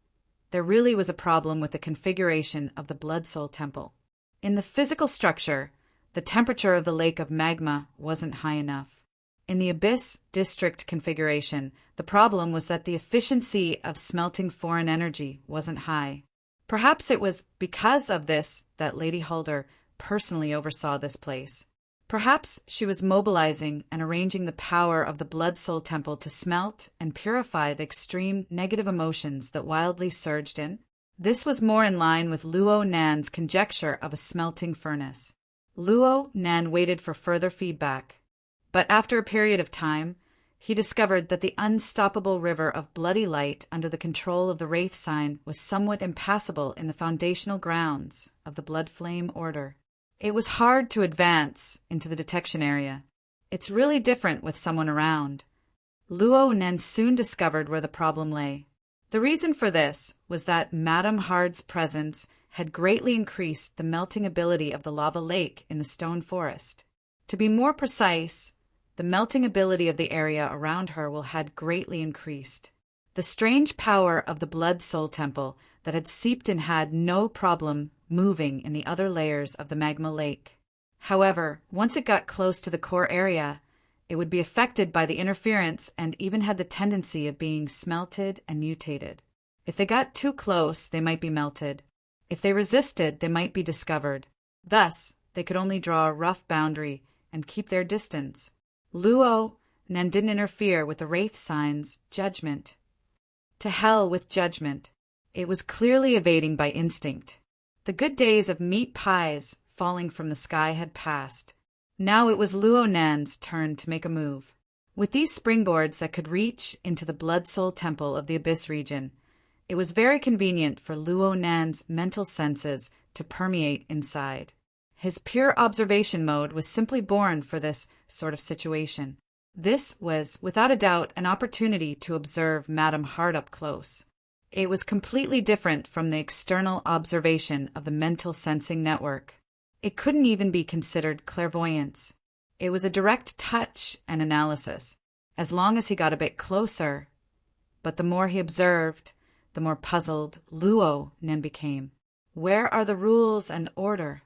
there really was a problem with the configuration of the Blood Soul Temple. In the physical structure, the temperature of the lake of magma wasn't high enough. In the Abyss District configuration, the problem was that the efficiency of smelting foreign energy wasn't high. Perhaps it was because of this that Lady Halder personally oversaw this place. Perhaps she was mobilizing and arranging the power of the Blood Soul Temple to smelt and purify the extreme negative emotions that wildly surged in. This was more in line with Luo Nan's conjecture of a smelting furnace. Luo Nan waited for further feedback. But after a period of time, he discovered that the unstoppable river of bloody light under the control of the Wraith Sign was somewhat impassable in the foundational grounds of the Blood Flame Order. It was hard to advance into the detection area. It's really different with someone around. Luo Nan soon discovered where the problem lay. The reason for this was that Madame Hard's presence had greatly increased the melting ability of the lava lake in the stone forest. To be more precise, the melting ability of the area around her had greatly increased. The strange power of the Blood Soul Temple that had seeped in had no problem moving in the other layers of the magma lake. However, once it got close to the core area, it would be affected by the interference and even had the tendency of being smelted and mutated. If they got too close, they might be melted. If they resisted, they might be discovered. Thus, they could only draw a rough boundary and keep their distance. Luo Nan didn't interfere with the Wraith Sign's judgment. To hell with judgment. It was clearly evading by instinct. The good days of meat pies falling from the sky had passed. Now it was Luo Nan's turn to make a move. With these springboards that could reach into the Blood Soul Temple of the Abyss region, It was very convenient for Luo Nan's mental senses to permeate inside. His pure observation mode was simply born for this sort of situation. This was, without a doubt, an opportunity to observe Madame Hard up close. It was completely different from the external observation of the mental sensing network. It couldn't even be considered clairvoyance. It was a direct touch and analysis, as long as he got a bit closer. But the more he observed, the more puzzled Luo Nan became. Where are the rules and order?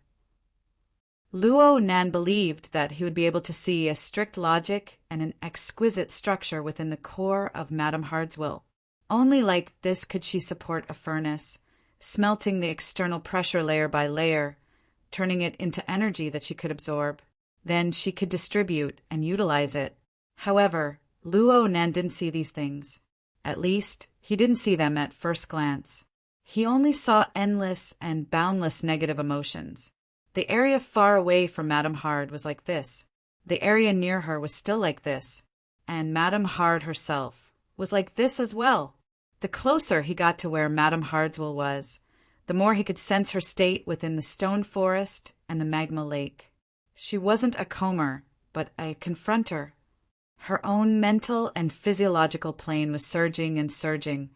Luo Nan believed that he would be able to see a strict logic and an exquisite structure within the core of Madame Hard's will. Only like this could she support a furnace, smelting the external pressure layer by layer, turning it into energy that she could absorb. Then she could distribute and utilize it. However, Luo Nan didn't see these things. At least, he didn't see them at first glance. He only saw endless and boundless negative emotions. The area far away from Madame Hard was like this. The area near her was still like this. And Madame Hard herself was like this as well. The closer he got to where Madame Hard's will was, the more he could sense her state within the stone forest and the magma lake. She wasn't a comber, but a confronter. Her own mental and physiological plane was surging and surging,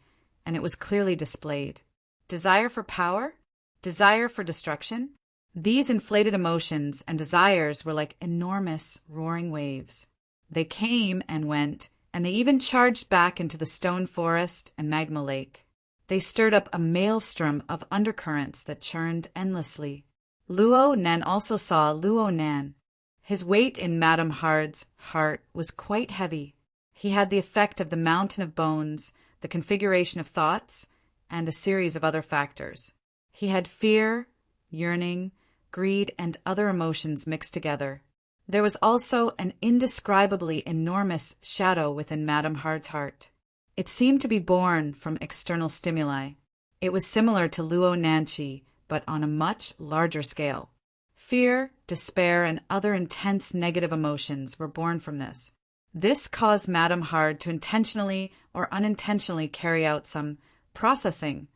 and it was clearly displayed. Desire for power? Desire for destruction? These inflated emotions and desires were like enormous, roaring waves. They came and went, and they even charged back into the stone forest and magma lake. They stirred up a maelstrom of undercurrents that churned endlessly. Luo Nan also saw Luo Nan. His weight in Madame Hard's heart was quite heavy. He had the effect of the mountain of bones, the configuration of thoughts, and a series of other factors. He had fear, yearning, greed, and other emotions mixed together. There was also an indescribably enormous shadow within Madame Hard's heart. It seemed to be born from external stimuli. It was similar to Luo Nanchi, but on a much larger scale. Fear, despair, and other intense negative emotions were born from this. This caused Madame Hard to intentionally or unintentionally carry out some processing,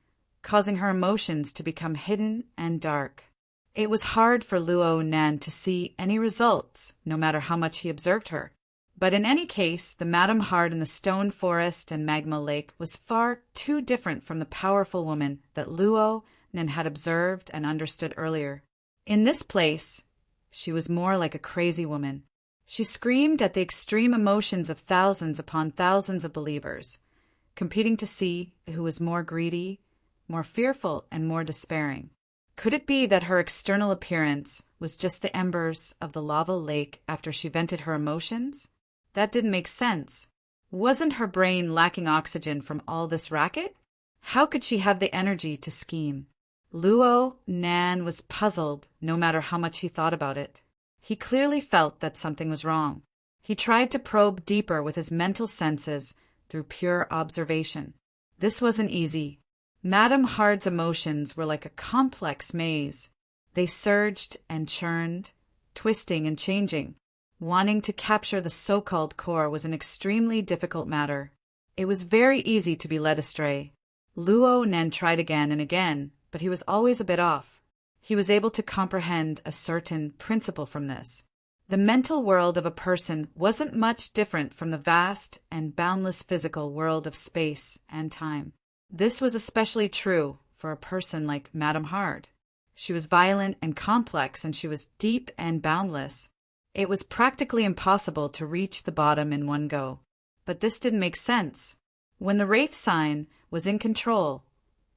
causing her emotions to become hidden and dark. It was hard for Luo Nan to see any results, no matter how much he observed her. But in any case, the Madame Hard in the stone forest and magma lake was far too different from the powerful woman that Luo Nan had observed and understood earlier. In this place, she was more like a crazy woman. She screamed at the extreme emotions of thousands upon thousands of believers, competing to see who was more greedy, more fearful, and more despairing. Could it be that her external appearance was just the embers of the lava lake after she vented her emotions? That didn't make sense. Wasn't her brain lacking oxygen from all this racket? How could she have the energy to scheme? Luo Nan was puzzled no matter how much he thought about it. He clearly felt that something was wrong. He tried to probe deeper with his mental senses through pure observation. This wasn't easy. Madame Hard's emotions were like a complex maze. They surged and churned, twisting and changing. Wanting to capture the so-called core was an extremely difficult matter. It was very easy to be led astray. Luo Nan tried again and again, but he was always a bit off. He was able to comprehend a certain principle from this. The mental world of a person wasn't much different from the vast and boundless physical world of space and time. This was especially true for a person like Madame Hard. She was violent and complex, and she was deep and boundless. It was practically impossible to reach the bottom in one go. But this didn't make sense. When the Wraith sign was in control,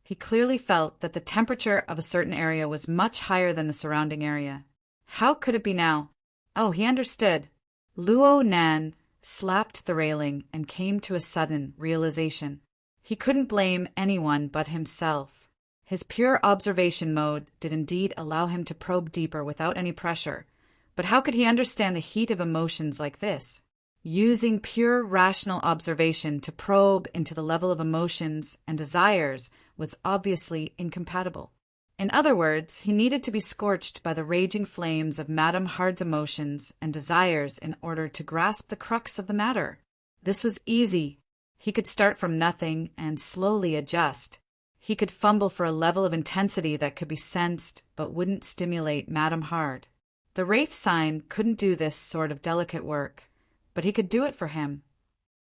he clearly felt that the temperature of a certain area was much higher than the surrounding area. How could it be now? Oh, he understood. Luo Nan slapped the railing and came to a sudden realization. He couldn't blame anyone but himself. His pure observation mode did indeed allow him to probe deeper without any pressure. But how could he understand the heat of emotions like this? Using pure rational observation to probe into the level of emotions and desires was obviously incompatible. In other words, he needed to be scorched by the raging flames of Madame Hard's emotions and desires in order to grasp the crux of the matter. This was easy. He could start from nothing and slowly adjust. He could fumble for a level of intensity that could be sensed but wouldn't stimulate Madame Hard. The wraith sign couldn't do this sort of delicate work, but he could do it for him.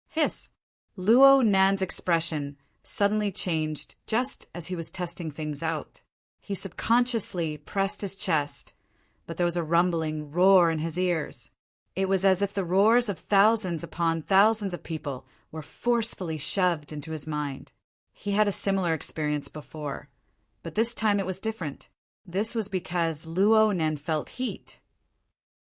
Hiss! Luo Nan's expression suddenly changed just as he was testing things out. He subconsciously pressed his chest, but there was a rumbling roar in his ears. It was as if the roars of thousands upon thousands of people were forcefully shoved into his mind. He had a similar experience before, but this time it was different. This was because Luo Nan felt heat.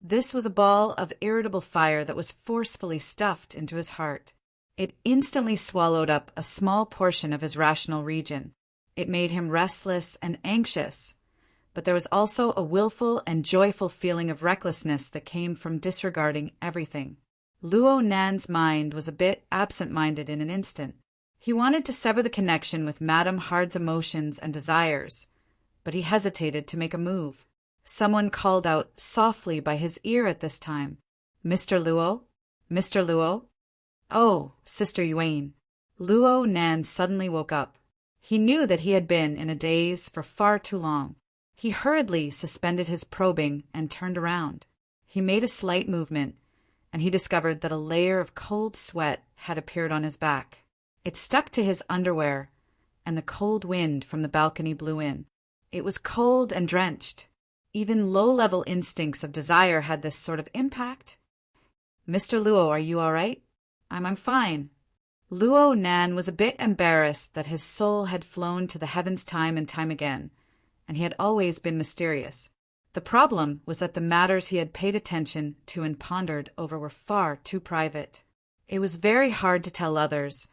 This was a ball of irritable fire that was forcefully stuffed into his heart. It instantly swallowed up a small portion of his rational region. It made him restless and anxious, but there was also a willful and joyful feeling of recklessness that came from disregarding everything. Luo Nan's mind was a bit absent-minded in an instant. He wanted to sever the connection with Madame Hard's emotions and desires, but he hesitated to make a move. Someone called out softly by his ear at this time, "Mr. Luo? Mr. Luo?" "Oh, Sister Yuen." Luo Nan suddenly woke up. He knew that he had been in a daze for far too long. He hurriedly suspended his probing and turned around. He made a slight movement, and he discovered that a layer of cold sweat had appeared on his back. It stuck to his underwear, and the cold wind from the balcony blew in. It was cold and drenched. Even low-level instincts of desire had this sort of impact. "Mr. Luo, are you all right?" I'm fine." Luo Nan was a bit embarrassed that his soul had flown to the heavens time and time again, and he had always been mysterious. The problem was that the matters he had paid attention to and pondered over were far too private. It was very hard to tell others,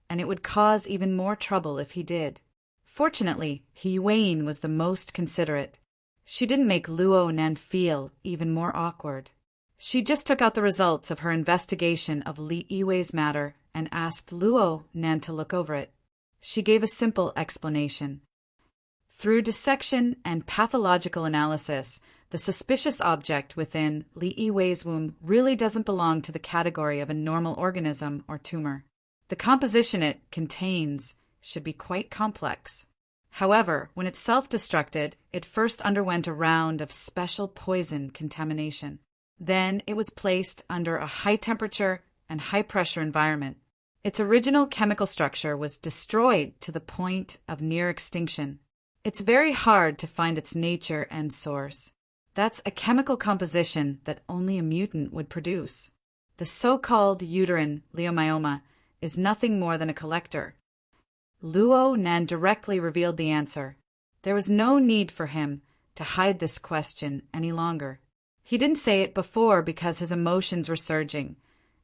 and it would cause even more trouble if he did. Fortunately, Yuen was the most considerate. She didn't make Luo Nan feel even more awkward. She just took out the results of her investigation of Li Yiwei's matter and asked Luo Nan to look over it. She gave a simple explanation. Through dissection and pathological analysis, the suspicious object within Li Yiwei's womb really doesn't belong to the category of a normal organism or tumor. The composition it contains should be quite complex. However, when it self-destructed, it first underwent a round of special poison contamination. Then it was placed under a high-temperature and high-pressure environment. Its original chemical structure was destroyed to the point of near extinction. It's very hard to find its nature and source. That's a chemical composition that only a mutant would produce. The so-called uterine leiomyoma is nothing more than a collector. Luo Nan directly revealed the answer. There was no need for him to hide this question any longer. He didn't say it before because his emotions were surging,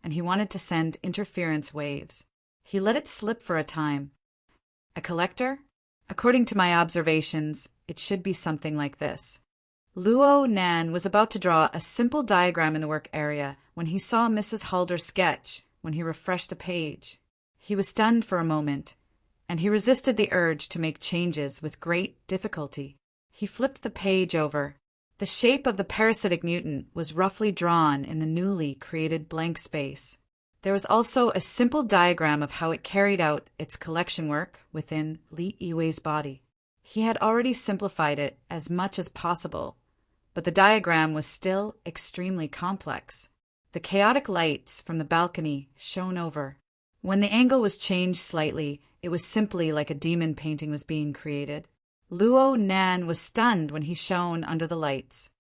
and he wanted to send interference waves. He let it slip for a time. A collector? According to my observations, it should be something like this. Luo Nan was about to draw a simple diagram in the work area when he saw Mrs. Halder's sketch when he refreshed a page. He was stunned for a moment, and he resisted the urge to make changes with great difficulty. He flipped the page over. The shape of the parasitic mutant was roughly drawn in the newly created blank space. There was also a simple diagram of how it carried out its collection work within Li Yiwei's body. He had already simplified it as much as possible, but the diagram was still extremely complex. The chaotic lights from the balcony shone over. When the angle was changed slightly, it was simply like a demon painting was being created. Luo Nan was stunned when he shone under the lights.